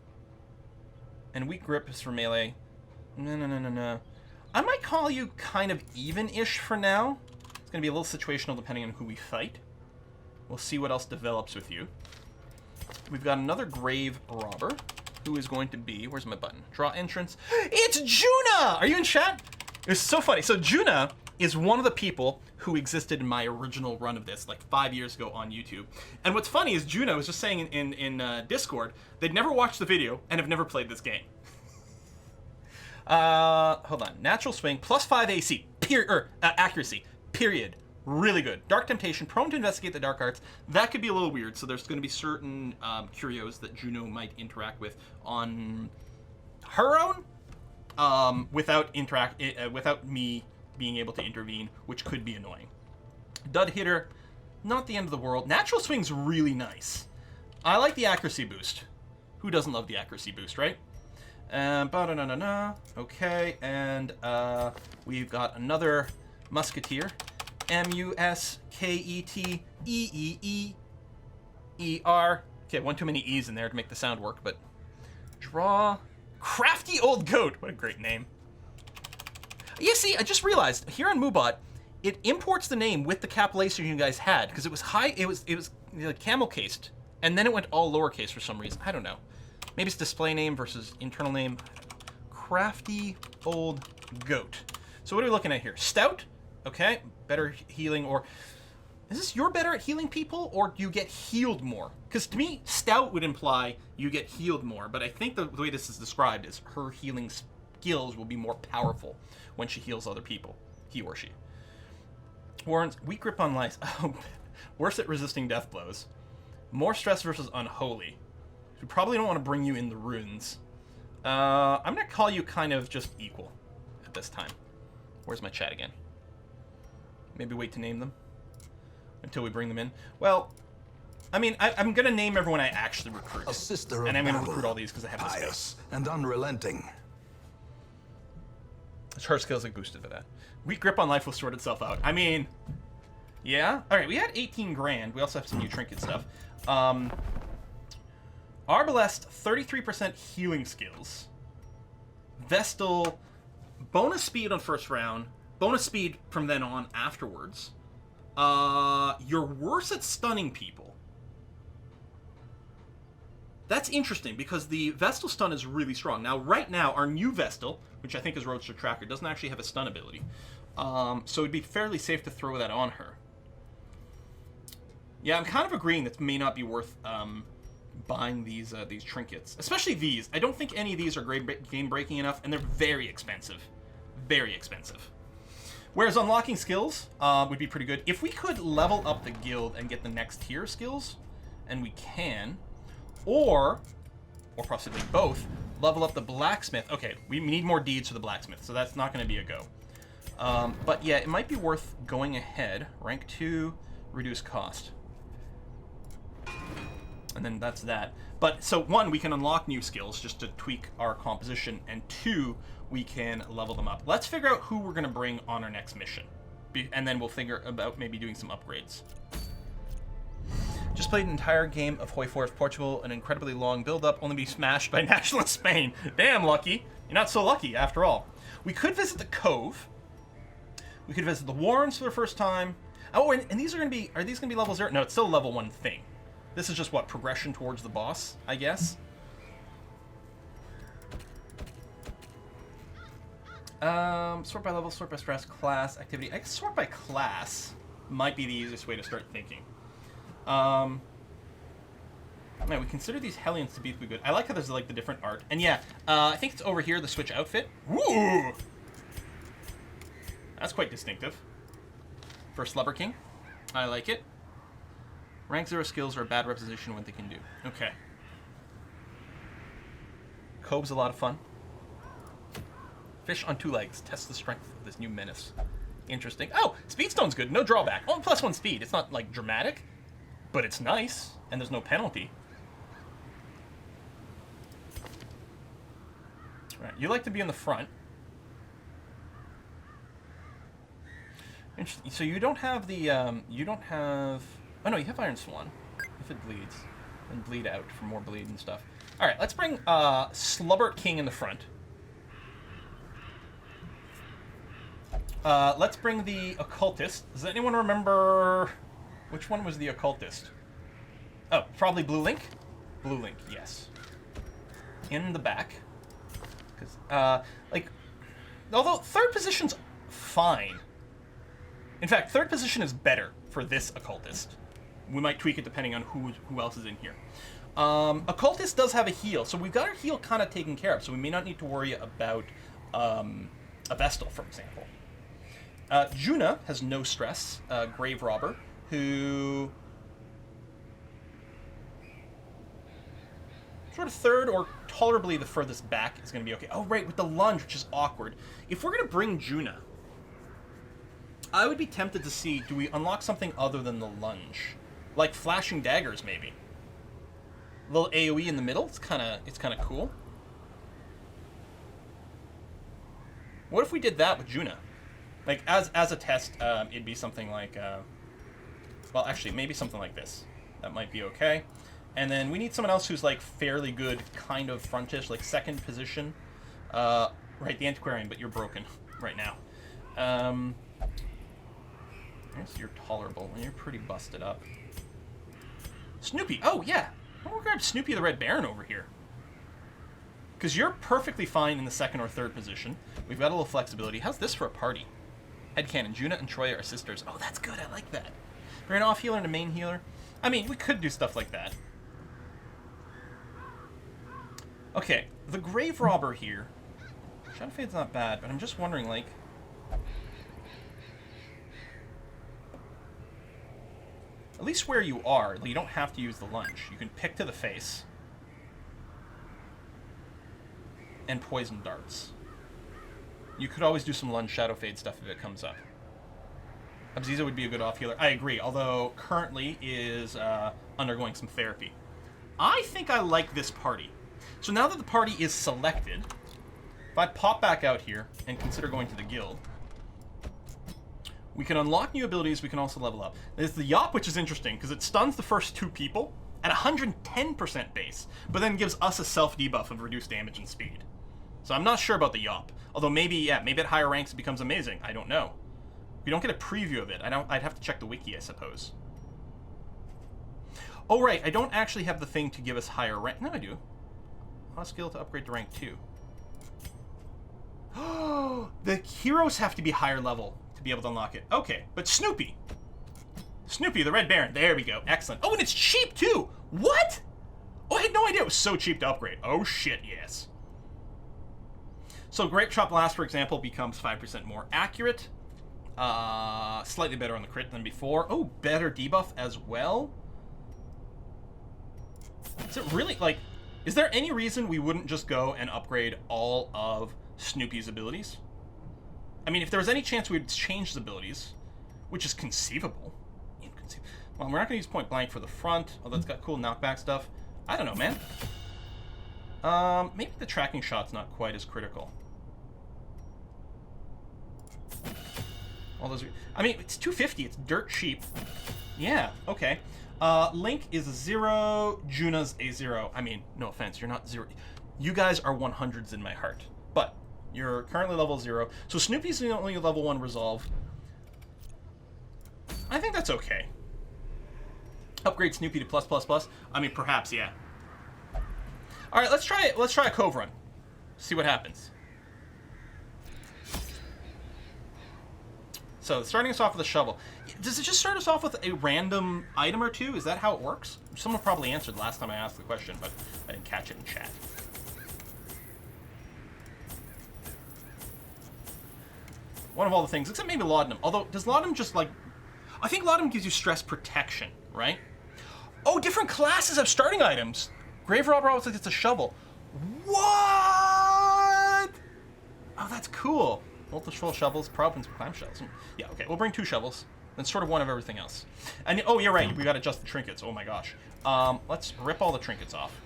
weak grip is for melee. No. I might call you kind of even-ish for now. It's going to be a little situational depending on who we fight. We'll see what else develops with you. We've got another Grave Robber, who is going to be... Where's my button? Draw entrance. It's Juna! Are you in chat? It's so funny. So Juna is one of the people who existed in my original run of this, like 5 years ago on YouTube. And what's funny is Juna was just saying in Discord, they'd never watched the video and have never played this game. Hold on. Natural swing, plus 5 AC, accuracy, period. Really good. Dark Temptation, prone to investigate the dark arts. That could be a little weird, so there's going to be certain curios that Juno might interact with on her own, without me being able to intervene, which could be annoying. Dud Hitter, not the end of the world. Natural swing's really nice. I like the accuracy boost. Who doesn't love the accuracy boost, right? Okay, and we've got another Musketeer. Musketeer. Okay, one too many E's in there to make the sound work, but... Draw... Crafty Old Goat! What a great name. Yeah, see, I just realized, here on Moobot, it imports the name with the capitalization you guys had, because it was high, it was camel cased, and then it went all lowercase for some reason. I don't know. Maybe it's display name versus internal name. Crafty Old Goat. So what are we looking at here? Stout? Okay, better healing, or... Is this you're better at healing people, or do you get healed more? Because to me, stout would imply you get healed more, but I think the way this is described is her healing skills will be more powerful when she heals other people. He or she. Warren's weak grip on lice. Oh, worse at resisting death blows. More stress versus unholy. We probably don't want to bring you in the runes. I'm going to call you kind of just equal at this time. Where's my chat again? Maybe wait to name them until we bring them in. Well, I mean, I'm going to name everyone I actually recruit. A sister of and I'm going to battle, recruit all these because I have the space. pious and unrelenting. Her skills get boosted by that. Weak grip on life will sort itself out. I mean, yeah. All right, we had 18 grand. We also have some new trinket stuff. Arbalest, 33% healing skills. Vestal, bonus speed on first round. Bonus speed from then on afterwards. You're worse at stunning people. That's interesting, because the Vestal stun is really strong. Now, right now, our new Vestal, which I think is Roadster Tracker, doesn't actually have a stun ability. So it'd be fairly safe to throw that on her. Yeah, I'm kind of agreeing that it may not be worth buying these trinkets. Especially these. I don't think any of these are game-breaking enough, and they're very expensive. Very expensive. Whereas unlocking skills would be pretty good. If we could level up the guild and get the next tier skills, and we can, or possibly both, level up the Blacksmith. Okay, we need more deeds for the Blacksmith, so that's not going to be a go. But yeah, it might be worth going ahead. Rank 2, reduce cost. And then that's that. But, so 1, we can unlock new skills just to tweak our composition, and 2, we can level them up. Let's figure out who we're going to bring on our next mission. And then we'll figure about maybe doing some upgrades. Just played an entire game of Hoi Forest Portugal, an incredibly long build-up, only be smashed by Nationalist Spain. Damn, Lucky. You're not so lucky, after all. We could visit the Cove. We could visit the Warrens for the first time. Oh, and these are these going to be level 0? No, it's still a level 1 thing. This is just, what, progression towards the boss, I guess? Sort by level, sort by stress, class, activity. I guess sort by class might be the easiest way to start thinking. Man, we consider these Hellions to be good. I like how there's, like, the different art. And yeah, I think it's over here, the Switch outfit. Ooh! That's quite distinctive. For Slubber King. I like it. Rank 0 skills are a bad representation of what they can do. Okay. Cove's a lot of fun. Fish on 2 legs. Test the strength of this new menace. Interesting. Oh, Speedstone's good. No drawback. Oh, +1 speed. It's not, like, dramatic, but it's nice, and there's no penalty. All right, you like to be in the front. Interesting. So you don't have the, you don't have... Oh, no, you have Iron Swan. If it bleeds. And bleed out for more bleed and stuff. All right, let's bring Slubbert King in the front. Let's bring the Occultist. Does anyone remember... Which one was the Occultist? Oh, probably Blue Link? Blue Link, yes. In the back. Because, like... Although, third position's fine. In fact, third position is better for this Occultist. We might tweak it depending on who else is in here. Occultist does have a heal, so we've got our heal kind of taken care of, so we may not need to worry about a Vestal, for example. Juna has no stress, Grave Robber, who... sort of third or tolerably the furthest back is going to be okay. Oh, right, with the lunge, which is awkward. If we're going to bring Juna, I would be tempted to see, do we unlock something other than the lunge? Like flashing daggers, maybe. A little AoE in the middle, it's kind of cool. What if we did that with Juna? Like, as a test, it'd be something like, well, actually, maybe something like this. That might be okay. And then we need someone else who's like fairly good, kind of frontish, like second position. Right, the Antiquarian, but you're broken right now. I guess you're tolerable, and you're pretty busted up. Snoopy, oh yeah. I'm gonna grab Snoopy the Red Baron over here. Because you're perfectly fine in the second or third position. We've got a little flexibility. How's this for a party? Headcanon, Juna and Troya are sisters. Oh, that's good, I like that. We're an off healer and a main healer. I mean, we could do stuff like that. Okay, the Grave Robber here. Shadow Fade's not bad, but I'm just wondering, like... At least where you are, you don't have to use the lunge. You can pick to the face. And poison darts. You could always do some lunge Shadow Fade stuff if it comes up. Abziza would be a good off healer. I agree, although currently is undergoing some therapy. I think I like this party. So now that the party is selected, if I pop back out here and consider going to the guild, we can unlock new abilities, we can also level up. There's the Yop, which is interesting, because it stuns the first 2 people at 110% base, but then gives us a self-debuff of reduced damage and speed. So I'm not sure about the Yop. Although maybe, yeah, maybe at higher ranks it becomes amazing. I don't know. We don't get a preview of it. I'd have to check the wiki, I suppose. Oh, right, I don't actually have the thing to give us higher rank. No, I do. Lost skill to upgrade to rank 2. Oh, the heroes have to be higher level to be able to unlock it. Okay, but Snoopy. Snoopy, the Red Baron. There we go. Excellent. Oh, and it's cheap, too. What? Oh, I had no idea it was so cheap to upgrade. Oh, shit, yes. So Grape Chop Blast, for example, becomes 5% more accurate. Slightly better on the crit than before. Oh, better debuff as well. Is it really, like... Is there any reason we wouldn't just go and upgrade all of Snoopy's abilities? I mean, if there was any chance we'd change his abilities, which is conceivable. Inconceivable. Well, we're not going to use Point Blank for the front, although it's got cool knockback stuff. I don't know, man. Maybe the tracking shot's not quite as critical. All those... I mean, it's 250. It's dirt cheap. Yeah, okay. Link is a 0, Juna's a 0. I mean, no offense, you're not 0. You guys are 100s in my heart. But you're currently level 0. So Snoopy's the only level 1 resolve. I think that's okay. Upgrade Snoopy to +++. I mean, perhaps, yeah. Alright, let's try it. Let's try a Cove Run. See what happens. So, starting us off with a shovel. Does it just start us off with a random item or two? Is that how it works? Someone probably answered last time I asked the question, but I didn't catch it in chat. One of all the things, except maybe Laudanum. Although, does Laudanum just, like... I think Laudanum gives you stress protection, right? Oh, different classes have starting items. Grave Robber always gets a shovel. What? Oh, that's cool. Multiple shovels, province, clamshells. Yeah, okay, we'll bring 2 shovels. Then sort of one of everything else. And, oh, you're right, we gotta adjust the trinkets. Oh my gosh. Let's rip all the trinkets off.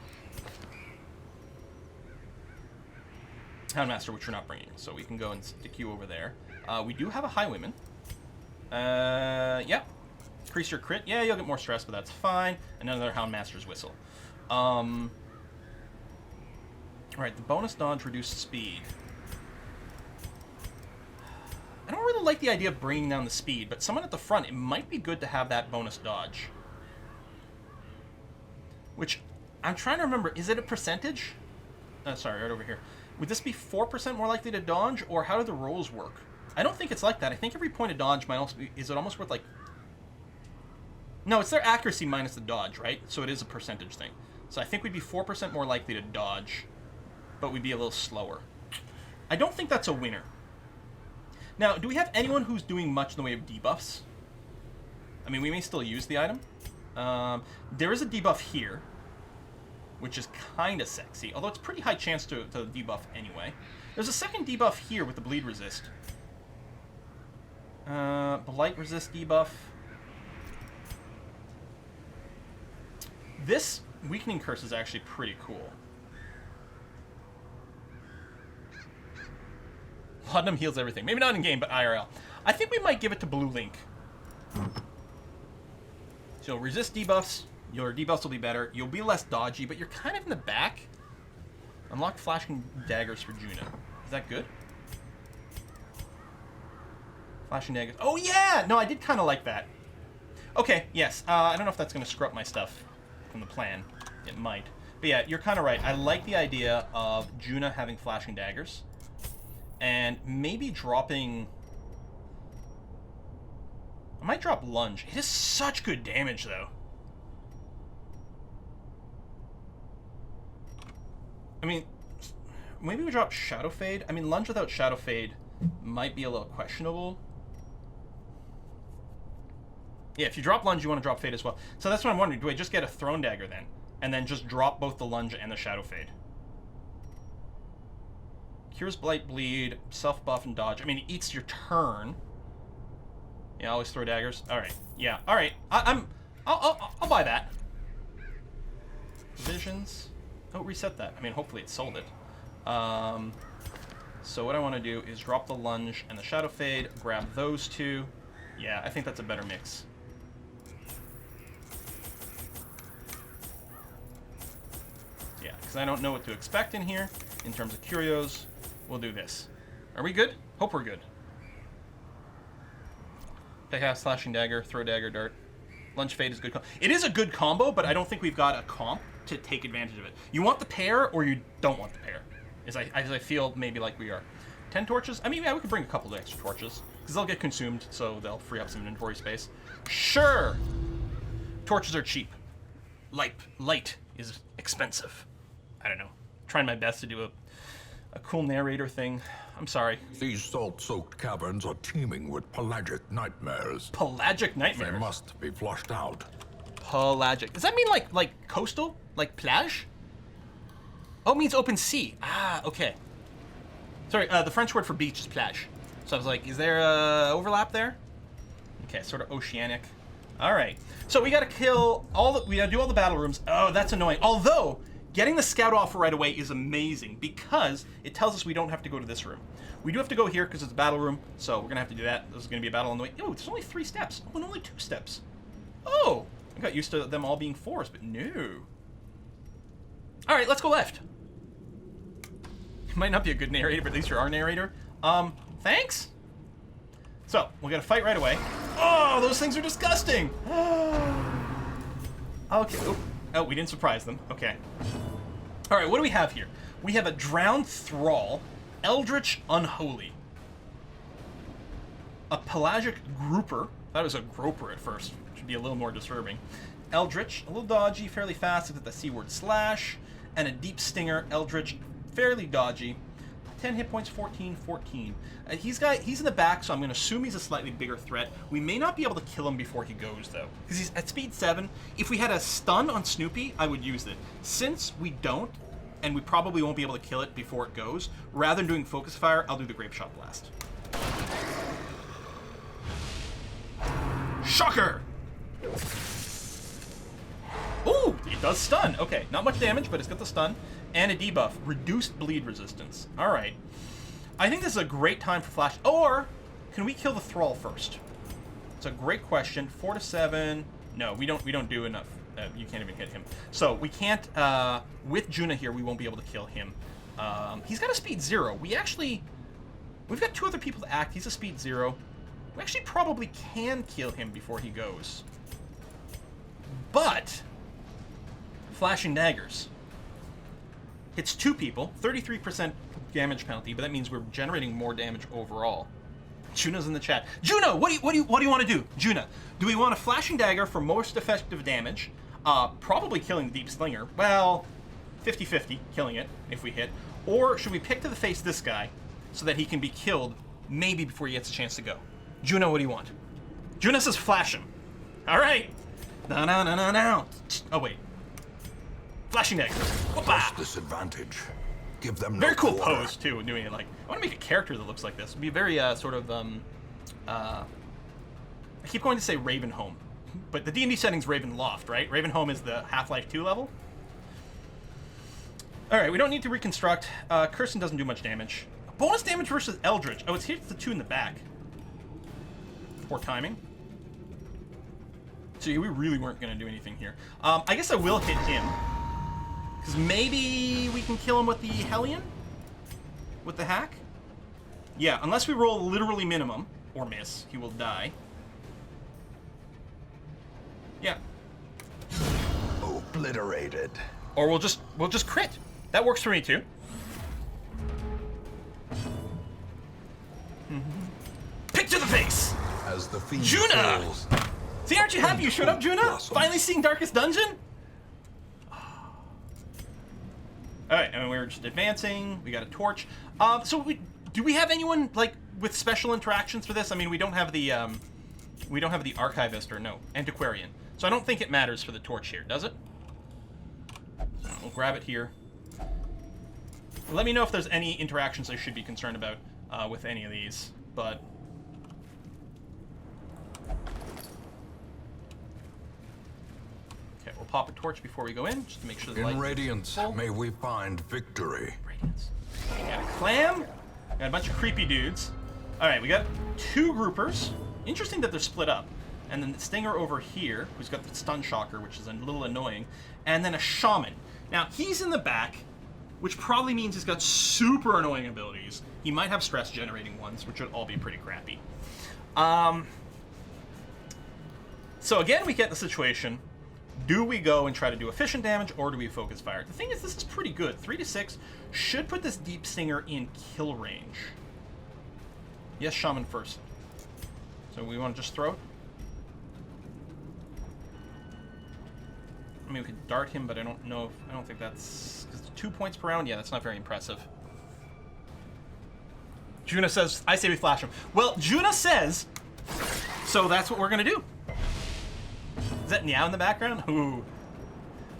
Hound Master, which we're not bringing, so we can go and stick you over there. We do have a Highwayman. Yeah. Increase your crit. Yeah, you'll get more stress, but that's fine. And another Hound Master's Whistle. Alright, the bonus dodge reduced speed. I don't really like the idea of bringing down the speed, but someone at the front, it might be good to have that bonus dodge. Which, I'm trying to remember, is it a percentage? Sorry, right over here. Would this be 4% more likely to dodge, or how do the rolls work? I don't think it's like that. I think every point of dodge might also be... Is it almost worth, like... No, it's their accuracy minus the dodge, right? So it is a percentage thing. So I think we'd be 4% more likely to dodge, but we'd be a little slower. I don't think that's a winner. Now, do we have anyone who's doing much in the way of debuffs? I mean, we may still use the item. There is a debuff here, which is kind of sexy, although it's pretty high chance to debuff anyway. There's a second debuff here with the bleed resist. Blight resist debuff. This weakening curse is actually pretty cool. Laudanum heals everything. Maybe not in game, but IRL. I think we might give it to Blue Link. So resist debuffs, Your debuffs will be better. You'll be less dodgy, but you're kind of in the back. Unlock flashing daggers for Juno. Is that good? Flashing daggers. Oh, yeah! No, I did kind of like that. Okay, yes. I don't know if that's going to screw up my stuff from the plan. It might. But yeah, you're kind of right. I like the idea of Juno having flashing daggers. And maybe dropping... I might drop lunge. It is such good damage, though. I mean, maybe we drop Shadow Fade. I mean, lunge without Shadow Fade might be a little questionable. Yeah, if you drop lunge, you want to drop Fade as well. So that's what I'm wondering. Do I just get a Thrown Dagger then? And then just drop both the lunge and the Shadow Fade? Cures Blight, Bleed, self-buff, and dodge. I mean, it eats your turn. Yeah, always throw daggers. All right. Yeah. All right. I'll buy that. Visions. Oh, reset that. I mean, hopefully it sold it. So what I want to do is drop the lunge and the Shadow Fade. Grab those two. Yeah, I think that's a better mix. Yeah, because I don't know what to expect in here in terms of curios. We'll do this. Are we good? Hope we're good. Peghalf, slashing dagger, throw dagger, dart. Lunge Fade is good. It is a good combo, but I don't think we've got a comp to take advantage of it. You want the pair, or you don't want the pair. As I feel maybe like we are. 10 torches? I mean, yeah, we could bring a couple of extra torches. Because they'll get consumed, so they'll free up some inventory space. Sure! Torches are cheap. Light is expensive. I don't know. Trying my best to do a cool narrator thing. I'm sorry. These salt-soaked caverns are teeming with pelagic nightmares. Pelagic nightmares? They must be flushed out. Pelagic. Does that mean like coastal? Like plage? Oh, it means open sea. Ah, okay. Sorry, the French word for beach is plage. So I was like, is there a overlap there? Okay, sort of oceanic. All right. So we gotta kill we gotta do all the battle rooms. Oh, that's annoying. Although, getting the scout offer right away is amazing because it tells us we don't have to go to this room. We do have to go here because it's a battle room, so we're gonna have to do that. There's gonna be a battle on the way. Oh, there's only 3 steps. Oh, and only 2 steps. Oh, I got used to them all being 4s, but no. All right, let's go left. Might not be a good narrator, but at least you're our narrator. Thanks. So, we're gonna fight right away. Oh, those things are disgusting. Okay. Oh, we didn't surprise them. Okay. All right, what do we have here? We have a Drowned Thrall, Eldritch Unholy, a Pelagic Grouper. That was a Groper at first, which would be a little more disturbing. Eldritch, a little dodgy, fairly fast with the C-word slash, and a Deep Stinger, Eldritch, fairly dodgy. 10 hit points, 14. He's in the back, so I'm going to assume he's a slightly bigger threat. We may not be able to kill him before he goes, though, because he's at speed 7. If we had a stun on Snoopy, I would use it. Since we don't, and we probably won't be able to kill it before it goes, rather than doing Focus Fire, I'll do the Grape Shot Blast. Shocker! Ooh, it does stun. Okay, not much damage, but it's got the stun. And a debuff, reduced bleed resistance. All right. I think this is a great time for Flash. Or, can we kill the Thrall first? It's a great question. 4 to 7. No, we don't do enough. You can't even hit him. So, we can't, with Juna here, we won't be able to kill him. He's got a speed 0. We've got 2 other people to act. He's a speed 0. We actually probably can kill him before he goes. But, Flashing Daggers. Hits 2 people, 33% damage penalty, but that means we're generating more damage overall. Juno's in the chat. Juno, what do you want to do? Juna, do we want a Flashing Dagger for most effective damage? Probably killing the Deep Slinger. Well, 50-50, killing it if we hit. Or should we pick to the face this guy so that he can be killed maybe before he gets a chance to go? Juno, what do you want? Juno says flash him. All right. No. Oh, wait. Flashing Dagger. Press this advantage. Give them no very cool quarter. pose too, doing it like. I want to make a character that looks like this. It'd be very sort of I keep going to say Ravenholm, but the D&D setting's Ravenloft, right? Ravenholm is the Half-Life 2 level. All right, we don't need to reconstruct. Kirsten doesn't do much damage. Bonus damage versus Eldritch. Oh, it's hit the 2 in the back. Poor timing. So we really weren't going to do anything here. I guess I will hit him. Because maybe we can kill him with the Hellion? With the hack? Yeah, unless we roll literally minimum, or miss, he will die. Yeah. Obliterated. Or we'll just crit. That works for me too. Pick to the face! As the fiend Juna! falls, See, aren't you happy you showed up, Juna? blossoms. Finally seeing Darkest Dungeon? Alright, and we're just advancing. We got a torch. Do we have anyone, like, with special interactions for this? I mean, we don't have the archivist, or no, antiquarian. So I don't think it matters for the torch here, does it? We'll grab it here. Let me know if there's any interactions I should be concerned about with any of these, but... Okay, we'll pop a torch before we go in, just to make sure the light... in radiance, may we find victory. Radiance. We got a clam, got a bunch of creepy dudes. Alright, we got 2 groupers. Interesting that they're split up. And then the Stinger over here, who's got the Stun Shocker, which is a little annoying. And then a Shaman. Now, he's in the back, which probably means he's got super annoying abilities. He might have stress-generating ones, which would all be pretty crappy. So again, we get the situation. Do we go and try to do efficient damage, or do we focus fire? The thing is, this is pretty good. 3 to 6 should put this Deep Stinger in kill range. Yes, Shaman first. So we want to just throw it? I mean, we could dart him, but I don't know if... I don't think that's... Because 2 points per round? Yeah, that's not very impressive. Juna says, I say we flash him. Well, Juna says, so that's what we're going to do. Is that Meow in the background? Ooh.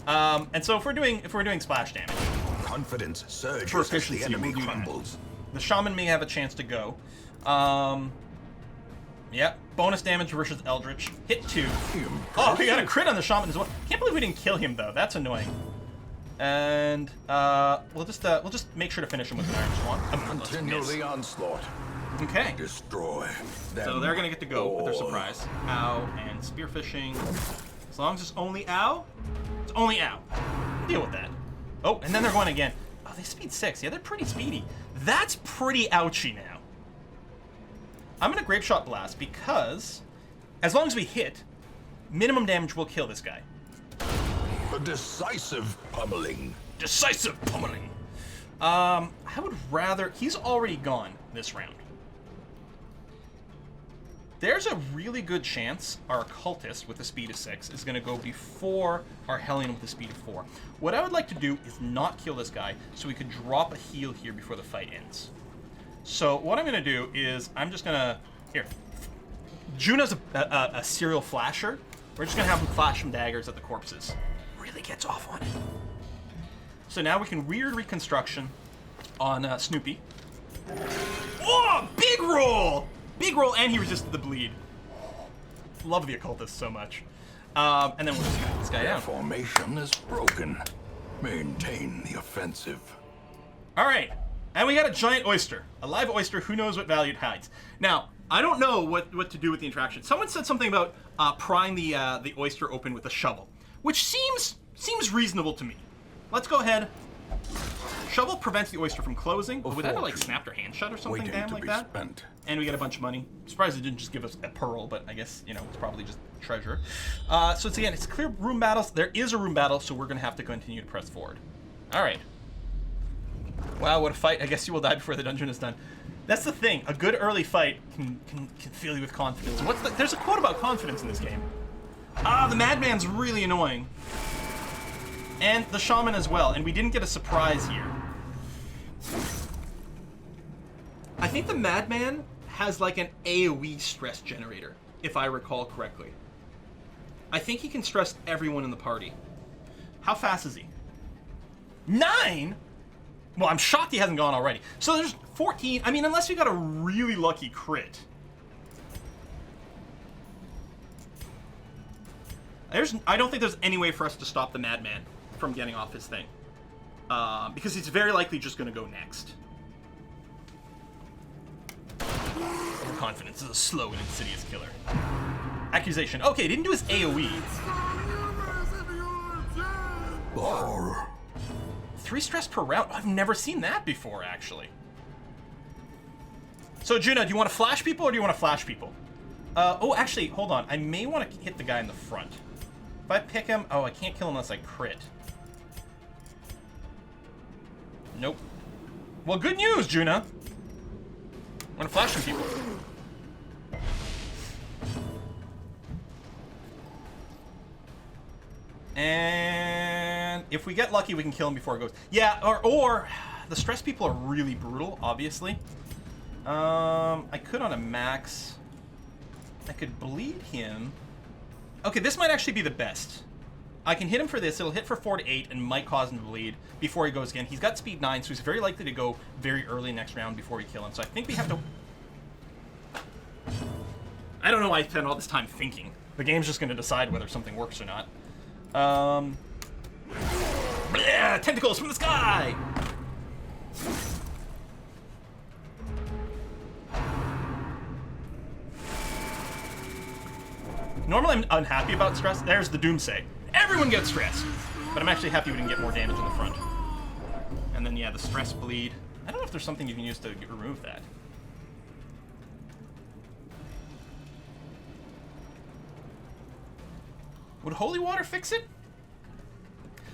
And so if we're doing splash damage... Confidence surges For as the efficiency, enemy we'll do that. crumbles. The Shaman may have a chance to go. Yep. Bonus damage versus Eldritch. Hit 2. Oh, we got a crit on the Shaman as well. Can't believe we didn't kill him though. That's annoying. And we'll just make sure to finish him with an Iron Swan. Continue the onslaught. Okay. Destroy them. So they're gonna get to go with their surprise. Ow and spearfishing. As long as it's only ow, it's only ow. Deal with that. Oh, and then they're going again. Oh, they speed 6. Yeah, they're pretty speedy. That's pretty ouchy now. I'm gonna Grape Shot Blast because, as long as we hit, minimum damage will kill this guy. A decisive pummeling. Decisive pummeling. I would rather... He's already gone this round. There's a really good chance our Occultist with a speed of 6 is going to go before our Hellion with a speed of 4. What I would like to do is not kill this guy so we could drop a heal here before the fight ends. So what I'm going to do is I'm just going to... Here. Juna's a serial flasher. We're just going to have him flash some daggers at the corpses. Really gets off on it. So now we can weird reconstruction on Snoopy. Oh, big roll! Big roll, and he resisted the bleed. Love the Occultist so much. And then we'll just cut this guy Their down. formation is broken. Maintain the offensive. All right, and we got a giant oyster. A live oyster, who knows what value it hides. Now, I don't know what to do with the interaction. Someone said something about prying the oyster open with a shovel, which seems reasonable to me. Let's go ahead. Shovel prevents the oyster from closing. Would that have, like, snapped her hand shut or something Waiting damn to like be that? spent. And we got a bunch of money. Surprised it didn't just give us a pearl, but I guess, you know, it's probably just treasure. So it's, again, it's clear room battles. There is a room battle, so we're going to have to continue to press forward. All right. Wow, what a fight. I guess you will die before the dungeon is done. That's the thing. A good early fight can fill you with confidence. There's a quote about confidence in this game. The Madman's really annoying. And the Shaman as well. And we didn't get a surprise here. I think the Madman has like an AoE stress generator, if I recall correctly. I think he can stress everyone in the party. How fast is he? 9? Well, I'm shocked he hasn't gone already. So there's 14. I mean, unless you got a really lucky crit. I don't think there's any way for us to stop the Madman from getting off his thing. Because he's very likely just going to go next. Confidence is a slow and insidious killer. Accusation. Okay, didn't do his AoE. Or 3 stress per round. I've never seen that before, actually. So, Juno, do you want to flash people or do you want to flash people? Oh, actually, hold on. I may want to hit the guy in the front. If I pick him... Oh, I can't kill him unless I crit. Nope. Well, good news, Juno. I'm going to flash some people. And if we get lucky, we can kill him before it goes. Yeah, or the stress people are really brutal, obviously. I could on a max. I could bleed him. Okay, this might actually be the best. I can hit him for this. It'll hit for 4 to 8 and might cause him to bleed before he goes again. He's got speed 9, so he's very likely to go very early next round before we kill him. So I think we have to... I don't know why I spent all this time thinking. The game's just going to decide whether something works or not. Bleh, tentacles from the sky! Normally I'm unhappy about stress. There's the doomsay. Everyone gets stressed. But I'm actually happy we didn't get more damage in the front. And then, yeah, the stress bleed. I don't know if there's something you can use to remove that. Would holy water fix it?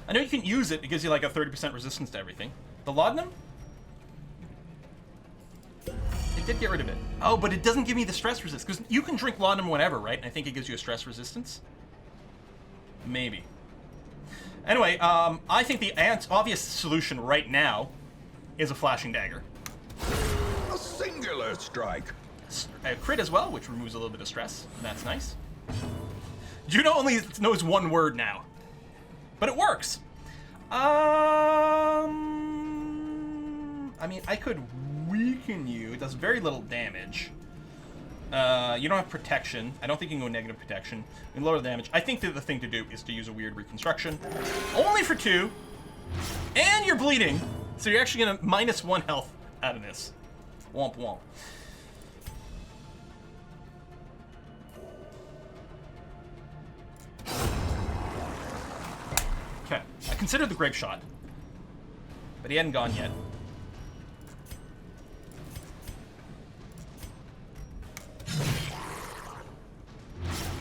I know you can use it. It gives you like a 30% resistance to everything. The laudanum? It did get rid of it. Oh, but it doesn't give me the stress resistance. Because you can drink laudanum whenever, right? And I think it gives you a stress resistance. Maybe. Anyway, I think the obvious solution right now is a flashing dagger. a singular strike. A crit as well, which removes a little bit of stress. That's nice. Juno only knows one word now. But it works. I mean, I could weaken you. It does very little damage. You don't have protection. I don't think you can go negative protection. You can lower the damage. I think that the thing to do is to use a weird reconstruction. Only for 2. And you're bleeding. So you're actually going to -1 health out of this. Womp womp. Okay. I considered the grape shot. But he hadn't gone yet.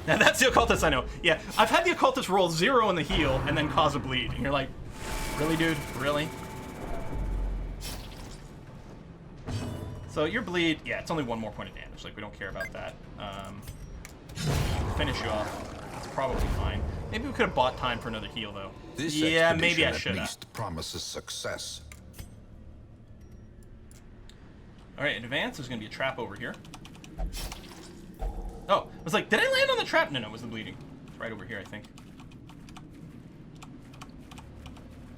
Now that's the occultist I know. Yeah, I've had the occultist roll 0 in the heal and then cause a bleed. And you're like, really, dude? Really? So your bleed, yeah, it's only 1 more point of damage. Like, we don't care about that. Finish you off. It's probably fine. Maybe we could have bought time for another heal, though. This yeah, maybe I expedition should at have. least promises success. All right, advance. There's going to be a trap over here. Oh, I was like, did I land on the trap? No, it was the bleeding. It's right over here, I think.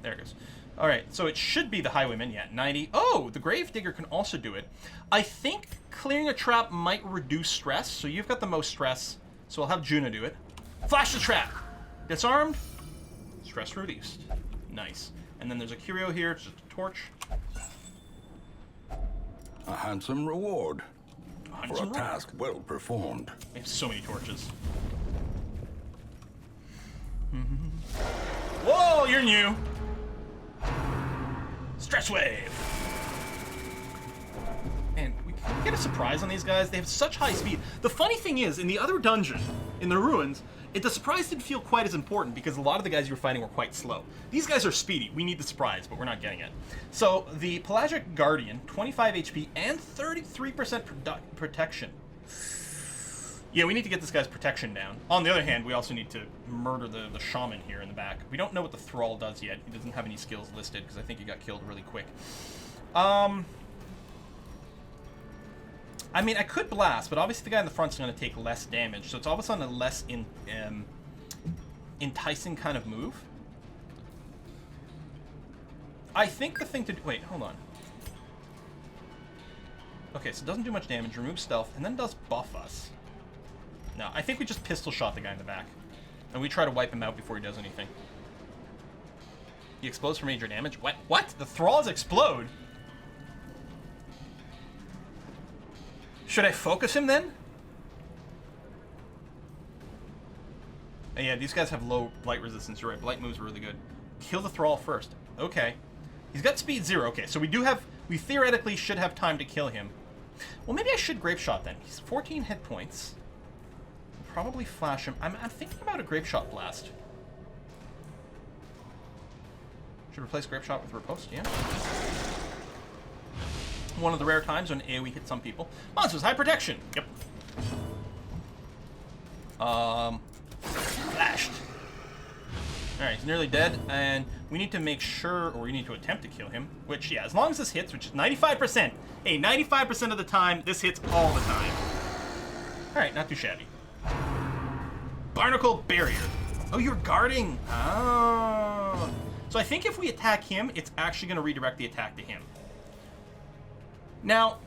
There it goes. All right, so it should be the highwayman. Yeah, 90. Oh, the gravedigger can also do it. I think clearing a trap might reduce stress, so you've got the most stress, so I'll have Juno do it. Flash the trap. Disarmed. Stress reduced. Nice. And then there's a curio here. It's just a torch. A handsome reward for a task well performed. I have so many torches. Whoa, you're new. Stress wave. Man, we can get a surprise on these guys. They have such high speed. The funny thing is, in the other dungeon, in the ruins, the surprise didn't feel quite as important because a lot of the guys you were fighting were quite slow. These guys are speedy. We need the surprise, but we're not getting it. So the Pelagic Guardian, 25 HP and 33% protection. Yeah, we need to get this guy's protection down. On the other hand, we also need to murder the shaman here in the back. We don't know what the thrall does yet. He doesn't have any skills listed because I think he got killed really quick. I mean, I could blast, but obviously the guy in the front's going to take less damage, so it's all of a sudden a less enticing kind of move. I think the thing to do... Wait, hold on. Okay, so it doesn't do much damage, removes stealth, and then does buff us. No, I think we just pistol shot the guy in the back. And we try to wipe him out before he does anything. He explodes for major damage? What? What? The thralls explode? Should I focus him then? Oh, yeah, these guys have low blight resistance. You're right. Blight moves are really good. Kill the thrall first. Okay. He's got speed 0. Okay, so we theoretically should have time to kill him. Well, maybe I should Grape Shot then. He's 14 hit points. Probably flash him. I'm thinking about a Grape Shot Blast. Should replace Grape Shot with Riposte, yeah. One of the rare times when AoE hits some people. Monsters, high protection. Yep. Flashed. Alright, he's nearly dead, and we need to make sure, or we need to attempt to kill him, which, yeah, as long as this hits, which is 95%. Hey, 95% of the time, this hits all the time. Alright, not too shabby. Barnacle Barrier. Oh, you're guarding. Oh. So I think if we attack him, it's actually going to redirect the attack to him. Now,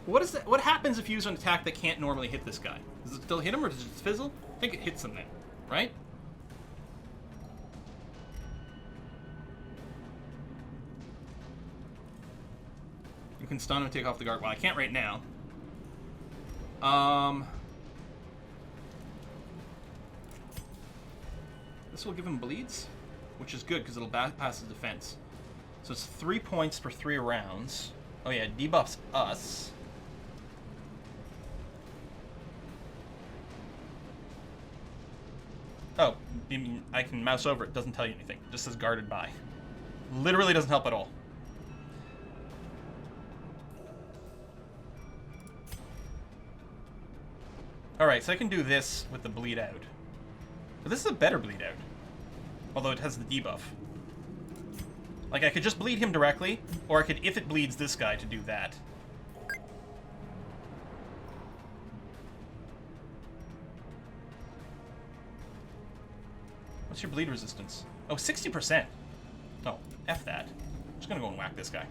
what happens if you use an attack that can't normally hit this guy? Does it still hit him, or does it fizzle? I think it hits him then, right? You can stun him and take off the guard. Well, I can't right now. This will give him bleeds, which is good because it'll bypass his defense. So it's 3 points for 3 rounds. Oh yeah, debuffs us. Oh, you mean I can mouse over it. Doesn't tell you anything. It just says guarded by. Literally doesn't help at all. Alright, so I can do this with the bleed out. But this is a better bleed out. Although it has the debuff. Like, I could just bleed him directly, or I could, if it bleeds this guy, to do that. What's your bleed resistance? Oh, 60%. Oh, F that. I'm just gonna go and whack this guy.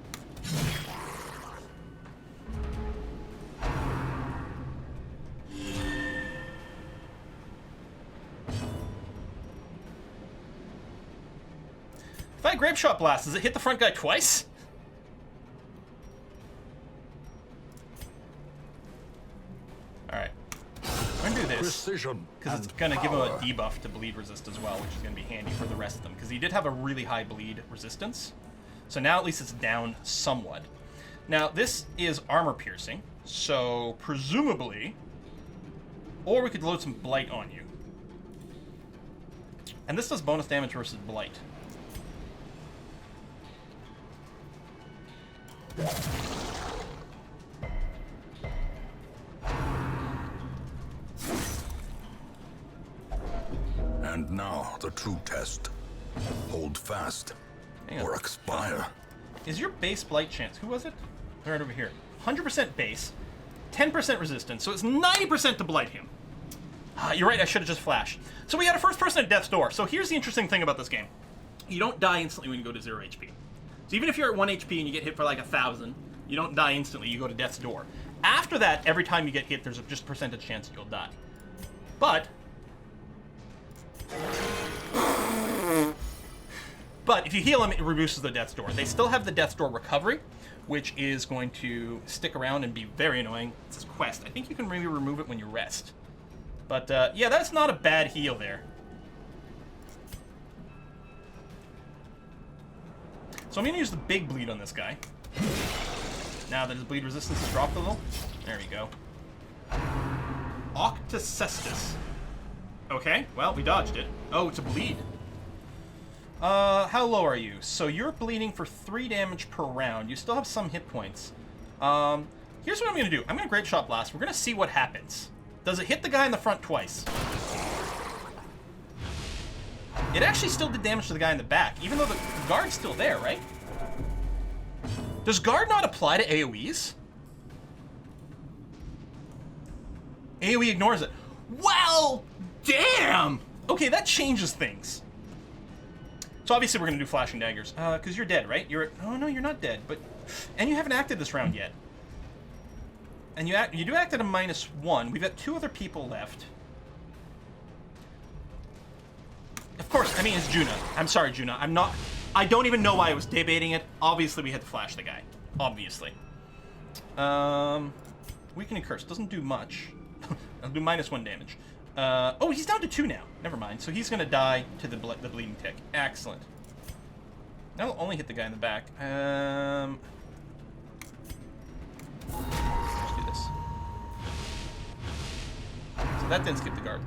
If I Grape Shot Blast, does it hit the front guy twice? Alright. I'm gonna do this. Because it's gonna give him a debuff to bleed resist as well, which is gonna be handy for the rest of them. Because he did have a really high bleed resistance. So now at least it's down somewhat. Now, this is armor piercing, so presumably... Or we could load some blight on you. And this does bonus damage versus blight. And now, the true test. Hold fast, or expire. Is your base blight chance? Who was it? They're right over here. 100% base, 10% resistance, so it's 90% to blight him. You're right, I should have just flashed. So we had a first person at death's door. So here's the interesting thing about this game. You don't die instantly when you go to 0 HP. So even if you're at 1 HP and you get hit for like 1,000, you don't die instantly, you go to death's door. After that, every time you get hit, there's just a percentage chance that you'll die. But if you heal him, it reduces the death's door. They still have the death's door recovery, which is going to stick around and be very annoying. It says quest. I think you can maybe remove it when you rest. But yeah, that's not a bad heal there. So I'm going to use the big bleed on this guy. Now that his bleed resistance has dropped a little. There we go. Octocestus. Okay, well, we dodged it. Oh, it's a bleed. How low are you? So you're bleeding for 3 damage per round. You still have some hit points. Here's what I'm going to do. I'm going to Grape Shot Blast. We're going to see what happens. Does it hit the guy in the front twice? It actually still did damage to the guy in the back, even though the guard's still there, right? Does guard not apply to AoEs? AoE ignores it. Well, damn! Okay, that changes things. So obviously we're going to do flashing daggers. Because you're dead, right? Oh, no, you're not dead. And you haven't acted this round yet. And you do act at a -1. We've got 2 other people left. Of course, I mean, it's Juna. I'm sorry, Juna. I don't even know why I was debating it. Obviously, we had to flash the guy. Obviously. Weakening Curse. Doesn't do much. I'll do -1 damage. Oh, he's down to 2 now. Never mind. So he's going to die to the bleeding tick. Excellent. Now I'll only hit the guy in the back. Let's do this. So that didn't skip the guard.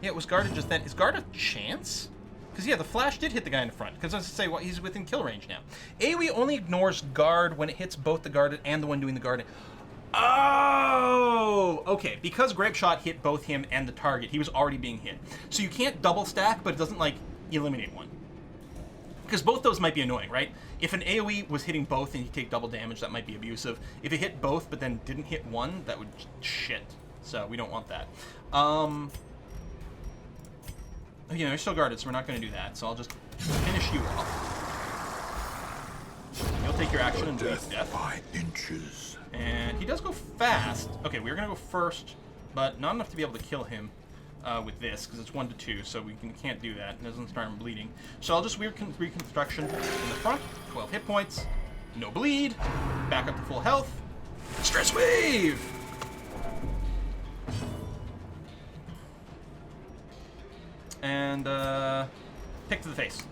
Yeah, it was guarded just then. Is guard a chance? Because, yeah, the flash did hit the guy in the front. Because I was going to say, well, he's within kill range now. AoE only ignores guard when it hits both the guarded and the one doing the guarding. Oh! Okay, because Grape Shot hit both him and the target, he was already being hit. So you can't double stack, but it doesn't, like, eliminate one. Because both those might be annoying, right? If an AoE was hitting both and you take double damage, that might be abusive. If it hit both but then didn't hit one, that would shit. So we don't want that. You know, you're still guarded, so we're not going to do that. So I'll just finish you off. You'll take your action and do death. By inches. And he does go fast. Okay, we're going to go first, but not enough to be able to kill him with this, because it's 1 to 2, so we can't do that. It doesn't start him bleeding. So I'll just weird reconstruction in the front. 12 hit points. No bleed. Back up to full health. Stress wave! And, pick to the face.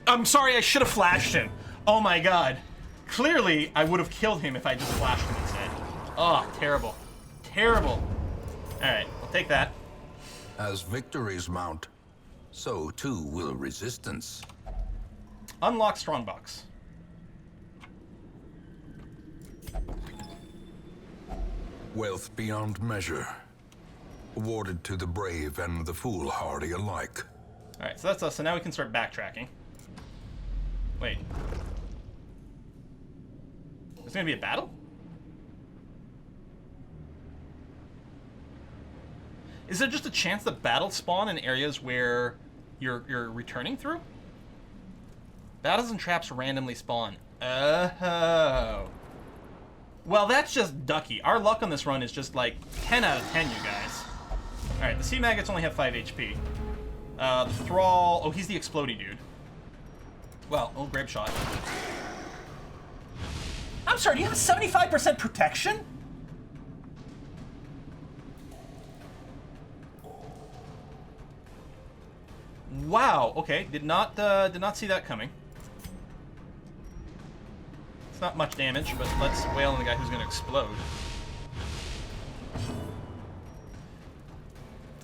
I'm sorry, I should have flashed him. Oh my god. Clearly, I would have killed him if I just flashed him instead. Oh, terrible. Terrible. Alright, I'll take that. As victories mount, so too will resistance. Unlock Strongbox. Wealth beyond measure. Awarded to the brave and the foolhardy alike. Alright, so that's us. So now we can start backtracking. Wait. There's gonna be a battle? Is there just a chance that battles spawn in areas where you're returning through? Battles and traps randomly spawn. Oh. Well, that's just ducky. Our luck on this run is just like 10 out of 10, you guys. Alright, the sea maggots only have 5 HP. The thrall... Oh, he's the explodey dude. Well, oh, Grape Shot. I'm sorry, do you have a 75% protection? Wow, okay. Did not see that coming. It's not much damage, but let's wail on the guy who's going to explode.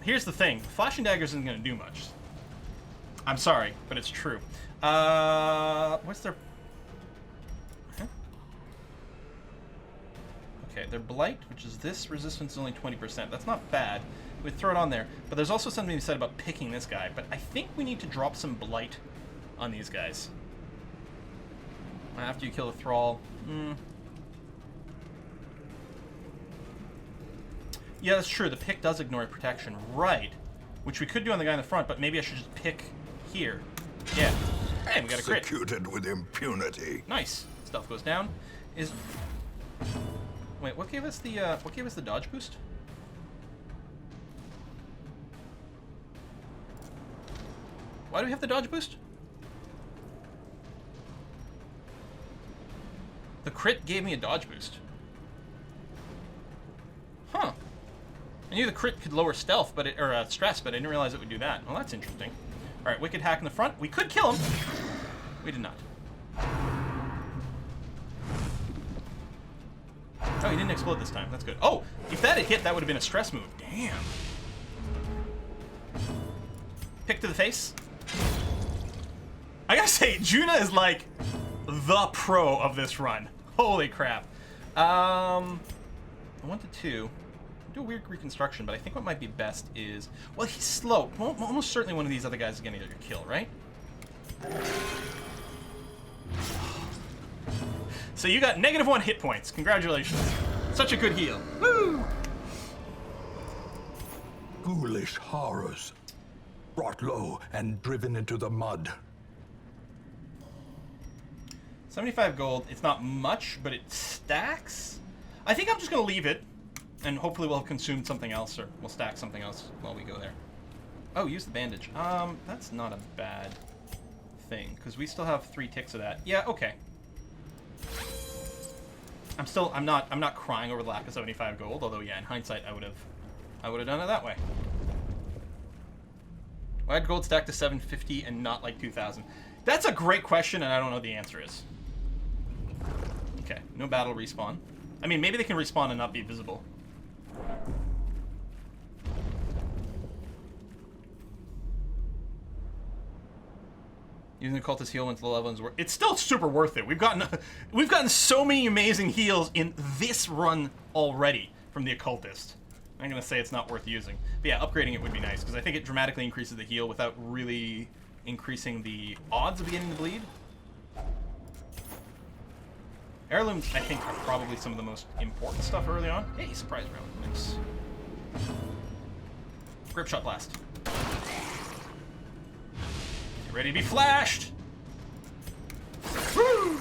Here's the thing. Flashing daggers isn't going to do much. I'm sorry, but it's true. What's their... Huh? Okay, their blight, which is this resistance, is only 20%. That's not bad. We'd throw it on there. But there's also something to be said about picking this guy. But I think we need to drop some blight on these guys. After you kill the thrall. Yeah, that's true. The pick does ignore protection. Right. Which we could do on the guy in the front, but maybe I should just pick here. Yeah. Hey, we got a crit. Executed with impunity. Nice. Stealth goes down. Wait, what gave us the dodge boost? Why do we have the dodge boost? The crit gave me a dodge boost. Huh. I knew the crit could lower stealth, but stress, but I didn't realize it would do that. Well, that's interesting. All right, Wicked Hack in the front. We could kill him. We did not. Oh, he didn't explode this time. That's good. Oh, if that had hit, that would have been a stress move. Damn. Pick to the face. I gotta say, Juna is like the pro of this run. Holy crap. 1 to 2. Do a weird reconstruction, but I think what might be best is... Well, he's slow. Almost certainly one of these other guys is going to get your kill, right? So you got -1 hit points. Congratulations. Such a good heal. Woo! Ghoulish horrors. Brought low and driven into the mud. 75 gold. It's not much, but it stacks. I think I'm just going to leave it. And hopefully we'll have consumed something else, or we'll stack something else while we go there. Oh, use the bandage. That's not a bad thing, because we still have 3 ticks of that. Yeah, okay. I'm not crying over the lack of 75 gold, although yeah, in hindsight I would have done it that way. Why had gold stacked to 750 and not like 2,000? That's a great question, and I don't know the answer is. Okay, no battle respawn. I mean, maybe they can respawn and not be visible. Using the cultist heal once the level is worth. It's still super worth it. We've gotten so many amazing heals in this run already from the occultist. I'm gonna say it's not worth using. But yeah, upgrading it would be nice because I think it dramatically increases the heal without really increasing the odds of getting the bleed. Heirlooms, I think, are probably some of the most important stuff early on. Hey, surprise round. Nice. Grip shot blast. Get ready to be flashed! Woo!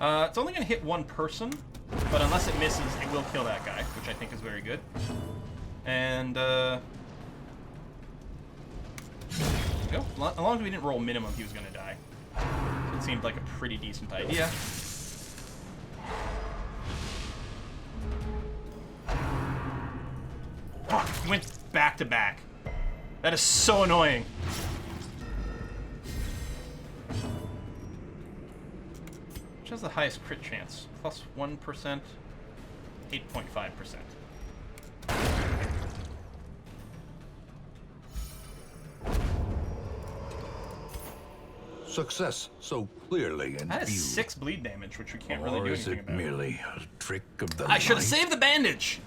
It's only going to hit one person, but unless it misses, it will kill that guy, which I think is very good. And, go. As long as we didn't roll minimum, he was going to die. So it seemed like a pretty decent idea. Fuck, he went back to back. That is so annoying. Which has the highest crit chance? Plus 1%, 8.5%. Success so clearly in That is view. 6 bleed damage, which we can't really Or do is anything it about. merely a trick of the I should have light? saved the bandage!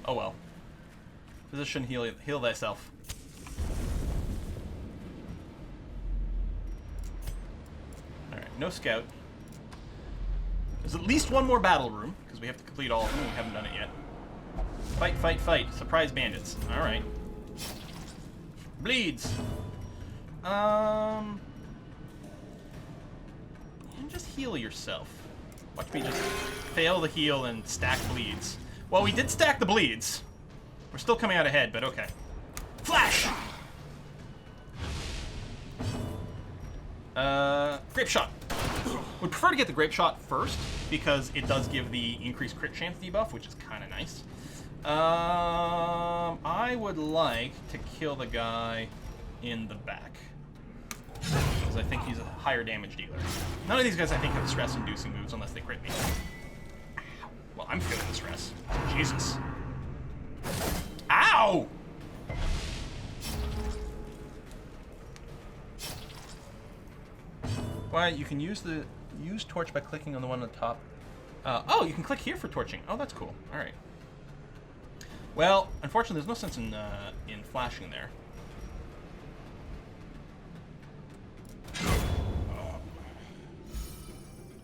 Oh well. Physician, heal thyself. Alright, no scout. There's at least one more battle room, because we have to complete all of them. We haven't done it yet. Fight, fight, fight. Surprise bandits. Alright. Bleeds. And just heal yourself. Watch me just fail the heal and stack bleeds. Well, we did stack the bleeds. We're still coming out ahead, but okay. Flash! Grape shot. Would prefer to get the grape shot first, because it does give the increased crit chance debuff, which is kind of nice. I would like to kill the guy in the back, because I think he's a higher damage dealer. None of these guys, I think, have stress-inducing moves unless they crit me. Well, I'm feeling the stress. Jesus. Ow! Why, you can use torch by clicking on the one on the top. Oh, you can click here for torching. Oh, that's cool. All right. Well, unfortunately, there's no sense in flashing there.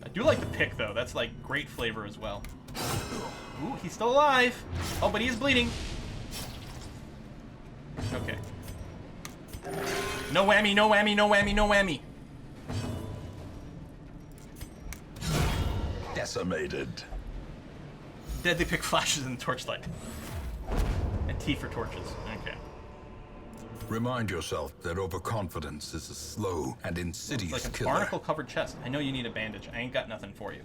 I do like the pick, though. That's, like, great flavor as well. Ooh, he's still alive. Oh, but he is bleeding. Okay. No whammy, no whammy, no whammy, no whammy. Decimated. Deadly pick flashes in the torchlight. And T for torches. Okay. Remind yourself that overconfidence is a slow and insidious It's like a killer. barnacle-covered chest. I know you need a bandage. I ain't got nothing for you.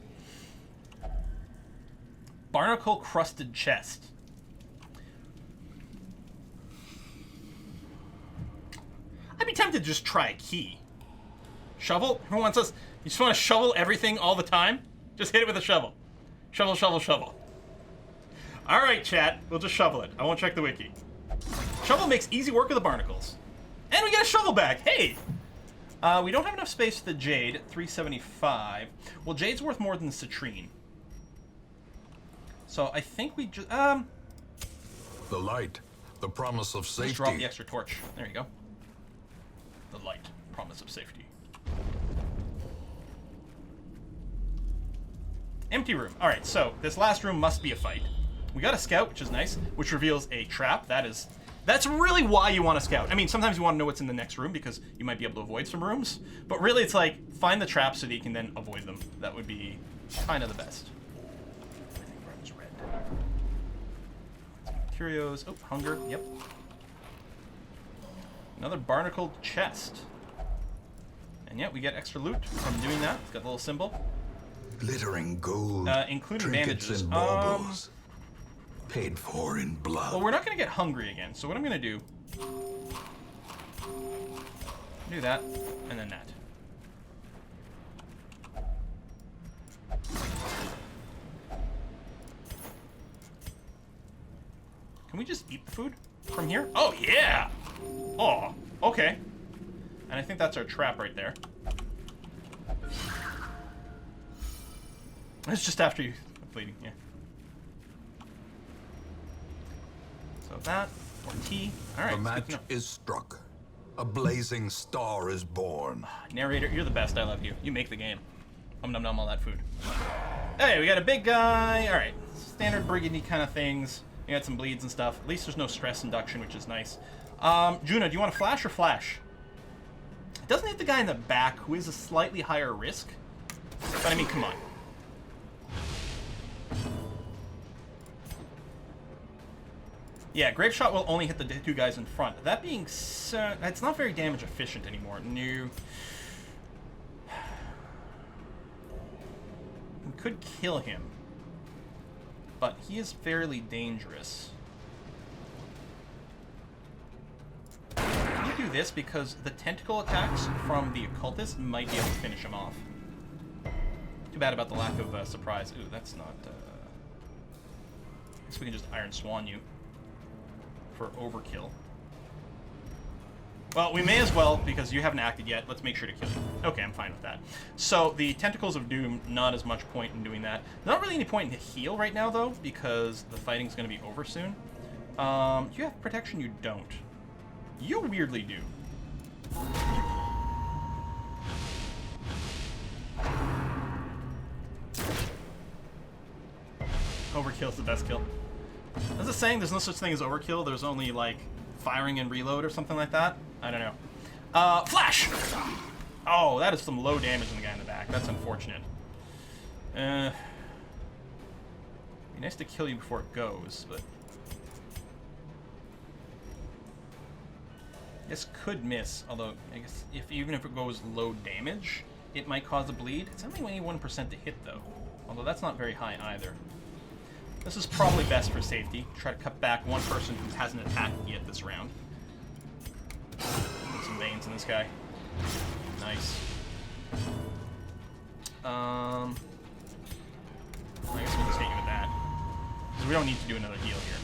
Barnacle-crusted chest. I'd be tempted to just try a key. Shovel? Who wants us? You just want to shovel everything all the time? Just hit it with a shovel. Shovel, shovel, shovel. All right, chat. We'll just shovel it. I won't check the wiki. Shovel makes easy work of the barnacles. And we get a shovel back. Hey! We don't have enough space for the jade. 375. Well, jade's worth more than the citrine. So I think we just... The light. The promise of safety. Just drop the extra torch. There you go. The light. Promise of safety. Empty room. All right, so this last room must be a fight. We got a scout, which is nice, which reveals a trap. That's really why you want a scout. I mean, sometimes you want to know what's in the next room because you might be able to avoid some rooms, but really it's like find the traps so that you can then avoid them. That would be kind of the best. I think room's red. Curios. Oh, hunger. Yep. Another barnacled chest. And yeah, we get extra loot from doing that. It's got the little symbol. Glittering gold, including trinkets bandages. and baubles, paid for in blood. Well, we're not going to get hungry again. So what I'm going to do that, and then that. Can we just eat the food from here? Oh, yeah! Oh, okay. And I think that's our trap right there. It's just after you bleeding, yeah. So that, or tea. All right. The match is struck. A blazing star is born. Narrator, you're the best. I love you. You make the game. Nom nom all that food. Hey, we got a big guy. All right, standard brigandy kind of things. You got some bleeds and stuff. At least there's no stress induction, which is nice. Juno, do you want to flash or flash? It doesn't hit the guy in the back, who is a slightly higher risk. But I mean, come on. Yeah, Grape Shot will only hit the two guys in front. That being said, it's not very damage efficient anymore. No. We could kill him, but he is fairly dangerous. Can you do this? Because the tentacle attacks from the occultist might be able to finish him off. Too bad about the lack of surprise. Ooh, that's not... I guess we can just Iron Swan you for overkill. Well, we may as well, because you haven't acted yet. Let's make sure to kill you. Okay, I'm fine with that. So, the Tentacles of Doom, not as much point in doing that. Not really any point in heal right now, though, because the fighting's going to be over soon. Do you have protection? You don't. You weirdly do. Overkill's the best kill. As I was saying, there's no such thing as overkill. There's only, like, firing and reload or something like that. I don't know. Flash! Oh, that is some low damage on the guy in the back. That's unfortunate. Be nice to kill you before it goes, but... This could miss, although, I guess, even if it goes low damage, it might cause a bleed. It's only 1% to hit, though. Although that's not very high either. This is probably best for safety. Try to cut back one person who hasn't attacked yet this round. Put some veins in this guy. Nice. I guess we'll just hit you with that. Because we don't need to do another heal here.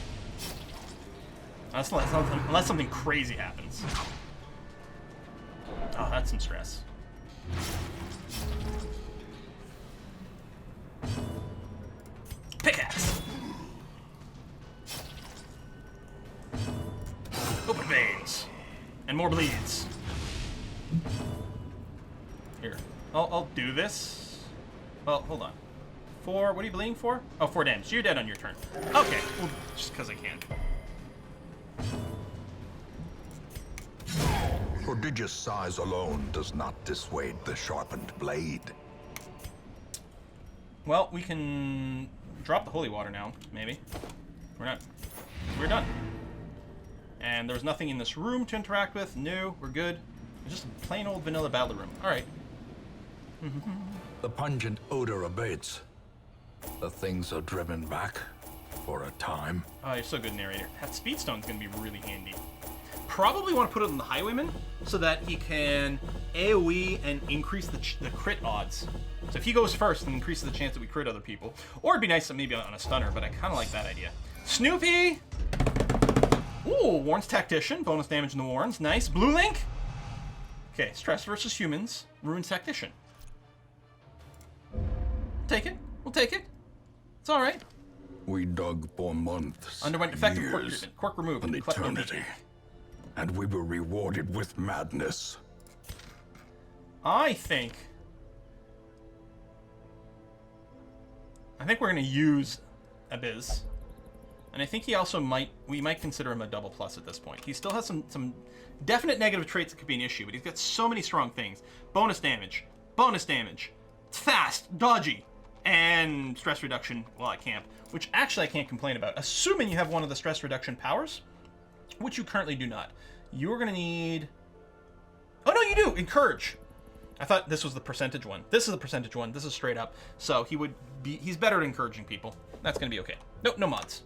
Unless something crazy happens. Oh, that's some stress. Pickaxe! Open veins. And more bleeds. Here. I'll do this. Well, hold on. 4, what are you bleeding for? Oh, 4 damage. You're dead on your turn. Okay, well, just because I can. Prodigious size alone does not dissuade the sharpened blade. Well, we can drop the holy water now, maybe. We're done. And there was nothing in this room to interact with. No, we're good. It's just a plain old vanilla battle room. All right. The pungent odor abates. The things are driven back for a time. Oh, you're so good, narrator. That speedstone's gonna be really handy. Probably want to put it on the highwayman so that he can AoE and increase the crit odds. So if he goes first, it increases the chance that we crit other people. Or it'd be nice to maybe on a stunner, but I kind of like that idea. Snoopy! Ooh, Warren's Tactician. Bonus damage in the Warrens. Nice. Blue Link! Okay, Stress versus Humans. Ruined Tactician. Take it. We'll take it. It's alright. We dug for months, Underwent effective years, quirk treatment. Quirk removed. an Kleptomania. eternity. And we were rewarded with madness. I think we're going to use Abyss. And I think he also we might consider him a double plus at this point. He still has some definite negative traits that could be an issue, but he's got so many strong things. Bonus damage. It's fast, dodgy, and stress reduction while at camp, which actually I can't complain about. Assuming you have one of the stress reduction powers, which you currently do not. You're going to need... Oh, no, you do! Encourage. I thought this was the percentage one. This is the percentage one. This is straight up. So he's better at encouraging people. That's gonna be okay. Nope, no mods.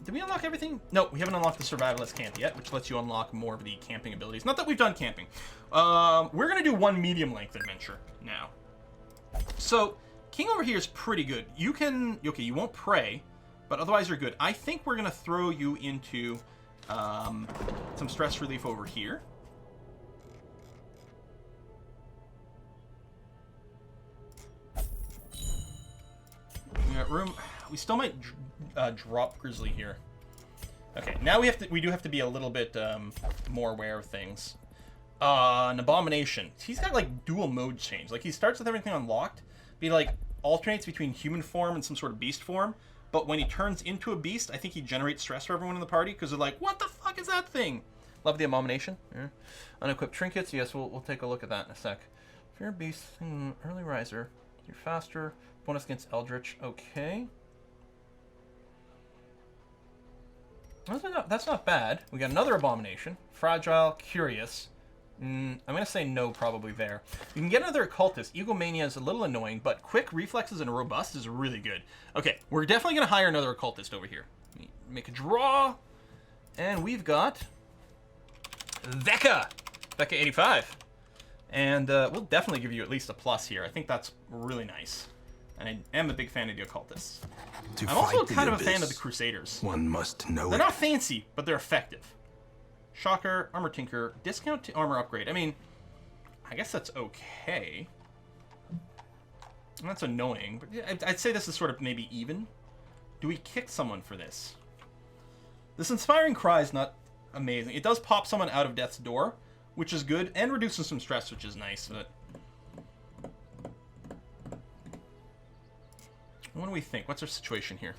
Did we unlock everything? No, we haven't unlocked the Survivalist Camp yet, which lets you unlock more of the camping abilities. Not that we've done camping. We're gonna do one medium-length adventure now. So, King over here is pretty good. You can... Okay, you won't pray, but otherwise you're good. I think we're gonna throw you into some stress relief over here. We got room. We still might drop Grizzly here. Okay, now we do have to be a little bit more aware of things. An Abomination. He's got like dual mode change. Like he starts with everything unlocked, but he like alternates between human form and some sort of beast form. But when he turns into a beast, I think he generates stress for everyone in the party because they're like, "What the fuck is that thing?" Love the Abomination. Yeah. Unequipped trinkets. Yes, we'll take a look at that in a sec. Fear beast, early riser. You're faster. Bonus against Eldritch. Okay. That's not bad. We got another Abomination. Fragile, Curious. I'm going to say no probably there. You can get another Occultist. Egomania is a little annoying, but Quick, Reflexes, and Robust is really good. Okay, we're definitely going to hire another Occultist over here. Make a draw. And we've got... Vecca 85. And we'll definitely give you at least a plus here. I think that's really nice. And I am a big fan of the Occultists. I'm also kind of a fan of the Crusaders. One must know They're not fancy, but they're effective. Shocker, Armor Tinker, discount to armor upgrade. I mean, I guess that's okay. That's annoying, but I'd say this is sort of maybe even. Do we kick someone for this? This Inspiring Cry is not amazing. It does pop someone out of death's door, which is good, and reduces some stress, which is nice, but... What do we think? What's our situation here?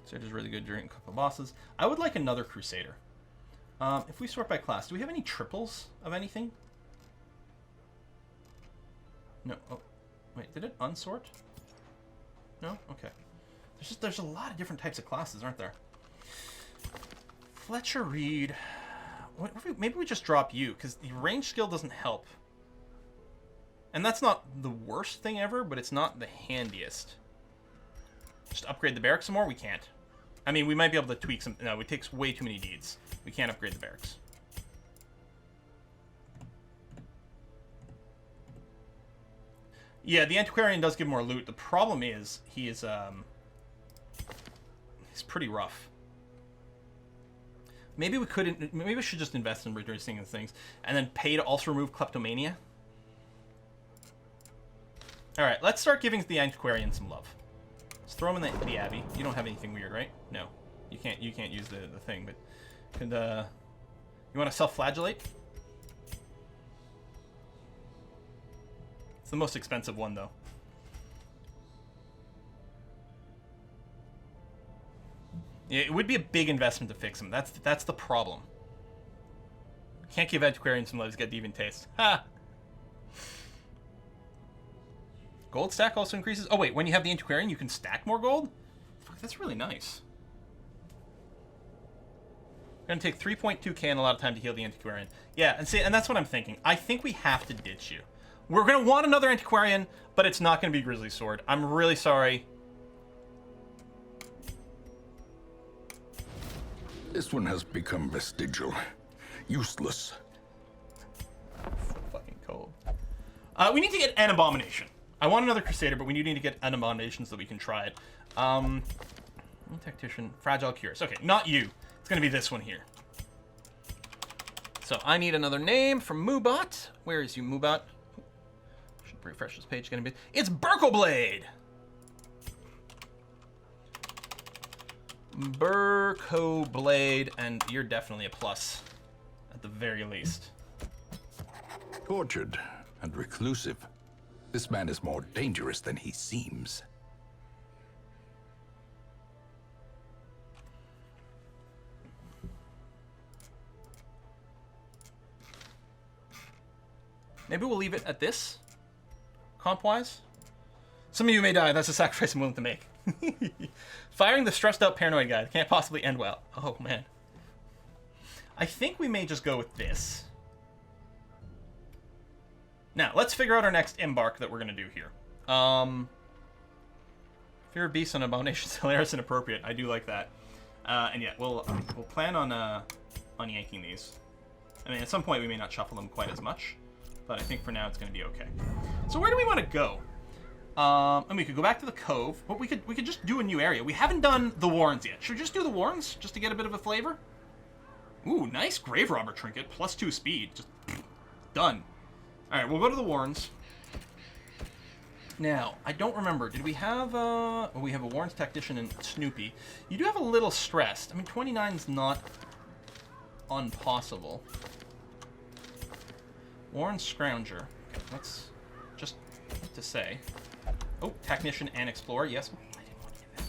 Crusader's really good during a couple of bosses. I would like another Crusader. If we sort by class, do we have any triples of anything? No. Oh, wait, did it unsort? No? Okay. There's a lot of different types of classes, aren't there? Fletcher Reed. Maybe we just drop you, because the range skill doesn't help. And that's not the worst thing ever, but it's not the handiest. Just upgrade the barracks some more? We can't. I mean, we might be able to tweak some... No, it takes way too many deeds. We can't upgrade the barracks. Yeah, the Antiquarian does give more loot. The problem is, he's pretty rough. Maybe we couldn't... Maybe we should just invest in reducing the things. And then pay to also remove Kleptomania. Alright, let's start giving the Antiquarian some love. Let's throw him in the Abbey. You don't have anything weird, right? No. You can't use the thing, but... Could, you want to self-flagellate? It's the most expensive one, though. Yeah, it would be a big investment to fix him. That's the problem. Can't give Antiquarian some love, he's got Deviant Taste. Ha! Gold stack also increases. Oh wait, when you have the Antiquarian, you can stack more gold? Fuck, that's really nice. Gonna take 3.2k and a lot of time to heal the Antiquarian. Yeah, and that's what I'm thinking. I think we have to ditch you. We're gonna want another Antiquarian, but it's not gonna be Grizzly Sword. I'm really sorry. This one has become vestigial. Useless. Fucking cold. We need to get an Abomination. I want another Crusader, but we need to get an Abomination so that we can try it. Tactician, Fragile, Curious. Okay, not you. It's going to be this one here. So I need another name from Moobot. Where is you, Moobot? Should refresh this page. It's Burkoblade! Burkoblade, and you're definitely a plus, at the very least. Tortured and reclusive. This man is more dangerous than he seems. Maybe we'll leave it at this, comp-wise. Some of you may die. That's a sacrifice I'm willing to make. Firing the stressed-out paranoid guy. Can't possibly end well. Oh, man. I think we may just go with this. Now, let's figure out our next embark that we're going to do here. Fear of Beasts and Abominations, hilarious and appropriate. I do like that. And yeah, we'll plan on yanking these. I mean, at some point we may not shuffle them quite as much, but I think for now it's going to be okay. So where do we want to go? And we could go back to the Cove, but we could just do a new area. We haven't done the Warrens yet. Should we just do the Warrens, just to get a bit of a flavor? Ooh, nice Grave Robber trinket, +2 speed. Just done. All right, we'll go to the Warrens. Now, I don't remember. Did we have we have a Warrens Tactician and Snoopy. You do have a little stressed. I mean, 29's not impossible. Warren Scrounger. Okay, let's just to say. Oh, Technician and Explorer. Yes. I didn't want to get that.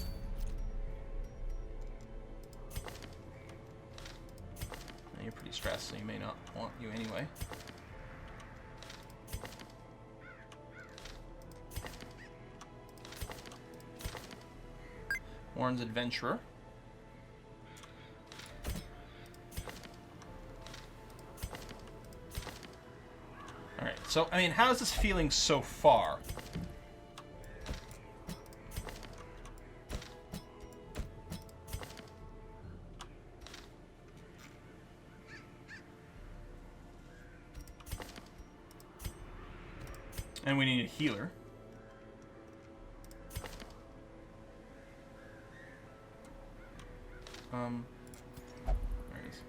Now, you're pretty stressed, so you may not want you anyway. Warren's Adventurer. Alright, so, I mean, how's this feeling so far? And we need a healer. There he is.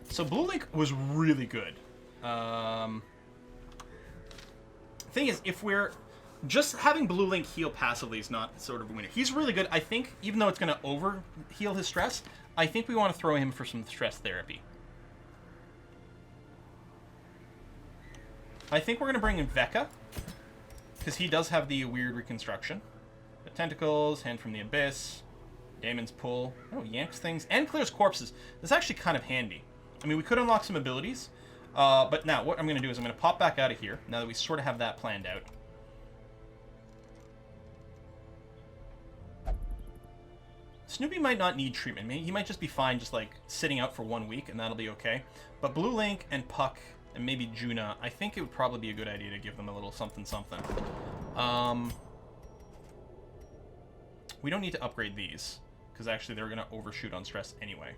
So Blue Link was really good. Thing is, if we're just having Blue Link heal passively is not sort of a winner. He's really good. I think, even though it's going to over heal his stress, I think we want to throw him for some stress therapy. I think we're going to bring in Vecca, because he does have the weird reconstruction. The tentacles, hand from the abyss, Damon's pull. Oh, yanks things and clears corpses. That's actually kind of handy. I mean, we could unlock some abilities, but now what I'm going to do is I'm going to pop back out of here now that we sort of have that planned out. Snoopy might not need treatment. He might just be fine just like sitting out for 1 week and that'll be okay. But Blue Link and Puck and maybe Juna, I think it would probably be a good idea to give them a little something something. We don't need to upgrade these because actually they're going to overshoot on stress anyway.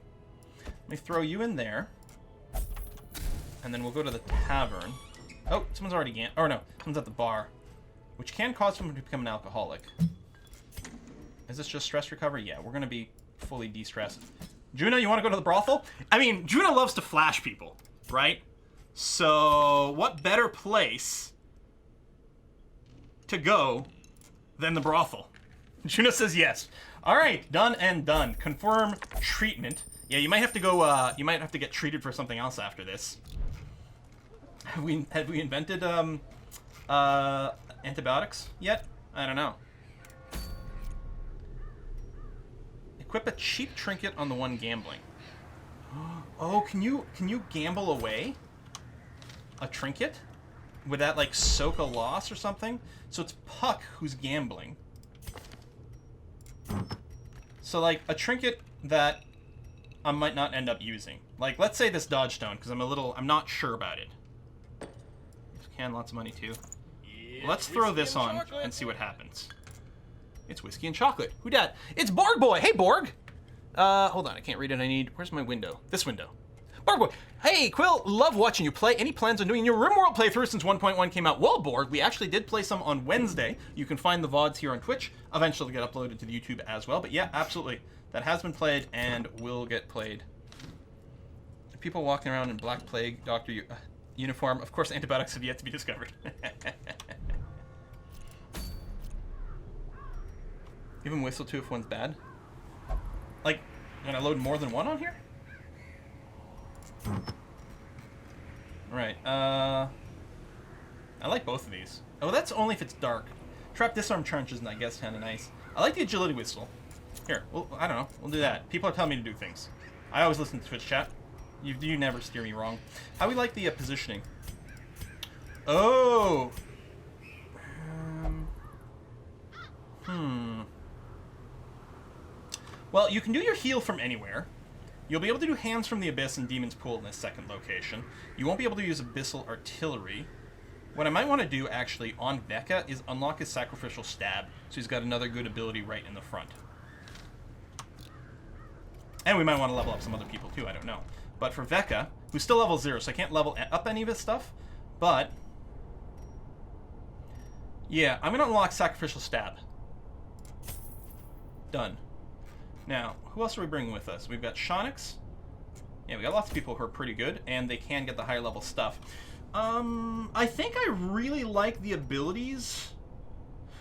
Let me throw you in there. And then we'll go to the tavern. Oh, someone's already oh no, someone's at the bar. Which can cause someone to become an alcoholic. Is this just stress recovery? Yeah, we're going to be fully de-stressed. Juna, you want to go to the brothel? I mean, Juna loves to flash people, right? So, what better place to go than the brothel? Juna says yes. All right, done and done. Confirm treatment. Yeah, you might have to go. You might have to get treated for something else after this. Have we invented antibiotics yet? I don't know. Equip a cheap trinket on the one gambling. Oh, can you gamble away a trinket? Would that like soak a loss or something? So it's Puck who's gambling. So like a trinket that I might not end up using. Like let's say this dodge stone because I'm not sure about it. Can lots of money too. Let's throw this on and see what happens. It's whiskey and chocolate. Who dat? It's Borg Boy. Hey, Borg. Hold on. I can't read it. Where's my window? This window. Borg Boy. Hey, Quill. Love watching you play. Any plans on doing your RimWorld playthrough since 1.1 came out? Well, Borg, we actually did play some on Wednesday. You can find the VODs here on Twitch. Eventually get uploaded to the YouTube as well. But yeah, absolutely. That has been played and will get played. People walking around in Black Plague Doctor uniform. Of course, antibiotics have yet to be discovered. Give him whistle too if one's bad. Like, can I load more than one on here? Alright, I like both of these. Oh, that's only if it's dark. Trap disarm trench isn't, I guess, kind of nice. I like the agility whistle. Here, well, I don't know. We'll do that. People are telling me to do things. I always listen to Twitch chat. You never steer me wrong. How we like the positioning? Oh! Well, you can do your heal from anywhere. You'll be able to do Hands from the Abyss and Demon's Pool in this second location. You won't be able to use Abyssal Artillery. What I might want to do, actually, on Vecca is unlock his Sacrificial Stab, so he's got another good ability right in the front. And we might want to level up some other people, too, I don't know. But for Vecca, who's still level 0, so I can't level up any of his stuff, but... yeah, I'm going to unlock Sacrificial Stab. Done. Now, who else are we bringing with us? We've got Shonix. Yeah, we got lots of people who are pretty good, and they can get the higher level stuff. I think I really like the abilities.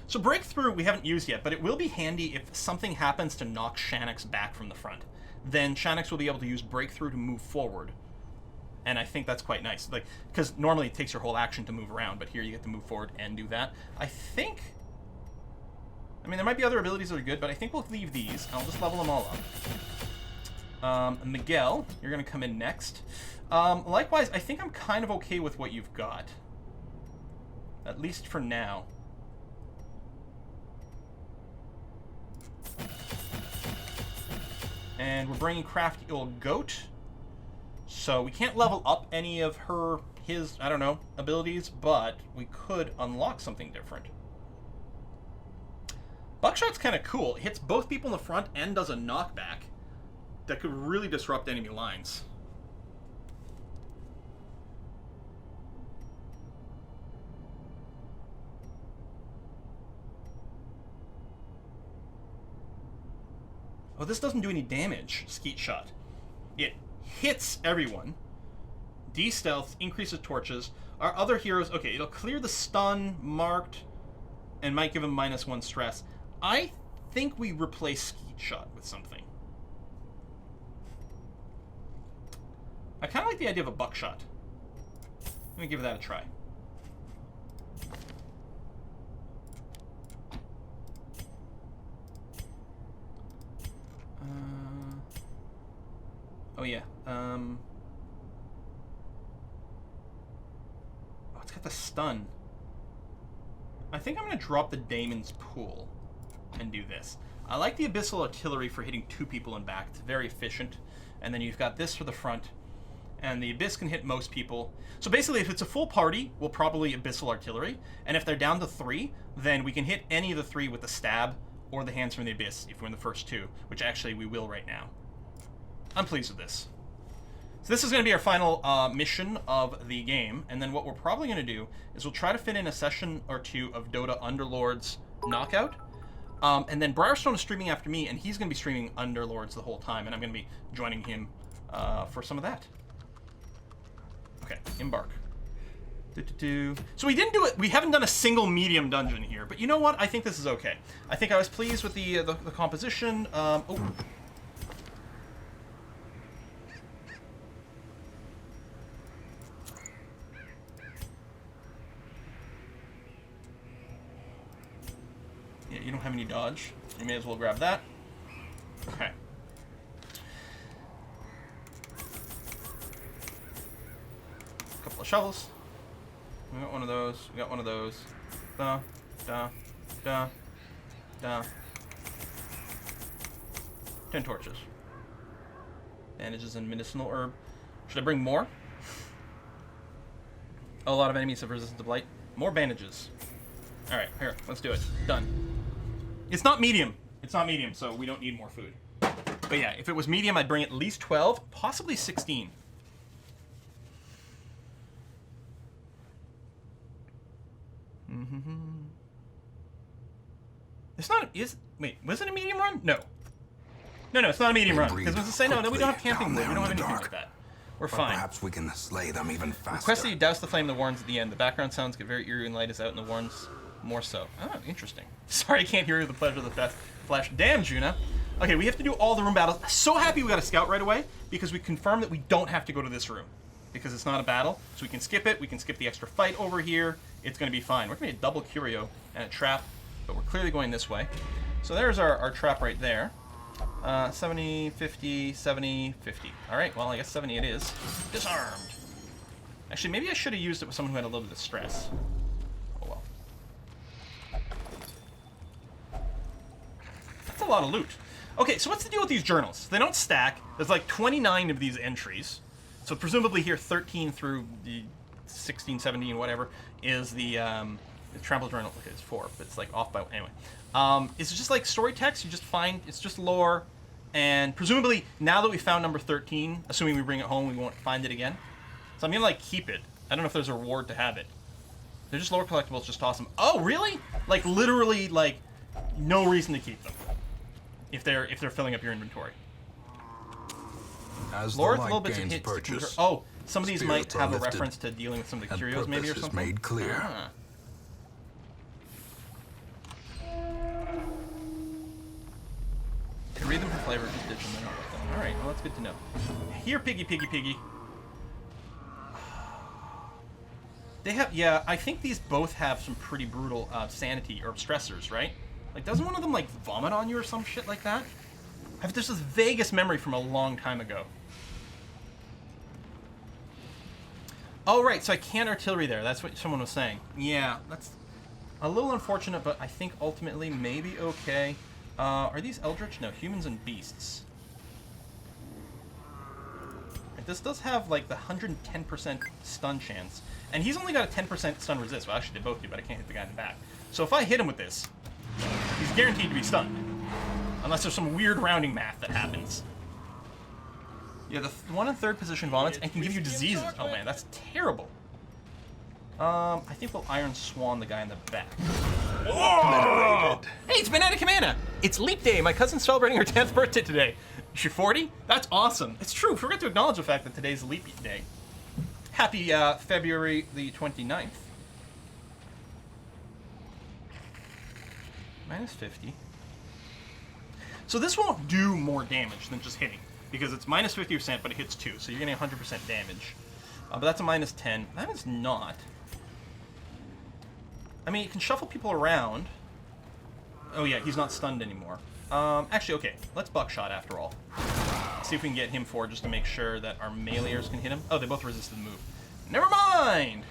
So Breakthrough we haven't used yet, but it will be handy if something happens to knock Shonix back from the front. Then Shonix will be able to use Breakthrough to move forward. And I think that's quite nice. Like, because normally it takes your whole action to move around, but here you get to move forward and do that. I think... I mean, there might be other abilities that are good, but I think we'll leave these. I'll just level them all up. Miguel, you're going to come in next. Likewise, I think I'm kind of okay with what you've got. At least for now. And we're bringing Crafty Old Goat. So we can't level up any of his, I don't know, abilities, but we could unlock something different. Buckshot's kind of cool. It hits both people in the front and does a knockback that could really disrupt enemy lines. Oh, this doesn't do any damage, Skeet Shot. It hits everyone. De-stealth, increases torches. Our other heroes, okay, it'll clear the stun marked and might give him -1 stress. I think we replace Skeet Shot with something. I kind of like the idea of a Buckshot. Let me give that a try. Oh yeah. Oh, it's got the stun. I think I'm going to drop the Daemon's Pool and do this. I like the Abyssal Artillery for hitting 2 people in back. It's very efficient. And then you've got this for the front. And the Abyss can hit most people. So basically, if it's a full party, we'll probably Abyssal Artillery. And if they're down to 3, then we can hit any of the 3 with the Stab or the Hands from the Abyss if we're in the first 2, which actually we will right now. I'm pleased with this. So this is going to be our final mission of the game, and then what we're probably going to do is we'll try to fit in a session or 2 of Dota Underlords Knockout, and then Briarstone is streaming after me, and he's going to be streaming Underlords the whole time, and I'm going to be joining him for some of that. Okay, embark. So we didn't do it. We haven't done a single medium dungeon here, but you know what? I think this is okay. I think I was pleased with the composition. Oh. Yeah, you don't have any dodge. You may as well grab that. Okay. Couple of shovels. We got one of those. We got one of those. Da, da, da, da. 10 torches. Bandages and medicinal herb. Should I bring more? Oh, a lot of enemies have resistance to blight. More bandages. Alright, here, let's do it. Done. It's not medium. It's not medium, so we don't need more food. But yeah, if it was medium, I'd bring at least 12, possibly 16. It's not. Wait, was it a medium run? No. No, it's not a medium run. Because was to say no, we don't have camping wood. We don't have anything like that. We're fine. Perhaps we can slay them even faster. Request that you douse the flame of the warrens at the end. The background sounds get very eerie when light is out, and the warrens more so. Oh, interesting. Sorry, I can't hear you. The pleasure of the flash. Damn, Juna. Okay, we have to do all the room battles. So happy we got a scout right away because we confirmed that we don't have to go to this room because it's not a battle. So we can skip it. We can skip the extra fight over here. It's going to be fine. We're going to be a double curio and a trap, but we're clearly going this way. So there's our trap right there. 70, 50, 70, 50. All right, well, I guess 70 it is. Disarmed. Actually, maybe I should have used it with someone who had a little bit of stress. Oh, well. That's a lot of loot. Okay, so what's the deal with these journals? They don't stack. There's like 29 of these entries. So presumably here 13 through the 16, 17, whatever, is the Trample Journal. Okay, it's 4, but it's like off by... Anyway. Is it just like story text? You just find... It's just lore. And presumably, now that we found number 13, assuming we bring it home, we won't find it again. So I'm going to like keep it. I don't know if there's a reward to have it. They're just lore collectibles, just toss them. Oh, really? Like literally, like no reason to keep them if they're filling up your inventory. As Lore, the little light bits of gains hits. purchase, Oh, some of these might spirits are have a lifted, reference to dealing with some of the and curios, maybe, or purpose is something. made clear. Ah. Can read them for flavor, just ditch them. They're not worth them. All right, well that's good to know. Here, piggy, piggy, piggy. They have, yeah, I think these both have some pretty brutal sanity or stressors, right? Like, doesn't one of them, like, vomit on you or some shit like that? I have this vaguest memory from a long time ago. Oh, right, so I can't artillery there. That's what someone was saying. Yeah, that's a little unfortunate, but I think ultimately maybe okay. Are these Eldritch? No, humans and beasts. This does have, like, the 110% stun chance. And he's only got a 10% stun resist. Well, actually, they both do, but I can't hit the guy in the back. So if I hit him with this, he's guaranteed to be stunned. Unless there's some weird rounding math that happens. Yeah, the one in third position vomits and can give you diseases. Oh, man, that's terrible. I think we'll Iron Swan the guy in the back. Whoa! Hey, it's Banana Commander! It's Leap Day. My cousin's celebrating her 10th birthday today. Is she 40? That's awesome. It's true. Forget to acknowledge the fact that today's Leap Day. Happy February the 29th. Minus 50. So this won't do more damage than just hitting, because it's minus 50%, but it hits 2, so you're getting 100% damage. But that's a minus 10. That is not. I mean, you can shuffle people around. Oh yeah, he's not stunned anymore. Actually, okay, let's Buckshot after all. See if we can get him forward just to make sure that our meleeers can hit him. Oh, they both resisted the move. Never mind!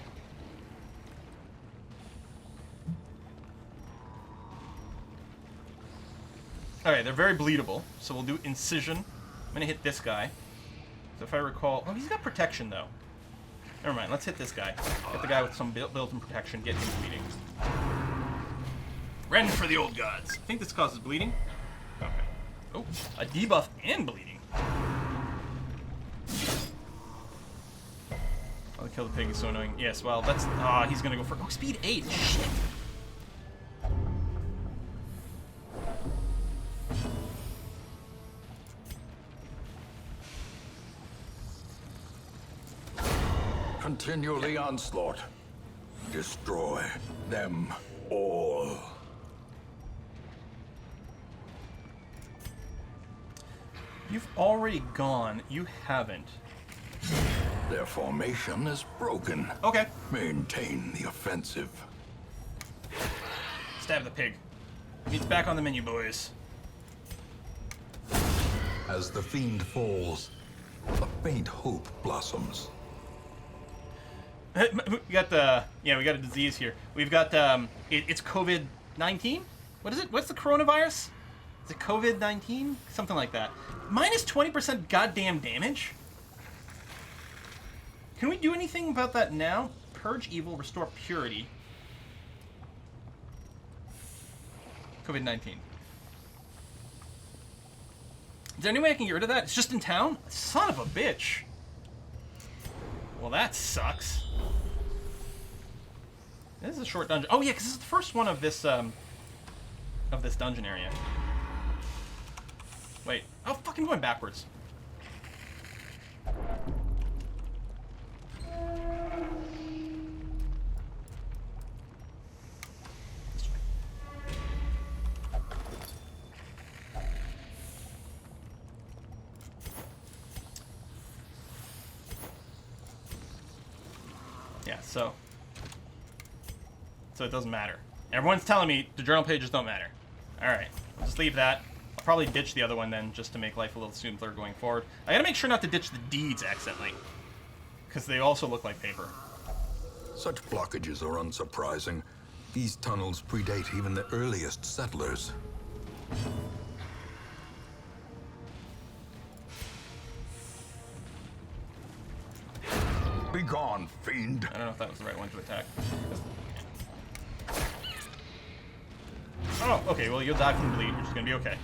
Alright, they're very bleedable, so we'll do Incision. I'm gonna hit this guy. So if I recall... Oh, he's got protection, though. Never mind, let's hit this guy. Hit the guy with some built-in protection, get him bleeding. Rend for the old gods. I think this causes bleeding. Okay. Oh, a debuff and bleeding. Oh, the kill the pig is so annoying. Yes, well, that's... Ah, he's gonna go for... Oh, speed 8. Shit. Continue the onslaught. Destroy them all. You've already gone. You haven't. Their formation is broken. Okay. Maintain the offensive. Stab the pig. Meat's back on the menu, boys. As the fiend falls, a faint hope blossoms. We got the... Yeah, we got a disease here. We've got, it's COVID-19? What is it? What's the coronavirus? Is it COVID-19? Something like that. Minus 20% goddamn damage? Can we do anything about that now? Purge evil, restore purity. COVID-19. Is there any way I can get rid of that? It's just in town? Son of a bitch. Well, that sucks. This is a short dungeon. Oh yeah, because this is the first one of this dungeon area. Wait. Oh, fucking going backwards. This way. Yeah, so it doesn't matter. Everyone's telling me the journal pages don't matter. Alright, I'll just leave that. I'll probably ditch the other one then, just to make life a little simpler going forward. I gotta make sure not to ditch the deeds accidentally, because they also look like paper. Such blockages are unsurprising. These tunnels predate even the earliest settlers. Be gone, fiend. I don't know if that was the right one to attack. Oh, okay, well, you'll die from bleed, which is gonna be okay.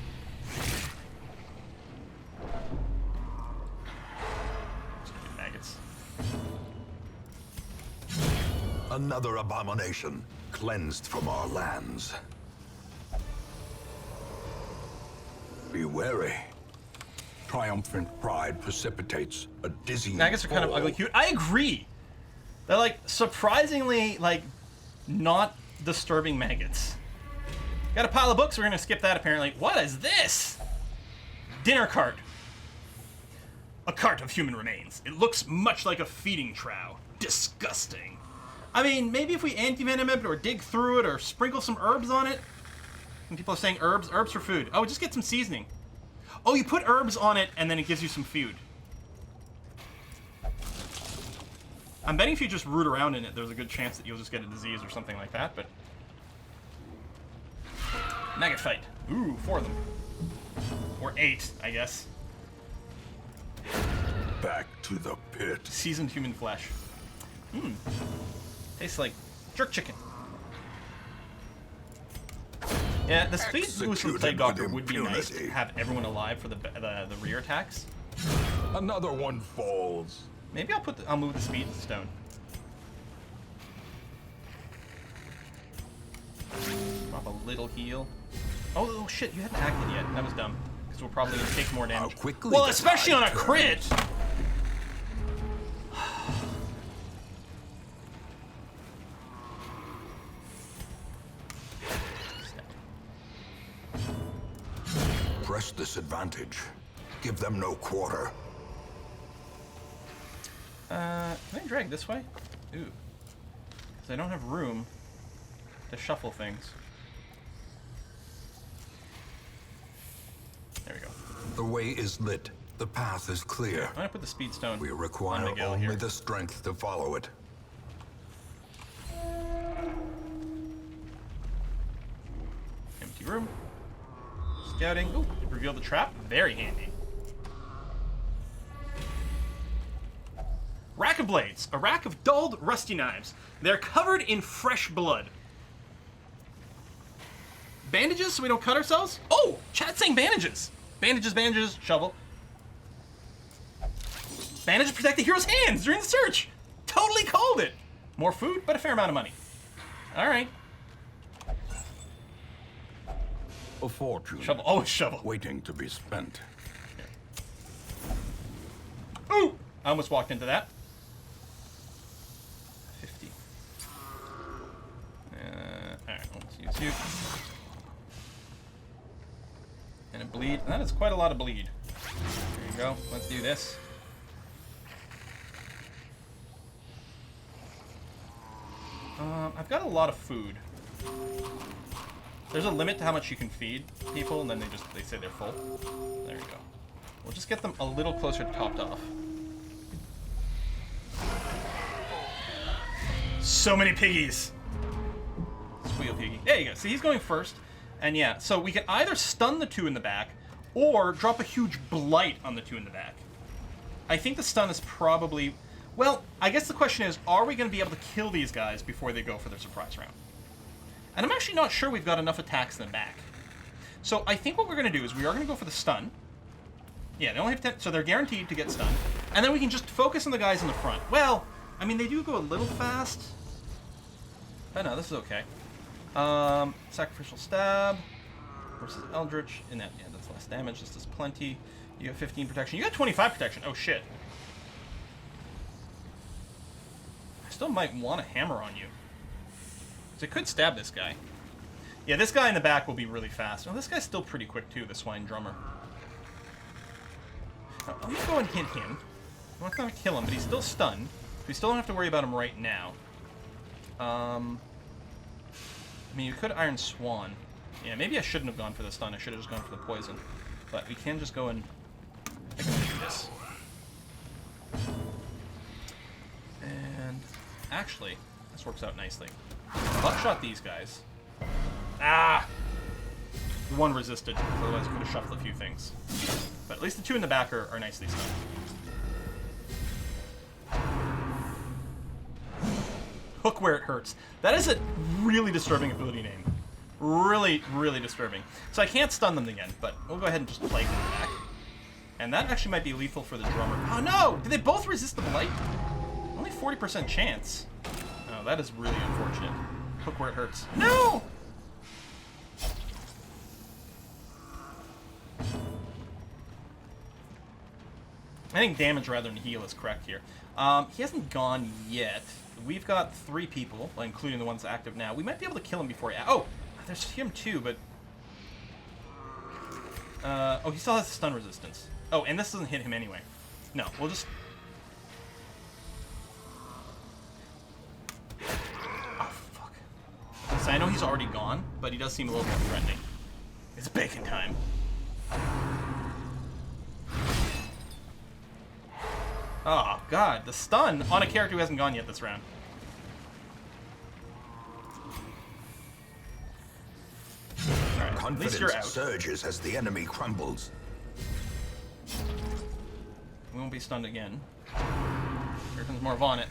Maggots. Another abomination, cleansed from our lands. Be wary. Triumphant pride precipitates a dizzying Maggots are kind of fall. ugly cute. I agree. They're like surprisingly like not disturbing maggots. Got a pile of books. We're gonna skip that apparently. What is this? Dinner cart. A cart of human remains. It looks much like a feeding trough. Disgusting. I mean, maybe if we anti-venom it or dig through it or sprinkle some herbs on it. And people are saying herbs for food. Oh, just get some seasoning. Oh, you put herbs on it and then it gives you some food. I'm betting if you just root around in it, there's a good chance that you'll just get a disease or something like that, but... Maggot fight. Ooh, 4 of them. Or 8, I guess. Back to the pit. Seasoned human flesh. Tastes like jerk chicken. Yeah, the speed boost from Plague Doctor would be nice to have everyone alive for the rear attacks. Another one falls. Maybe I'll move the speed stone. Drop a little heal. Oh shit, you hadn't acted yet. That was dumb. Because we're probably gonna take more damage. Well, especially on a crit! Press this advantage. Give them no quarter. Can I drag this way? Ooh. Because I don't have room to shuffle things. There we go. The way is lit. The path is clear. I'm gonna put the speed stone. We require on Miguel only here. the strength to follow it. Empty room. Scouting. Ooh, reveal the trap. Very handy. Rack of blades. A rack of dulled, rusty knives. They're covered in fresh blood. Bandages so we don't cut ourselves? Oh! Chat's saying bandages. Bandages, bandages, shovel. Bandages protect the hero's hands during the search. Totally called it. More food, but a fair amount of money. Alright. A fortune. Shovel. Oh, shovel. Waiting to be spent. Ooh! I almost walked into that. 50. Alright, let's use you. And a bleed. That is quite a lot of bleed. There you go. Let's do this. I've got a lot of food. There's a limit to how much you can feed people, and then they say they're full. There you go. We'll just get them a little closer to topped off. So many piggies. Squeal piggy. There you go. See, he's going first. And yeah, so we can either stun the 2 in the back, or drop a huge blight on the 2 in the back. I think the stun is probably... Well, I guess the question is, are we going to be able to kill these guys before they go for their surprise round? And I'm actually not sure we've got enough attacks in the back. So I think what we're going to do is we are going to go for the stun. Yeah, they only have 10, so they're guaranteed to get stunned. And then we can just focus on the guys in the front. Well, I mean, they do go a little fast. But no, this is okay. Sacrificial stab versus Eldritch. And that, yeah, that's less damage. This does plenty. You got 15 protection. You got 25 protection. Oh, shit. I still might want a hammer on you. So I could stab this guy. Yeah, this guy in the back will be really fast. Oh, this guy's still pretty quick, too, the swine drummer. Now, let me go and hit him. I'm not going to kill him, but he's still stunned. We still don't have to worry about him right now. I mean, you could Iron Swan. Yeah, maybe I shouldn't have gone for the stun. I should have just gone for the poison. But we can just go and... I can do this. And... Actually, this works out nicely. Buckshot these guys. Ah! The one resisted, otherwise I could have shuffled a few things. But at least the 2 in the back are nicely stunned. Hook where it hurts. That is a really disturbing ability name. Really, really disturbing. So I can't stun them again, but we'll go ahead and just plague them back. And that actually might be lethal for the drummer. Oh no! Did they both resist the blight? Only 40% chance. Oh, that is really unfortunate. Hook where it hurts. No! I think damage rather than heal is correct here. He hasn't gone yet. We've got 3 people, including the ones active now. We might be able to kill him before he... Oh! There's him too, but... oh, he still has stun resistance. Oh, and this doesn't hit him anyway. No, we'll just... Oh, fuck. So I know he's already gone, but he does seem a little more threatening. It's bacon time. Oh, God. The stun on a character who hasn't gone yet this round. Alright, at least you're out. Confidence surges as the enemy crumbles. We won't be stunned again. Here comes more Vonnet.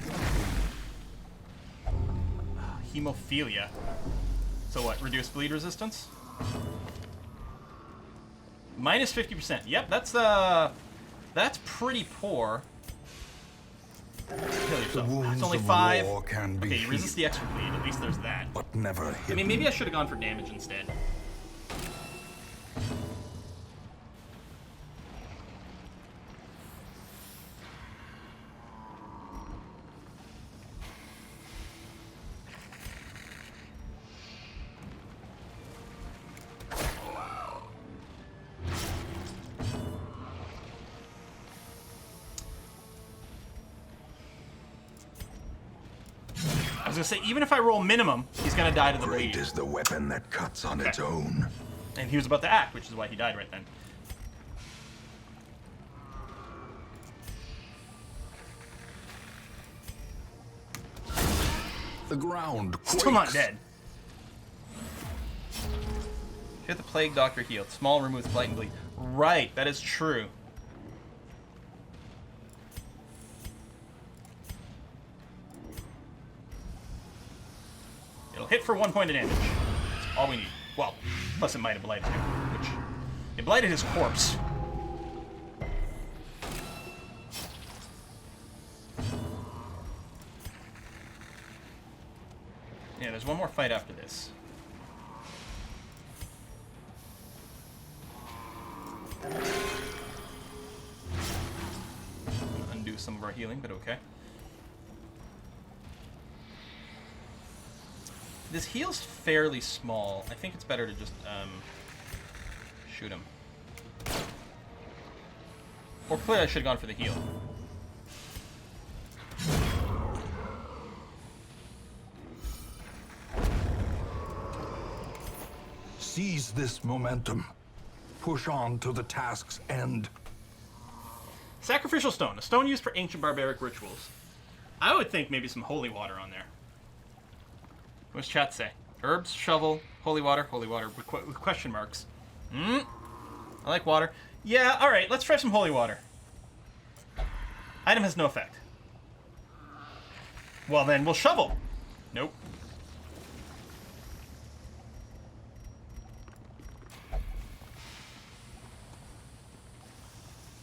Hemophilia. So what, reduced bleed resistance? Minus 50%. Yep, that's pretty poor. Kill yourself. It's only 5. Okay, you resist the extra bleed. At least there's that. But never hidden. I mean, maybe I should have gone for damage instead. I was gonna say, even if I roll minimum, he's gonna die to the bleed. Great is the weapon that cuts on its own. And he was about to act, which is why he died right then. The ground quakes. Still not dead. Hit the plague doctor healed. Small removes blight and bleed. Right, that is true. It'll hit for 1 point of damage. That's all we need. Well, plus it might have blighted him, which... It blighted his corpse. Yeah, there's one more fight after this. Undo some of our healing, but okay. This heal's fairly small. I think it's better to just shoot him. Or clearly I should have gone for the heal. Seize this momentum. Push on to the task's end. Sacrificial stone. A stone used for ancient barbaric rituals. I would think maybe some holy water on there. What's chat say? Herbs, shovel, holy water with question marks. I like water. Yeah, alright, let's try some holy water. Item has no effect. Well then, we'll shovel. Nope.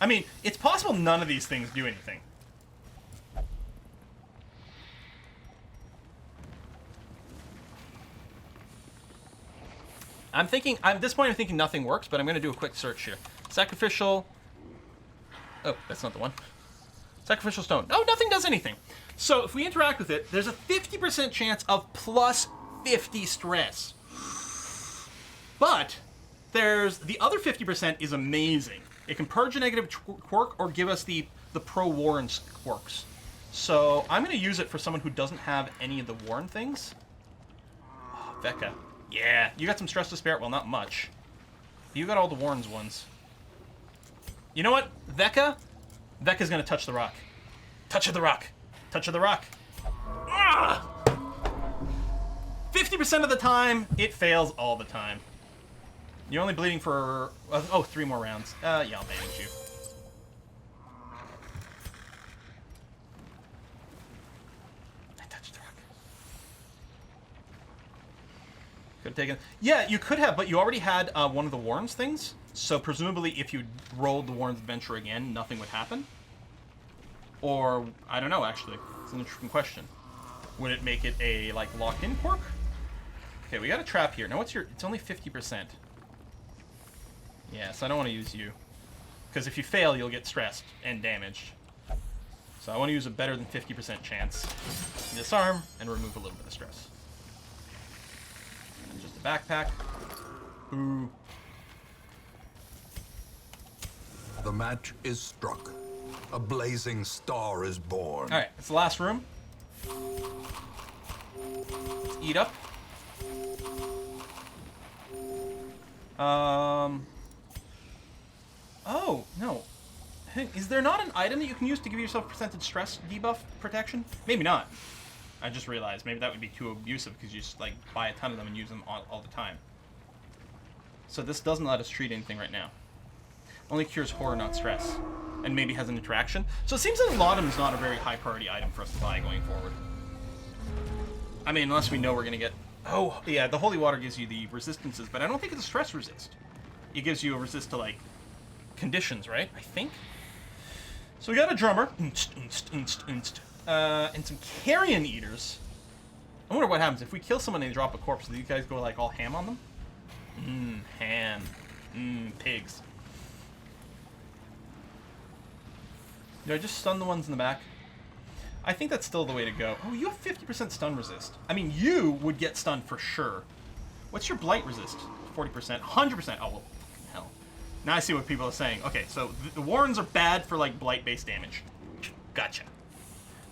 I mean, it's possible none of these things do anything. At this point I'm thinking nothing works, but I'm going to do a quick search here. Sacrificial... Oh, that's not the one. Sacrificial stone. Oh, nothing does anything. So if we interact with it, there's a 50% chance of plus 50 stress. But there's the other 50% is amazing. It can purge a negative quirk or give us the pro-Warren quirks. So I'm going to use it for someone who doesn't have any of the Warren things. Oh, Vecca. Yeah, you got some stress to spare. Well, not much. You got all the Warren's ones. You know what? Vecca's going to touch the rock. Touch of the rock. Touch of the rock. 50% of the time, it fails all the time. You're only bleeding for... oh, 3 more rounds. Yeah, I'll manage you. I touched the rock. Could have taken... Yeah, you could have, but you already had one of the Warren's things. So presumably if you rolled the Warren's Adventure again, nothing would happen. Or, I don't know, actually. It's an interesting question. Would it make it a, like, locked-in quirk? Okay, we got a trap here. Now, what's your... It's only 50%. Yeah, so I don't want to use you. Because if you fail, you'll get stressed and damaged. So I want to use a better than 50% chance. Disarm and remove a little bit of stress. And just a backpack. Ooh. The match is struck. A blazing star is born. Alright, it's the last room. Let's eat up. Oh, no. Hey, is there not an item that you can use to give yourself percentage stress debuff protection? Maybe not. I just realized maybe that would be too abusive because you just, like, buy a ton of them and use them all the time. So this doesn't let us treat anything right now. Only cures horror, not stress. And maybe has an interaction. So it seems that Laudanum is not a very high priority item for us to buy going forward. I mean, unless we know we're going to get... Oh, yeah, the Holy Water gives you the resistances, but I don't think it's a stress resist. It gives you a resist to, like, conditions, right? I think. So we got a drummer. And some carrion eaters. I wonder what happens if we kill someone and they drop a corpse. Do you guys go, like, all ham on them? Ham. Pigs. Do I just stun the ones in the back? I think that's still the way to go. Oh, you have 50% stun resist. I mean, you would get stunned for sure. What's your blight resist? 40%. 100%. Oh, well, hell. Now I see what people are saying. Okay, so the Warrens are bad for, like, blight-based damage. Gotcha.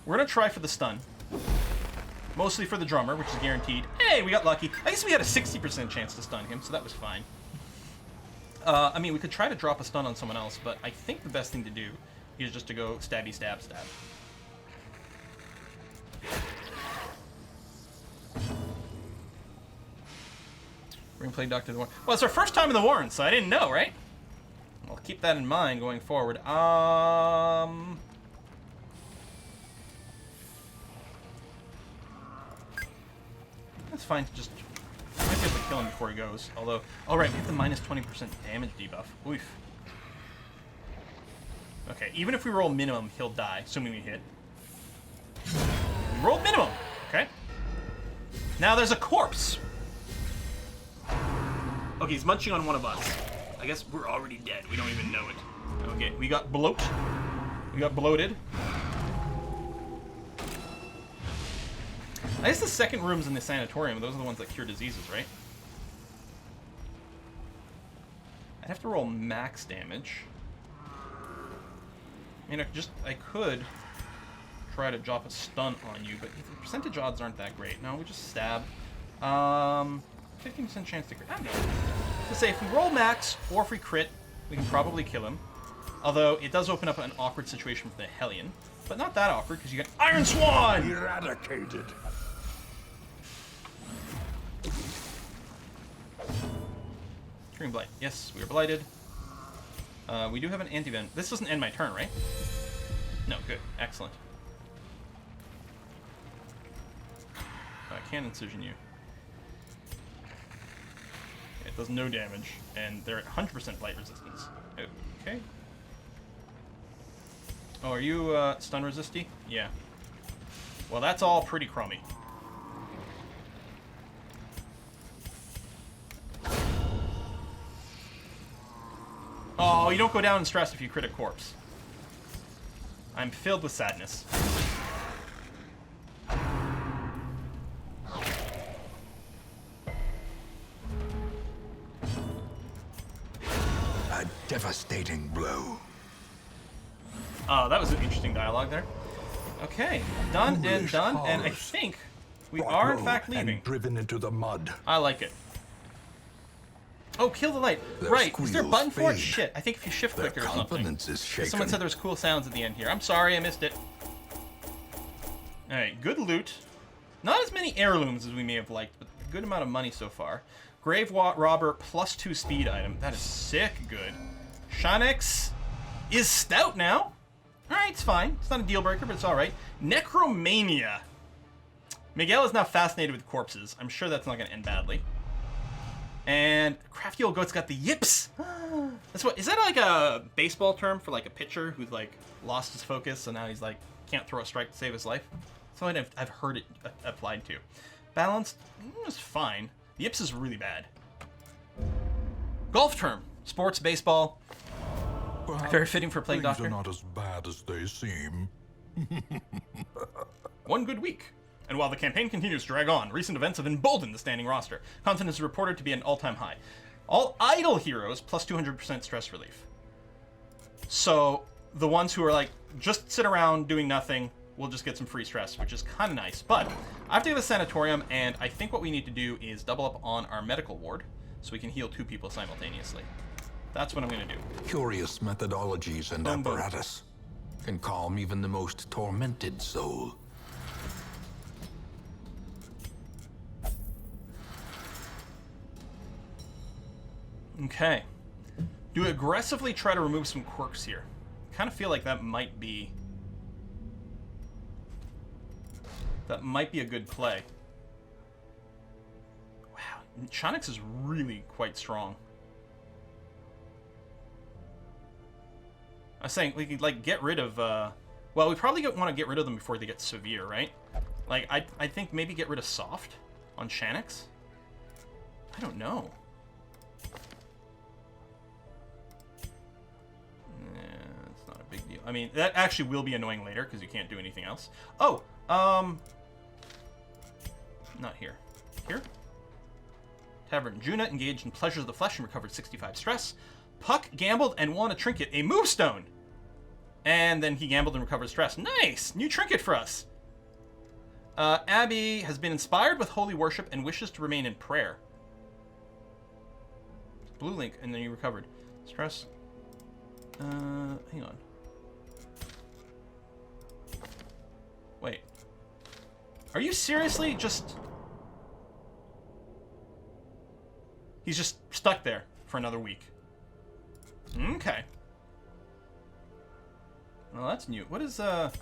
We're gonna try for the stun. Mostly for the drummer, which is guaranteed. Hey, we got lucky. I guess we had a 60% chance to stun him, so that was fine. I mean, we could try to drop a stun on someone else, but I think the best thing to do is just to go stabby stab stab. We're gonna play Doctor the Warren. Well, it's our first time in the Warren, so I didn't know, right? I'll keep that in mind going forward. That's fine to just... I might be able to kill him before he goes. Although... Alright, we have the minus 20% damage debuff. Oof. Okay, even if we roll minimum, he'll die, assuming we hit. We rolled minimum! Okay. Now there's a corpse! Okay, he's munching on one of us. I guess we're already dead. We don't even know it. Okay, we got bloat. We got bloated. I guess the second room's in the sanatorium. Those are the ones that cure diseases, right? I'd have to roll max damage. I mean, I could try to drop a stun on you, but the percentage odds aren't that great. No, we just stab. 15% chance to crit. I don't know. To say, if we roll max, or if we crit, we can probably kill him. Although, it does open up an awkward situation for the Hellion. But not that awkward, because you get Iron Swan! Eradicated. Green Blight. Yes, we are blighted. We do have an anti-venom. This doesn't end my turn, right? No, good. Excellent. I can't incision you. It does no damage, and they're at 100% blight resistance. Okay. Oh, are you stun resisty? Yeah. Well, that's all pretty crummy. Oh, you don't go down in stress if you crit a corpse. I'm filled with sadness. A devastating blow. Oh, that was an interesting dialogue there. Okay, done and done, and I think we are in fact leaving. And driven into the mud. I like it. Oh, kill the light. Their Right, is there a button for it? fade. Shit, I think if you shift click it or something. Confidence is shaken. Someone said there was cool sounds at the end here. I'm sorry, I missed it. Alright, good loot. Not as many heirlooms as we may have liked, but a good amount of money so far. Grave Robber +2 speed item. That is sick good. Shanex is stout now. Alright, it's fine. It's not a deal breaker, but it's alright. Necromania. Miguel is now fascinated with corpses. I'm sure that's not going to end badly. And Crafty Old Goat's got the yips. That's what, is that like a baseball term for like a pitcher who's like lost his focus, so now he's like can't throw a strike to save his life? That's what I've heard it applied to. Balanced is fine. The yips is really bad. Golf term. Sports, baseball. Perhaps Very fitting for a plague things doctor. are not as bad as they seem. One good week. And while the campaign continues to drag on, recent events have emboldened the standing roster. Confidence is reported to be an all-time high. All idle heroes plus 200% stress relief. So the ones who are like, just sit around doing nothing, will just get some free stress, which is kind of nice. But I have to give a sanatorium, and I think what we need to do is double up on our medical ward so we can heal 2 people simultaneously. That's what I'm going to do. Curious methodologies and Boom, boom. apparatus can calm even the most tormented soul. Okay. Do aggressively try to remove some quirks here. Kind of feel like that might be a good play. Wow, Chonix is really quite strong. I was saying we could like get rid of well, we probably want to get rid of them before they get severe, right? Like I think maybe get rid of soft on Chonix. I don't know. It's not a big deal. I mean, that actually will be annoying later because you can't do anything else. Oh, not here. Here? Tavern. Juna engaged in pleasures of the flesh and recovered 65 stress. Puck gambled and won a trinket, a move stone. And then he gambled and recovered stress. Nice! New trinket for us. Abby has been inspired with holy worship and wishes to remain in prayer. Blue link, and then you recovered. Stress. Hang on. Wait. Are you seriously just... He's just stuck there for another week. Okay. Well, that's new. What is, Sorry,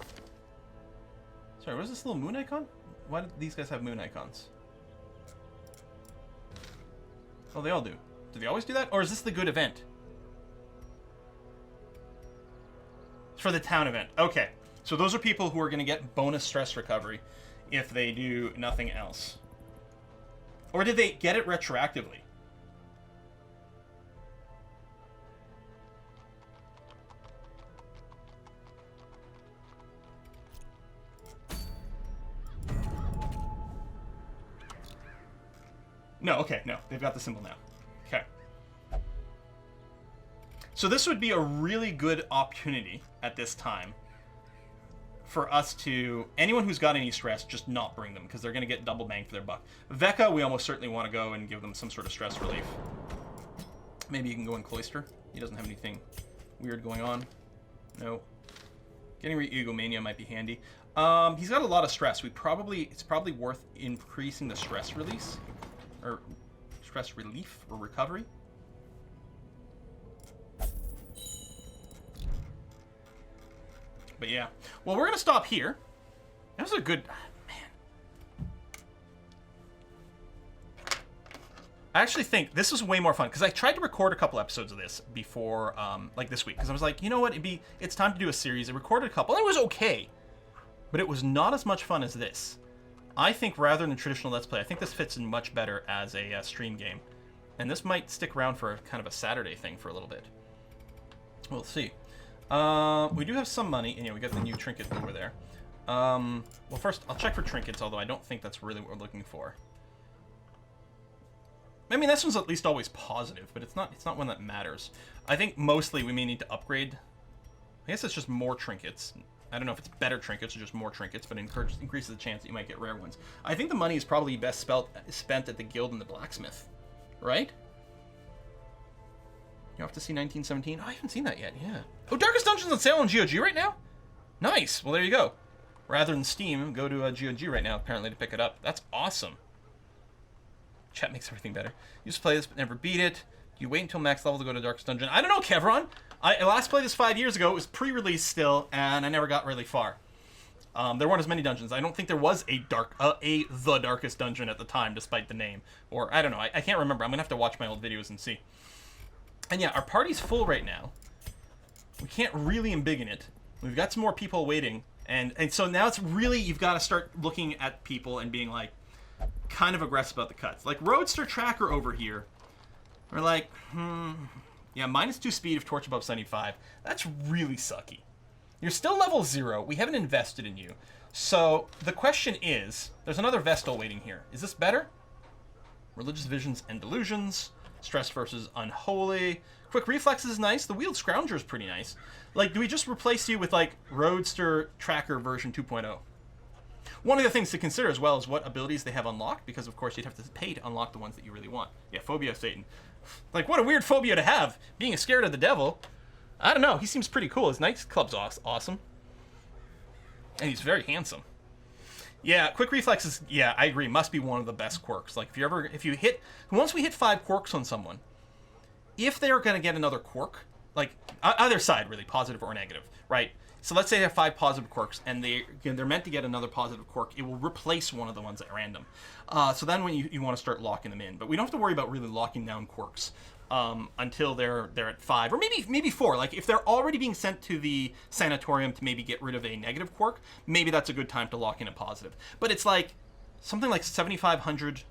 what is this little moon icon? Why do these guys have moon icons? Oh, they all do. Do they always do that? Or is this the good event? It's for the town event. Okay. So those are people who are going to get bonus stress recovery if they do nothing else. Or did they get it retroactively? No, okay, no. They've got the symbol now. Okay. So this would be a really good opportunity at this time for us to... Anyone who's got any stress, just not bring them, because they're going to get double bang for their buck. Veka, we almost certainly want to go and give them some sort of stress relief. Maybe you can go in Cloister. He doesn't have anything weird going on. No. Getting rid of Egomania might be handy. He's got a lot of stress. It's probably worth increasing the stress release. Or stress relief or recovery. But yeah. Well, we're going to stop here. That was a good... Man. I actually think this was way more fun, because I tried to record a couple episodes of this before, like this week, because I was like, you know what, it's time to do a series. I recorded a couple, and it was okay. But it was not as much fun as this. I think rather than traditional Let's Play, I think this fits in much better as a stream game. And this might stick around for kind of a Saturday thing for a little bit. We'll see. We do have some money, and yeah, we got the new trinket over there. Well, first, I'll check for trinkets, although I don't think that's really what we're looking for. I mean, this one's at least always positive, but it's not one that matters. I think mostly we may need to upgrade. I guess it's just more trinkets. I don't know if it's better trinkets or just more trinkets, but it increases the chance that you might get rare ones. I think the money is probably best spent at the guild and the blacksmith, right? You have to see 1917. Oh, I haven't seen that yet, yeah. Oh, Darkest Dungeons on sale on GOG right now? Nice. Well, there you go. Rather than Steam, go to GOG right now, apparently, to pick it up. That's awesome. Chat makes everything better. Used to play this, but never beat it. Do you wait until max level to go to Darkest Dungeon? I don't know, Kevron. I last played this 5 years ago. It was pre-release still, and I never got really far. There weren't as many dungeons. I don't think there was the darkest dungeon at the time, despite the name. Or, I don't know. I can't remember. I'm going to have to watch my old videos and see. And yeah, our party's full right now. We can't really embiggen it. We've got some more people waiting. And so now it's really, you've got to start looking at people and being like, kind of aggressive about the cuts. Like, Roadster Tracker over here. We're like, yeah, -2 speed of torch above 75. That's really sucky. You're still level 0. We haven't invested in you. So the question is, there's another Vestal waiting here. Is this better? Religious Visions and Delusions. Stress versus Unholy. Quick Reflexes is nice. The Wheeled Scrounger is pretty nice. Like, do we just replace you with, like, Roadster Tracker version 2.0? One of the things to consider as well is what abilities they have unlocked, because, of course, you'd have to pay to unlock the ones that you really want. Yeah, Phobia of Satan. Like, what a weird phobia to have, being scared of the devil. I don't know, he seems pretty cool. His nightclub's awesome. And he's very handsome. Yeah, Quick Reflexes, yeah, I agree, must be one of the best quirks. Like, once we hit 5 quirks on someone, if they're going to get another quirk, like, either side, really, positive or negative, right? So let's say they have 5 positive quirks, and they're meant to get another positive quirk. It will replace one of the ones at random. So then when you want to start locking them in. But we don't have to worry about really locking down quirks until they're at 5, or maybe 4. Like, if they're already being sent to the sanatorium to maybe get rid of a negative quirk, maybe that's a good time to lock in a positive. But it's like something like $7,500,